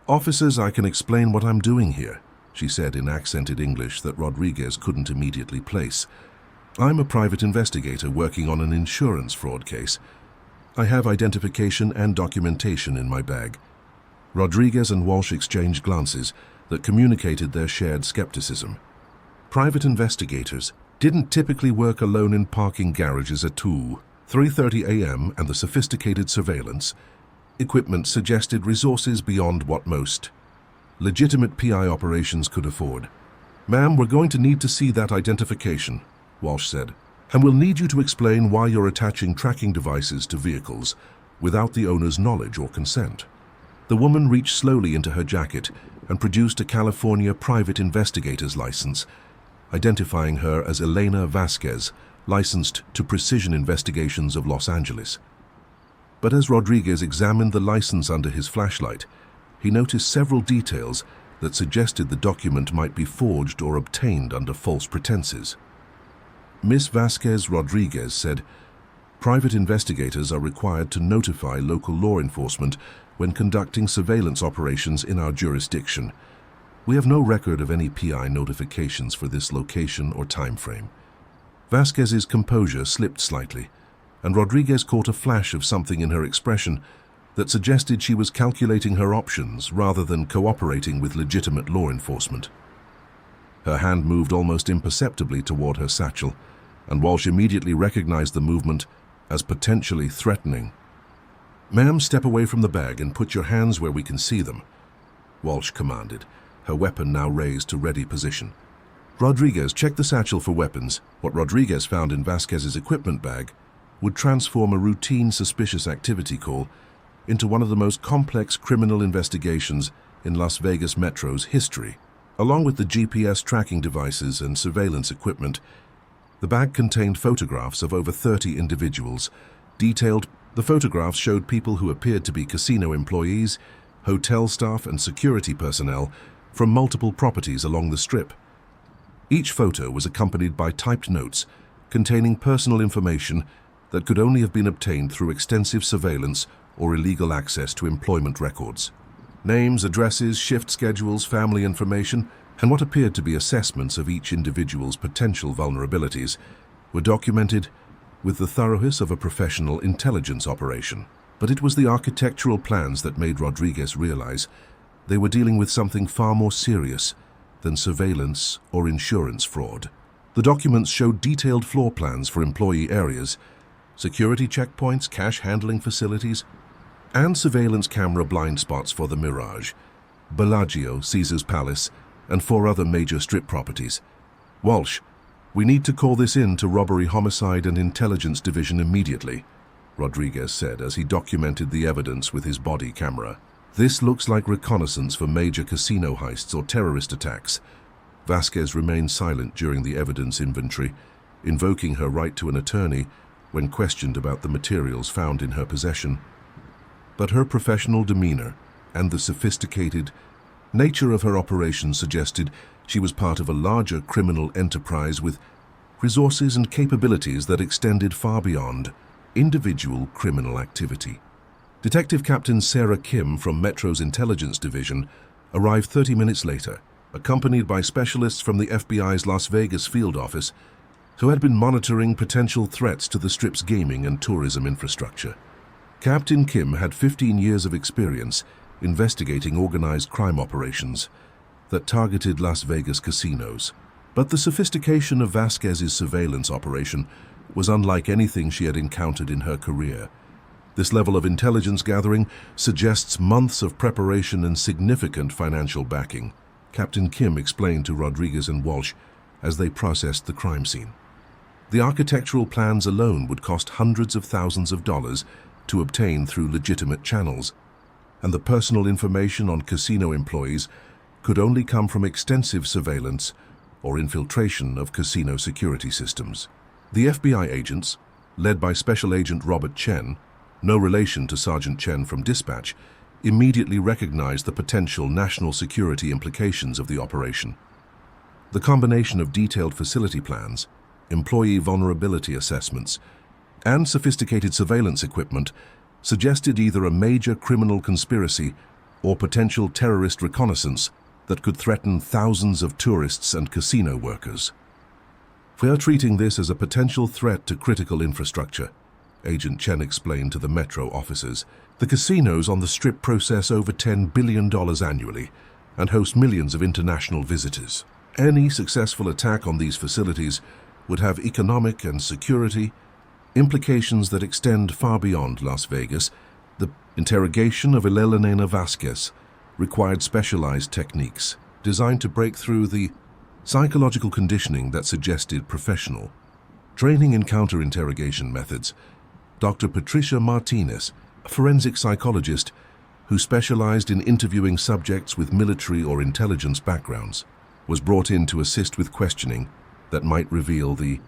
"Officers, I can explain what I'm doing here," she said in accented English that Rodriguez couldn't immediately place. "I'm a private investigator working on an insurance fraud case. I have identification and documentation in my bag." Rodriguez and Walsh exchanged glances that communicated their shared skepticism. Private investigators didn't typically work alone in parking garages at 3:30 a.m. and the sophisticated surveillance equipment suggested resources beyond what most legitimate PI operations could afford. "Ma'am, we're going to need to see that identification," Walsh said, "and we'll need you to explain why you're attaching tracking devices to vehicles without the owner's knowledge or consent." The woman reached slowly into her jacket and produced a California private investigator's license, identifying her as Elena Vasquez, licensed to Precision Investigations of Los Angeles. But as Rodriguez examined the license under his flashlight, he noticed several details that suggested the document might be forged or obtained under false pretenses. Miss Vasquez, Rodriguez said, "Private investigators are required to notify local law enforcement when conducting surveillance operations in our jurisdiction. We have no record of any PI notifications for this location or time frame." Vasquez's composure slipped slightly, and Rodriguez caught a flash of something in her expression that suggested she was calculating her options rather than cooperating with legitimate law enforcement. Her hand moved almost imperceptibly toward her satchel, and Walsh immediately recognized the movement as potentially threatening. "Ma'am, step away from the bag and put your hands where we can see them," Walsh commanded, her weapon now raised to ready position. Rodriguez checked the satchel for weapons. What Rodriguez found in Vasquez's equipment bag would transform a routine suspicious activity call into one of the most complex criminal investigations in Las Vegas Metro's history. Along with the GPS tracking devices and surveillance equipment, the bag contained photographs of over 30 individuals. The photographs showed people who appeared to be casino employees, hotel staff, and security personnel from multiple properties along the Strip. Each photo was accompanied by typed notes containing personal information that could only have been obtained through extensive surveillance or illegal access to employment records. Names, addresses, shift schedules, family information, and what appeared to be assessments of each individual's potential vulnerabilities were documented with the thoroughness of a professional intelligence operation. But it was the architectural plans that made Rodriguez realize they were dealing with something far more serious than surveillance or insurance fraud. The documents showed detailed floor plans for employee areas, security checkpoints, cash handling facilities, and surveillance camera blind spots for the Mirage, Bellagio, Caesar's Palace, and 4 other major strip properties. "Walsh, we need to call this in to Robbery, Homicide, and Intelligence Division immediately," Rodriguez said as he documented the evidence with his body camera. "This looks like reconnaissance for major casino heists or terrorist attacks." Vasquez remained silent during the evidence inventory, invoking her right to an attorney when questioned about the materials found in her possession. But her professional demeanor and the sophisticated nature of her operation suggested she was part of a larger criminal enterprise with resources and capabilities that extended far beyond individual criminal activity. Detective Captain Sarah Kim from Metro's Intelligence Division arrived 30 minutes later, accompanied by specialists from the FBI's Las Vegas field office who had been monitoring potential threats to the Strip's gaming and tourism infrastructure. Captain Kim had 15 years of experience investigating organized crime operations that targeted Las Vegas casinos. But the sophistication of Vasquez's surveillance operation was unlike anything she had encountered in her career. This level of intelligence gathering suggests months of preparation and significant financial backing, Captain Kim explained to Rodriguez and Walsh as they processed the crime scene. The architectural plans alone would cost hundreds of thousands of dollars to obtain through legitimate channels, and the personal information on casino employees could only come from extensive surveillance or infiltration of casino security systems. The FBI agents, led by Special Agent Robert Chen, no relation to Sergeant Chen from Dispatch, immediately recognized the potential national security implications of the operation. The combination of detailed facility plans, employee vulnerability assessments, and sophisticated surveillance equipment suggested either a major criminal conspiracy or potential terrorist reconnaissance that could threaten thousands of tourists and casino workers. "We are treating this as a potential threat to critical infrastructure," Agent Chen explained to the Metro officers. "The casinos on the Strip process over $10 billion annually and host millions of international visitors. Any successful attack on these facilities would have economic and security implications that extend far beyond Las Vegas." The interrogation of Elena Vasquez required specialized techniques designed to break through the psychological conditioning that suggested professional training in counter-interrogation methods. Dr. Patricia Martinez, a forensic psychologist who specialized in interviewing subjects with military or intelligence backgrounds, was brought in to assist with questioning that might reveal the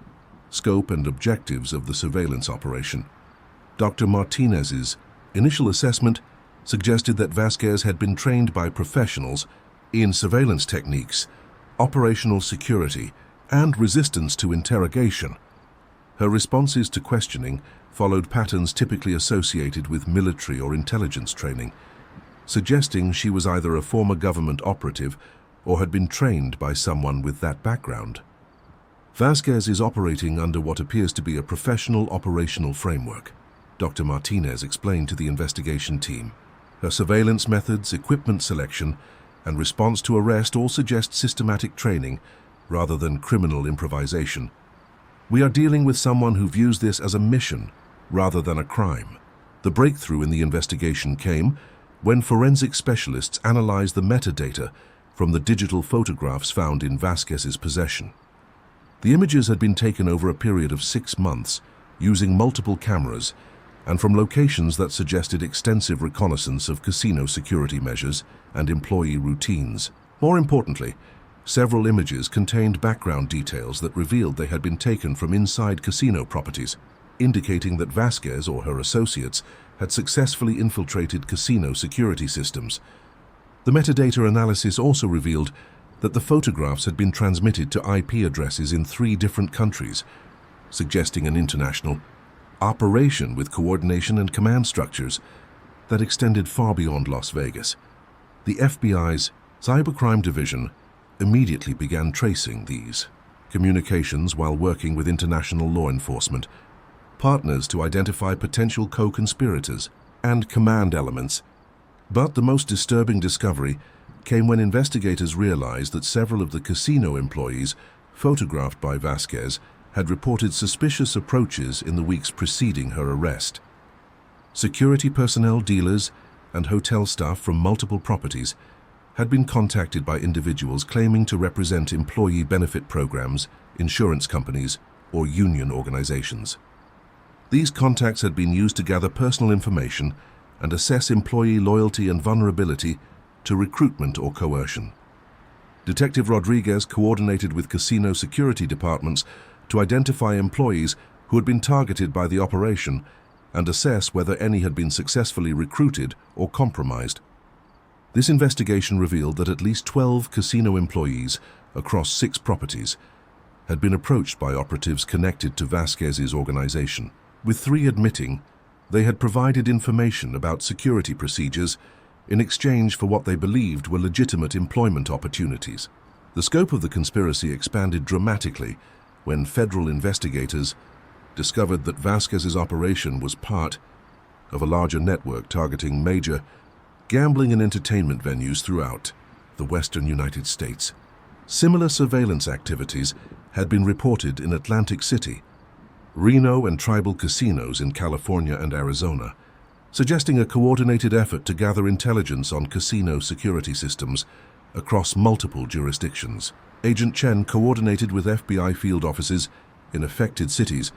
scope and objectives of the surveillance operation. Dr. Martinez's initial assessment suggested that Vasquez had been trained by professionals in surveillance techniques, operational security, and resistance to interrogation. Her responses to questioning followed patterns typically associated with military or intelligence training, suggesting she was either a former government operative or had been trained by someone with that background. Vasquez is operating under what appears to be a professional operational framework, Dr. Martinez explained to the investigation team. Her surveillance methods, equipment selection, and response to arrest all suggest systematic training rather than criminal improvisation. "We are dealing with someone who views this as a mission rather than a crime." The breakthrough in the investigation came when forensic specialists analyzed the metadata from the digital photographs found in Vasquez's possession. The images had been taken over a period of 6 months using multiple cameras and from locations that suggested extensive reconnaissance of casino security measures and employee routines. More importantly, several images contained background details that revealed they had been taken from inside casino properties, indicating that Vasquez or her associates had successfully infiltrated casino security systems. The metadata analysis also revealed that the photographs had been transmitted to IP addresses in 3 different countries, suggesting an international operation with coordination and command structures that extended far beyond Las Vegas. The FBI's Cybercrime Division immediately began tracing these communications while working with international law enforcement partners to identify potential co-conspirators and command elements. But the most disturbing discovery came when investigators realized that several of the casino employees photographed by Vasquez had reported suspicious approaches in the weeks preceding her arrest. Security personnel, dealers, and hotel staff from multiple properties had been contacted by individuals claiming to represent employee benefit programs, insurance companies, or union organizations. These contacts had been used to gather personal information and assess employee loyalty and vulnerability to recruitment or coercion. Detective Rodriguez coordinated with casino security departments to identify employees who had been targeted by the operation and assess whether any had been successfully recruited or compromised. This investigation revealed that at least 12 casino employees across 6 properties had been approached by operatives connected to Vasquez's organization, with 3 admitting they had provided information about security procedures in exchange for what they believed were legitimate employment opportunities. The scope of the conspiracy expanded dramatically when federal investigators discovered that Vasquez's operation was part of a larger network targeting major gambling and entertainment venues throughout the western United States. Similar surveillance activities had been reported in Atlantic City, Reno, and tribal casinos in California and Arizona, suggesting a coordinated effort to gather intelligence on casino security systems across multiple jurisdictions. Agent Chen coordinated with FBI field offices in affected cities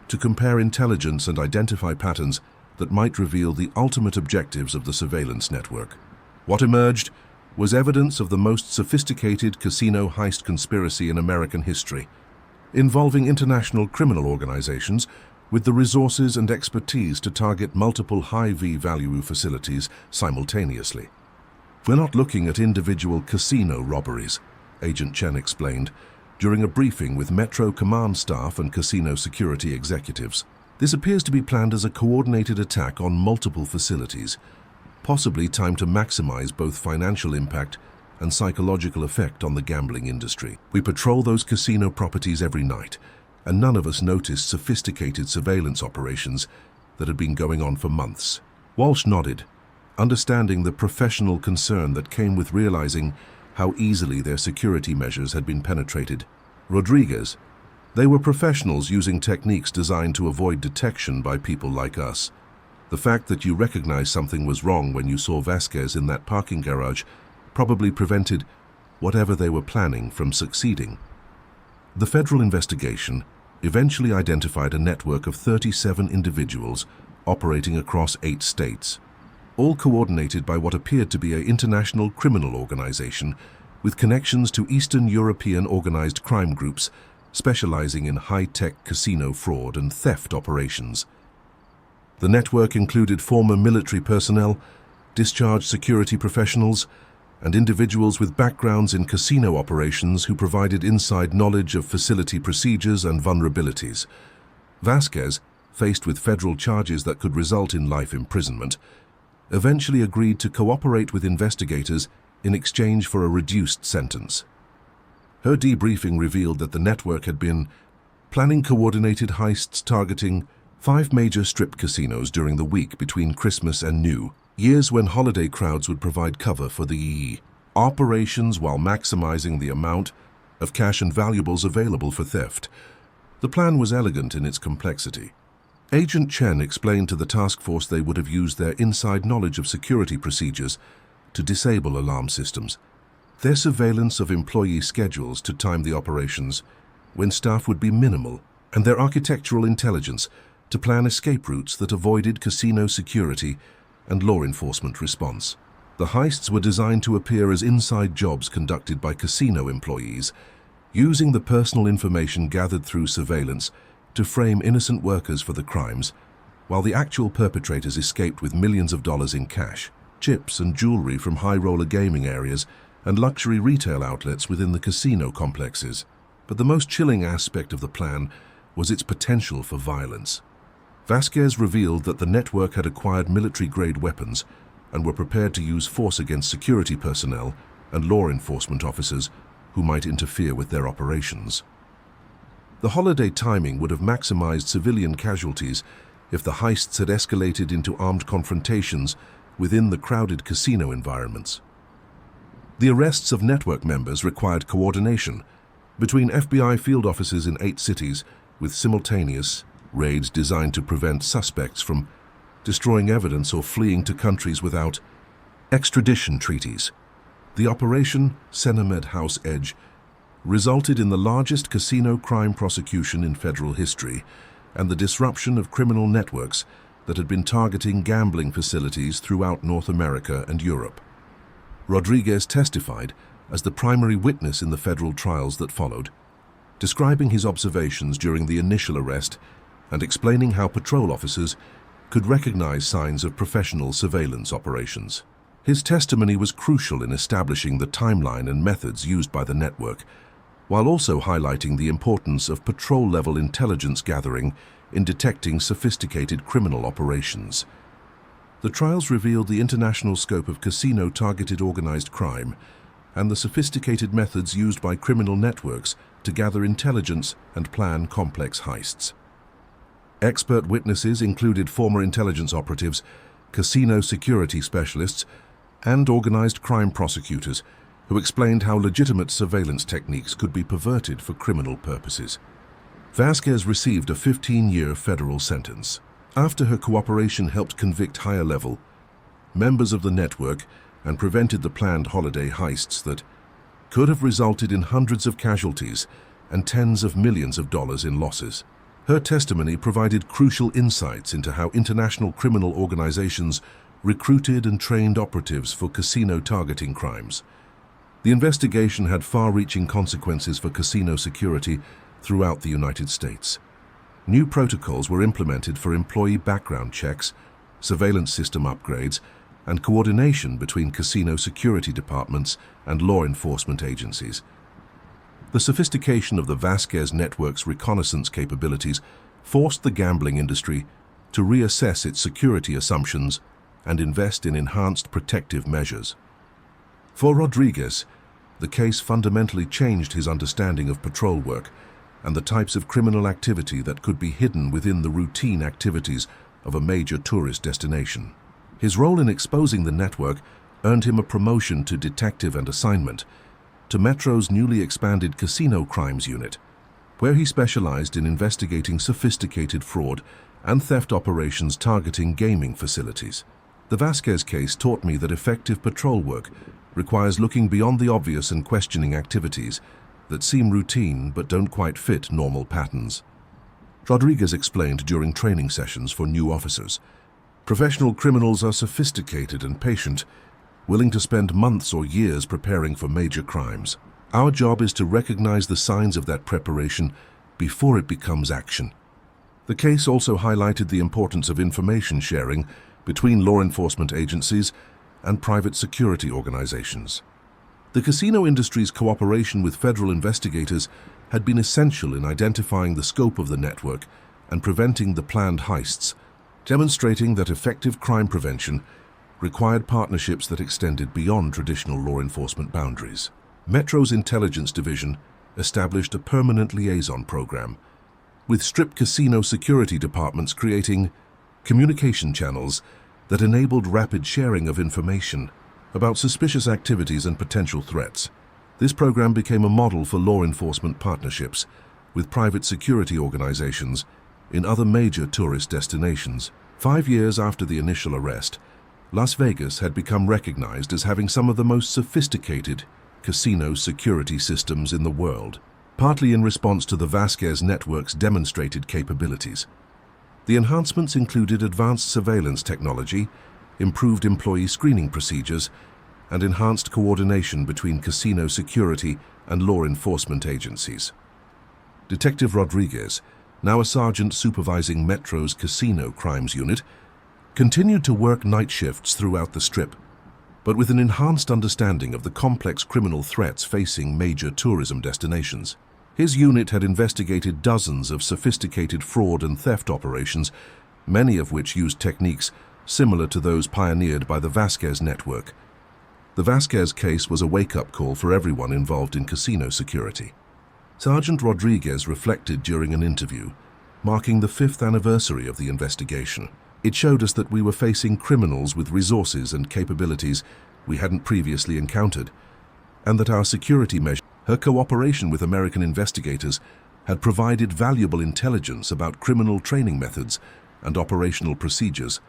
to compare intelligence and identify patterns that might reveal the ultimate objectives of the surveillance network. What emerged was evidence of the most sophisticated casino heist conspiracy in American history, involving international criminal organizations with the resources and expertise to target multiple high V-value facilities simultaneously. We're not looking at individual casino robberies, Agent Chen explained during a briefing with Metro Command staff and casino security executives. This appears to be planned as a coordinated attack on multiple facilities, possibly timed to maximize both financial impact and psychological effect on the gambling industry. We patrol those casino properties every night, and none of us noticed sophisticated surveillance operations that had been going on for months. Walsh nodded, understanding the professional concern that came with realizing how easily their security measures had been penetrated. Rodriguez, they were professionals using techniques designed to avoid detection by people like us. The fact that you recognized something was wrong when you saw Vasquez in that parking garage probably prevented whatever they were planning from succeeding. The federal investigation eventually identified a network of 37 individuals operating across 8 states, all coordinated by what appeared to be an international criminal organization with connections to Eastern European organized crime groups specializing in high-tech casino fraud and theft operations. The network included former military personnel, discharged security professionals, and individuals with backgrounds in casino operations who provided inside knowledge of facility procedures and vulnerabilities. Vasquez, faced with federal charges that could result in life imprisonment, eventually agreed to cooperate with investigators in exchange for a reduced sentence. Her debriefing revealed that the network had been planning coordinated heists targeting 5 major strip casinos during the week between Christmas and New Year's, when holiday crowds would provide cover for the operations while maximizing the amount of cash and valuables available for theft. The plan was elegant in its complexity. Agent Chen explained to the task force they would have used their inside knowledge of security procedures to disable alarm systems, their surveillance of employee schedules to time the operations when staff would be minimal, and their architectural intelligence to plan escape routes that avoided casino security and law enforcement response. The heists were designed to appear as inside jobs conducted by casino employees, using the personal information gathered through surveillance to frame innocent workers for the crimes, while the actual perpetrators escaped with millions of dollars in cash, chips, and jewelry from high-roller gaming areas and luxury retail outlets within the casino complexes. But the most chilling aspect of the plan was its potential for violence. Vasquez revealed that the network had acquired military-grade weapons and were prepared to use force against security personnel and law enforcement officers who might interfere with their operations. The holiday timing would have maximized civilian casualties if the heists had escalated into armed confrontations within the crowded casino environments. The arrests of network members required coordination between FBI field offices in 8 cities, with simultaneous raids designed to prevent suspects from destroying evidence or fleeing to countries without extradition treaties. The Operation Cenemed House Edge resulted in the largest casino crime prosecution in federal history and the disruption of criminal networks that had been targeting gambling facilities throughout North America and Europe. Rodriguez testified as the primary witness in the federal trials that followed, describing his observations during the initial arrest and explaining how patrol officers could recognize signs of professional surveillance operations. His testimony was crucial in establishing the timeline and methods used by the network, while also highlighting the importance of patrol-level intelligence gathering in detecting sophisticated criminal operations. The trials revealed the international scope of casino-targeted organized crime and the sophisticated methods used by criminal networks to gather intelligence and plan complex heists. Expert witnesses included former intelligence operatives, casino security specialists, and organized crime prosecutors who explained how legitimate surveillance techniques could be perverted for criminal purposes. Vasquez received a 15-year federal sentence. After her cooperation helped convict higher-level members of the network and prevented the planned holiday heists that could have resulted in hundreds of casualties and tens of millions of dollars in losses. Her testimony provided crucial insights into how international criminal organizations recruited and trained operatives for casino targeting crimes. The investigation had far-reaching consequences for casino security throughout the United States. New protocols were implemented for employee background checks, surveillance system upgrades, and coordination between casino security departments and law enforcement agencies. The sophistication of the Vasquez network's reconnaissance capabilities forced the gambling industry to reassess its security assumptions and invest in enhanced protective measures. For Rodriguez, the case fundamentally changed his understanding of patrol work and the types of criminal activity that could be hidden within the routine activities of a major tourist destination. His role in exposing the network earned him a promotion to detective and assignment to Metro's newly expanded Casino Crimes Unit, where he specialized in investigating sophisticated fraud and theft operations targeting gaming facilities. The Vasquez case taught me that effective patrol work requires looking beyond the obvious and questioning activities that seem routine but don't quite fit normal patterns. Rodriguez explained during training sessions for new officers, "Professional criminals are sophisticated and patient, willing to spend months or years preparing for major crimes. Our job is to recognize the signs of that preparation before it becomes action." The case also highlighted the importance of information sharing between law enforcement agencies and private security organizations. The casino industry's cooperation with federal investigators had been essential in identifying the scope of the network and preventing the planned heists, demonstrating that effective crime prevention required partnerships that extended beyond traditional law enforcement boundaries. Metro's intelligence division established a permanent liaison program, with strip casino security departments creating communication channels that enabled rapid sharing of information about suspicious activities and potential threats. This program became a model for law enforcement partnerships with private security organizations in other major tourist destinations. 5 years after the initial arrest, Las Vegas had become recognized as having some of the most sophisticated casino security systems in the world, partly in response to the Vasquez network's demonstrated capabilities. The enhancements included advanced surveillance technology, improved employee screening procedures, and enhanced coordination between casino security and law enforcement agencies. Detective Rodriguez, now a sergeant supervising Metro's Casino Crimes Unit, continued to work night shifts throughout the Strip, but with an enhanced understanding of the complex criminal threats facing major tourism destinations. His unit had investigated dozens of sophisticated fraud and theft operations, many of which used techniques similar to those pioneered by the Vasquez network. The Vasquez case was a wake-up call for everyone involved in casino security. Sergeant Rodriguez reflected during an interview, marking the 5th anniversary of the investigation. It showed us that we were facing criminals with resources and capabilities we hadn't previously encountered, and that our security measures, her cooperation with American investigators, had provided valuable intelligence about criminal training methods and operational procedures,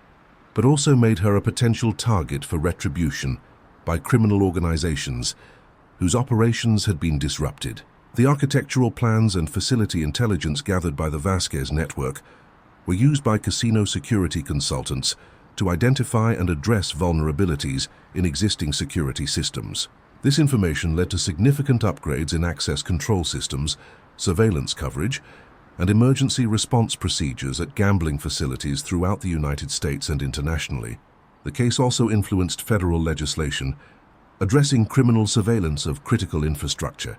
but also made her a potential target for retribution by criminal organizations whose operations had been disrupted. The architectural plans and facility intelligence gathered by the Vasquez network were used by casino security consultants to identify and address vulnerabilities in existing security systems. This information led to significant upgrades in access control systems, surveillance coverage, and emergency response procedures at gambling facilities throughout the United States and internationally. The case also influenced federal legislation addressing criminal surveillance of critical infrastructure,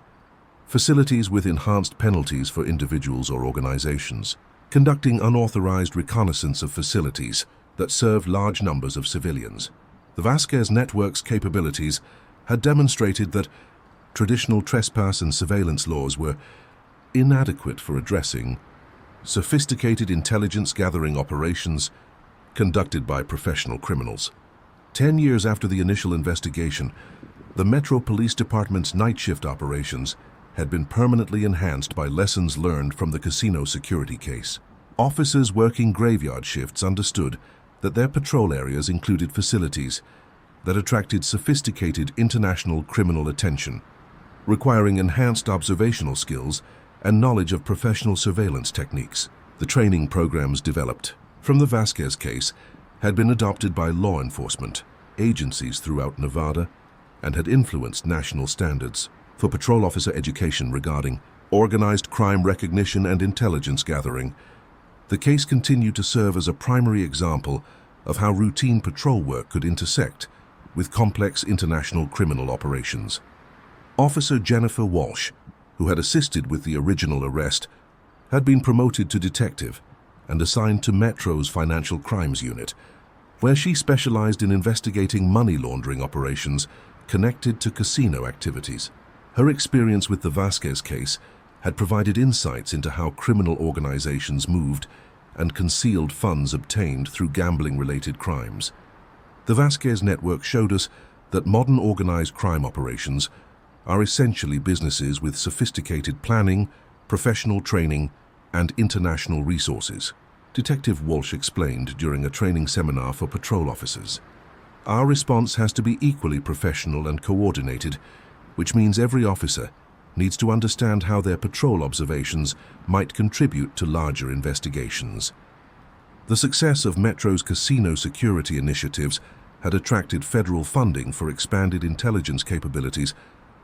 facilities with enhanced penalties for individuals or organizations, conducting unauthorized reconnaissance of facilities that serve large numbers of civilians. The Vasquez network's capabilities had demonstrated that traditional trespass and surveillance laws were inadequate for addressing sophisticated intelligence-gathering operations conducted by professional criminals. 10 years after the initial investigation, the Metro Police Department's night shift operations had been permanently enhanced by lessons learned from the casino security case. Officers working graveyard shifts understood that their patrol areas included facilities that attracted sophisticated international criminal attention, requiring enhanced observational skills and knowledge of professional surveillance techniques. The training programs developed from the Vasquez case had been adopted by law enforcement agencies throughout Nevada and had influenced national standards for patrol officer education regarding organized crime recognition and intelligence gathering. The case continued to serve as a primary example of how routine patrol work could intersect with complex international criminal operations. Officer Jennifer Walsh, who had assisted with the original arrest, had been promoted to detective and assigned to Metro's Financial Crimes Unit, where she specialized in investigating money laundering operations connected to casino activities. Her experience with the Vasquez case had provided insights into how criminal organizations moved and concealed funds obtained through gambling-related crimes. The Vasquez network showed us that modern organized crime operations are essentially businesses with sophisticated planning, professional training, and international resources. Detective Walsh explained during a training seminar for patrol officers. Our response has to be equally professional and coordinated, which means every officer needs to understand how their patrol observations might contribute to larger investigations. The success of Metro's casino security initiatives had attracted federal funding for expanded intelligence capabilities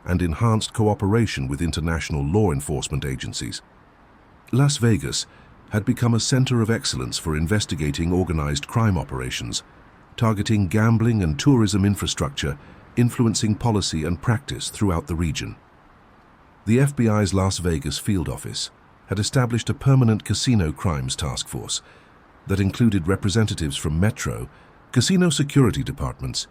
and enhanced cooperation with international law enforcement agencies. Las Vegas had become a center of excellence for investigating organized crime operations, targeting gambling and tourism infrastructure, influencing policy and practice throughout the region. The FBI's Las Vegas field office had established a permanent casino crimes task force that included representatives from Metro, casino security departments,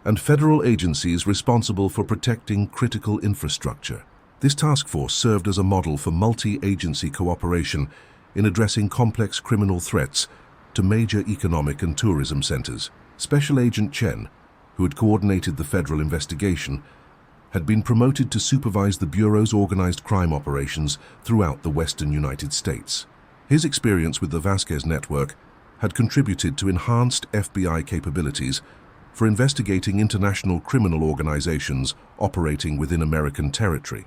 and federal agencies responsible for protecting critical infrastructure. This task force served as a model for multi-agency cooperation in addressing complex criminal threats to major economic and tourism centers. Special Agent Chen, who had coordinated the federal investigation, had been promoted to supervise the Bureau's organized crime operations throughout the western United States. His experience with the Vasquez network had contributed to enhanced FBI capabilities for investigating international criminal organizations operating within American territory.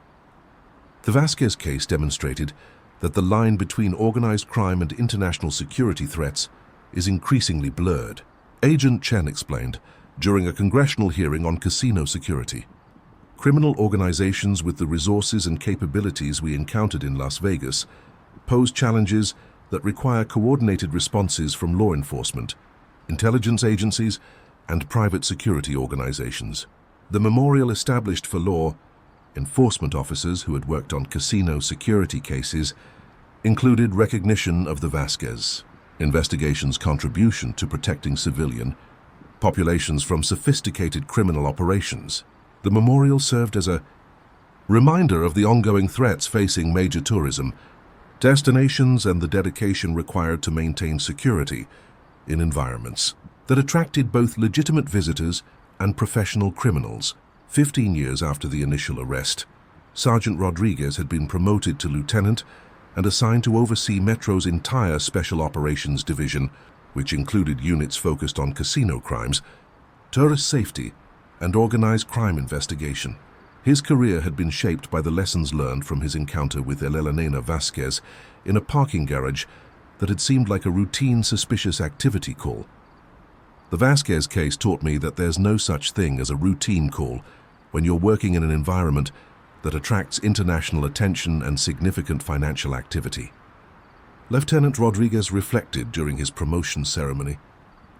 The Vasquez case demonstrated that the line between organized crime and international security threats is increasingly blurred. Agent Chen explained during a congressional hearing on casino security. Criminal organizations with the resources and capabilities we encountered in Las Vegas pose challenges that require coordinated responses from law enforcement, intelligence agencies, and private security organizations. The memorial established for law enforcement officers who had worked on casino security cases included recognition of the Vasquez investigation's contribution to protecting civilian populations from sophisticated criminal operations. The memorial served as a reminder of the ongoing threats facing major tourism destinations and the dedication required to maintain security in environments that attracted both legitimate visitors and professional criminals. 15 years after the initial arrest, Sergeant Rodriguez had been promoted to lieutenant and assigned to oversee Metro's entire Special Operations Division, which included units focused on casino crimes, tourist safety, and organized crime investigation. His career had been shaped by the lessons learned from his encounter with Elena Vasquez in a parking garage that had seemed like a routine suspicious activity call. The Vasquez case taught me that there's no such thing as a routine call when you're working in an environment that attracts international attention and significant financial activity. Lieutenant Rodriguez reflected during his promotion ceremony.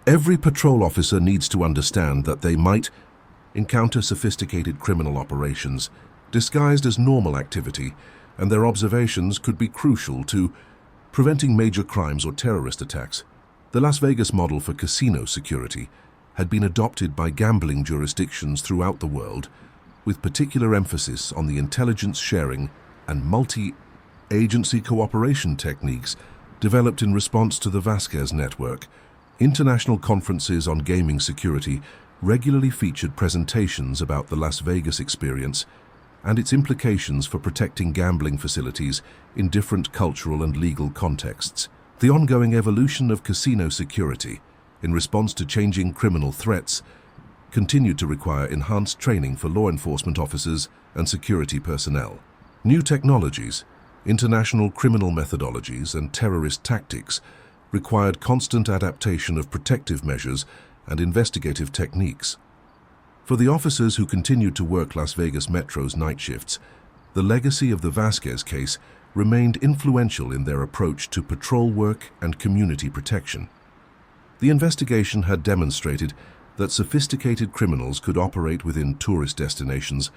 Every patrol officer needs to understand that they might encounter sophisticated criminal operations disguised as normal activity, and their observations could be crucial to preventing major crimes or terrorist attacks. The Las Vegas model for casino security had been adopted by gambling jurisdictions throughout the world, with particular emphasis on the intelligence sharing and multi-agency cooperation techniques developed in response to the Vasquez network. International conferences on gaming security regularly featured presentations about the Las Vegas experience and its implications for protecting gambling facilities in different cultural and legal contexts. The ongoing evolution of casino security in response to changing criminal threats continued to require enhanced training for law enforcement officers and security personnel. New technologies, international criminal methodologies, and terrorist tactics required constant adaptation of protective measures and investigative techniques. For the officers who continued to work Las Vegas Metro's night shifts, the legacy of the Vasquez case remained influential in their approach to patrol work and community protection. The investigation had demonstrated that sophisticated criminals could operate within tourist destinations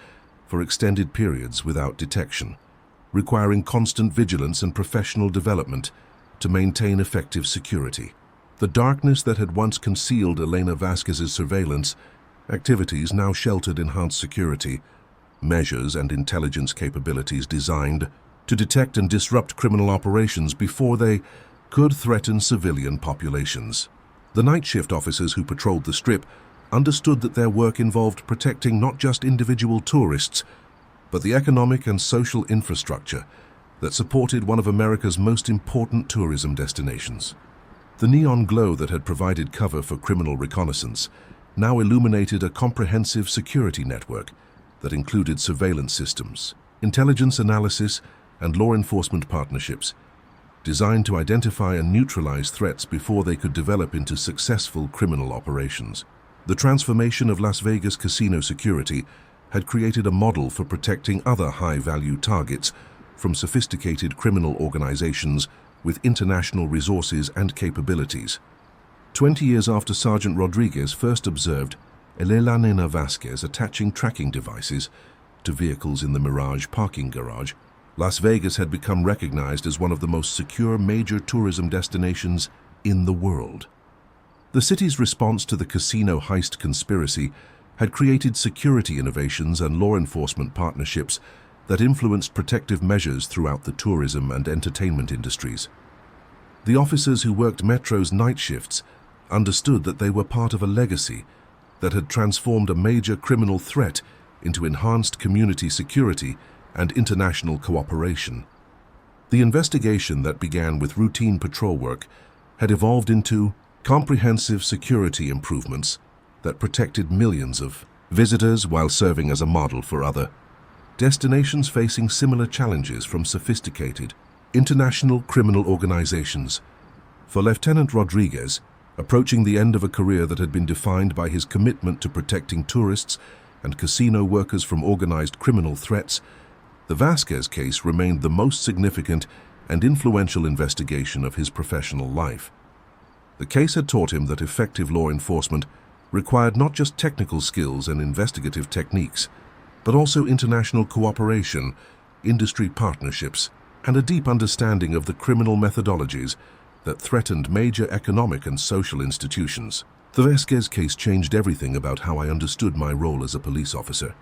for extended periods without detection, requiring constant vigilance and professional development to maintain effective security. The darkness that had once concealed Elena Vasquez's surveillance activities now sheltered enhanced security measures and intelligence capabilities designed to detect and disrupt criminal operations before they could threaten civilian populations. The night shift officers who patrolled the Strip understood that their work involved protecting not just individual tourists, but the economic and social infrastructure that supported one of America's most important tourism destinations. The neon glow that had provided cover for criminal reconnaissance now illuminated a comprehensive security network that included surveillance systems, intelligence analysis, and law enforcement partnerships, designed to identify and neutralize threats before they could develop into successful criminal operations. The transformation of Las Vegas casino security had created a model for protecting other high-value targets from sophisticated criminal organizations with international resources and capabilities. 20 years after Sergeant Rodriguez first observed Elena Vasquez attaching tracking devices to vehicles in the Mirage parking garage, Las Vegas had become recognized as one of the most secure major tourism destinations in the world. The city's response to the casino heist conspiracy had created security innovations and law enforcement partnerships that influenced protective measures throughout the tourism and entertainment industries. The officers who worked Metro's night shifts understood that they were part of a legacy that had transformed a major criminal threat into enhanced community security and international cooperation. The investigation that began with routine patrol work had evolved into comprehensive security improvements that protected millions of visitors while serving as a model for other destinations facing similar challenges from sophisticated international criminal organizations. For Lieutenant Rodriguez, approaching the end of a career that had been defined by his commitment to protecting tourists and casino workers from organized criminal threats, the Vasquez case remained the most significant and influential investigation of his professional life. The case had taught him that effective law enforcement required not just technical skills and investigative techniques, but also international cooperation, industry partnerships, and a deep understanding of the criminal methodologies that threatened major economic and social institutions. The Vasquez case changed everything about how I understood my role as a police officer.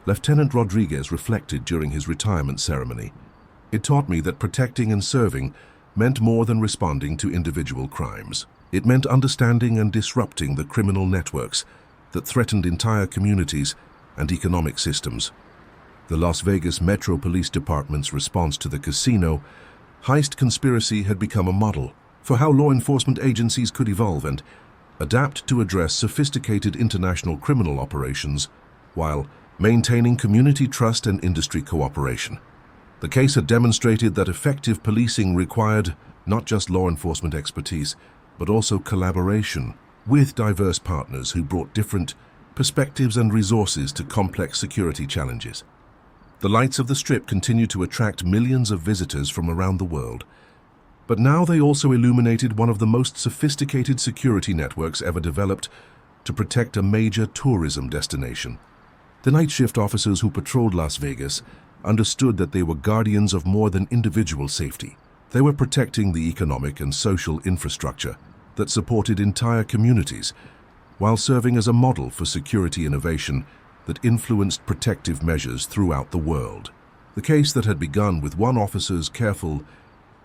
Lieutenant Rodriguez reflected during his retirement ceremony. It taught me that protecting and serving meant more than responding to individual crimes. It meant understanding and disrupting the criminal networks that threatened entire communities and economic systems. The Las Vegas Metro Police Department's response to the casino heist conspiracy had become a model for how law enforcement agencies could evolve and adapt to address sophisticated international criminal operations while maintaining community trust and industry cooperation. The case had demonstrated that effective policing required not just law enforcement expertise, but also collaboration with diverse partners who brought different perspectives and resources to complex security challenges. The lights of the Strip continue to attract millions of visitors from around the world, but now they also illuminated one of the most sophisticated security networks ever developed to protect a major tourism destination. The night shift officers who patrolled Las Vegas understood that they were guardians of more than individual safety. They were protecting the economic and social infrastructure that supported entire communities, while serving as a model for security innovation that influenced protective measures throughout the world. The case that had begun with one officer's careful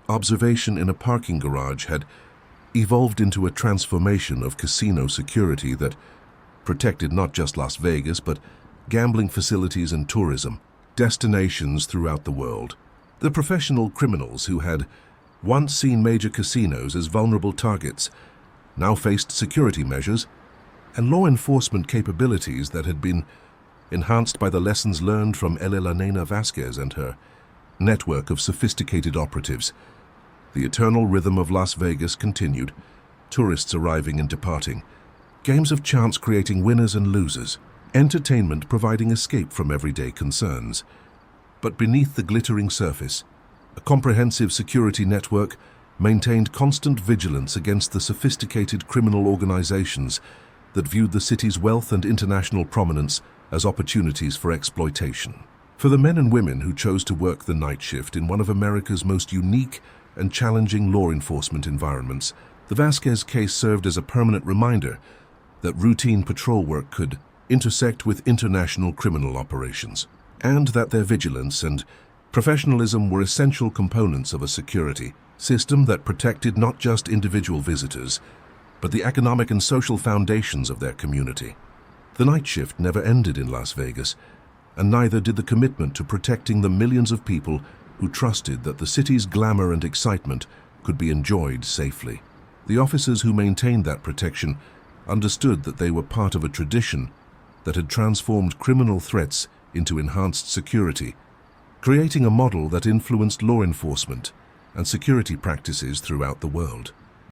observation in a parking garage had evolved into a transformation of casino security that protected not just Las Vegas, but gambling facilities and tourism destinations throughout the world. The professional criminals who had once seen major casinos as vulnerable targets now faced security measures and law enforcement capabilities that had been enhanced by the lessons learned from Elena Vasquez and her network of sophisticated operatives. The eternal rhythm of Las Vegas continued, tourists arriving and departing, games of chance creating winners and losers, entertainment providing escape from everyday concerns. But beneath the glittering surface, a comprehensive security network maintained constant vigilance against the sophisticated criminal organizations that viewed the city's wealth and international prominence as opportunities for exploitation. For the men and women who chose to work the night shift in one of America's most unique and challenging law enforcement environments, the Vasquez case served as a permanent reminder that routine patrol work could intersect with international criminal operations, and that their vigilance and professionalism were essential components of a security system that protected not just individual visitors, but the economic and social foundations of their community. The night shift never ended in Las Vegas, and neither did the commitment to protecting the millions of people who trusted that the city's glamour and excitement could be enjoyed safely. The officers who maintained that protection understood that they were part of a tradition that had transformed criminal threats into enhanced security, creating a model that influenced law enforcement and security practices throughout the world.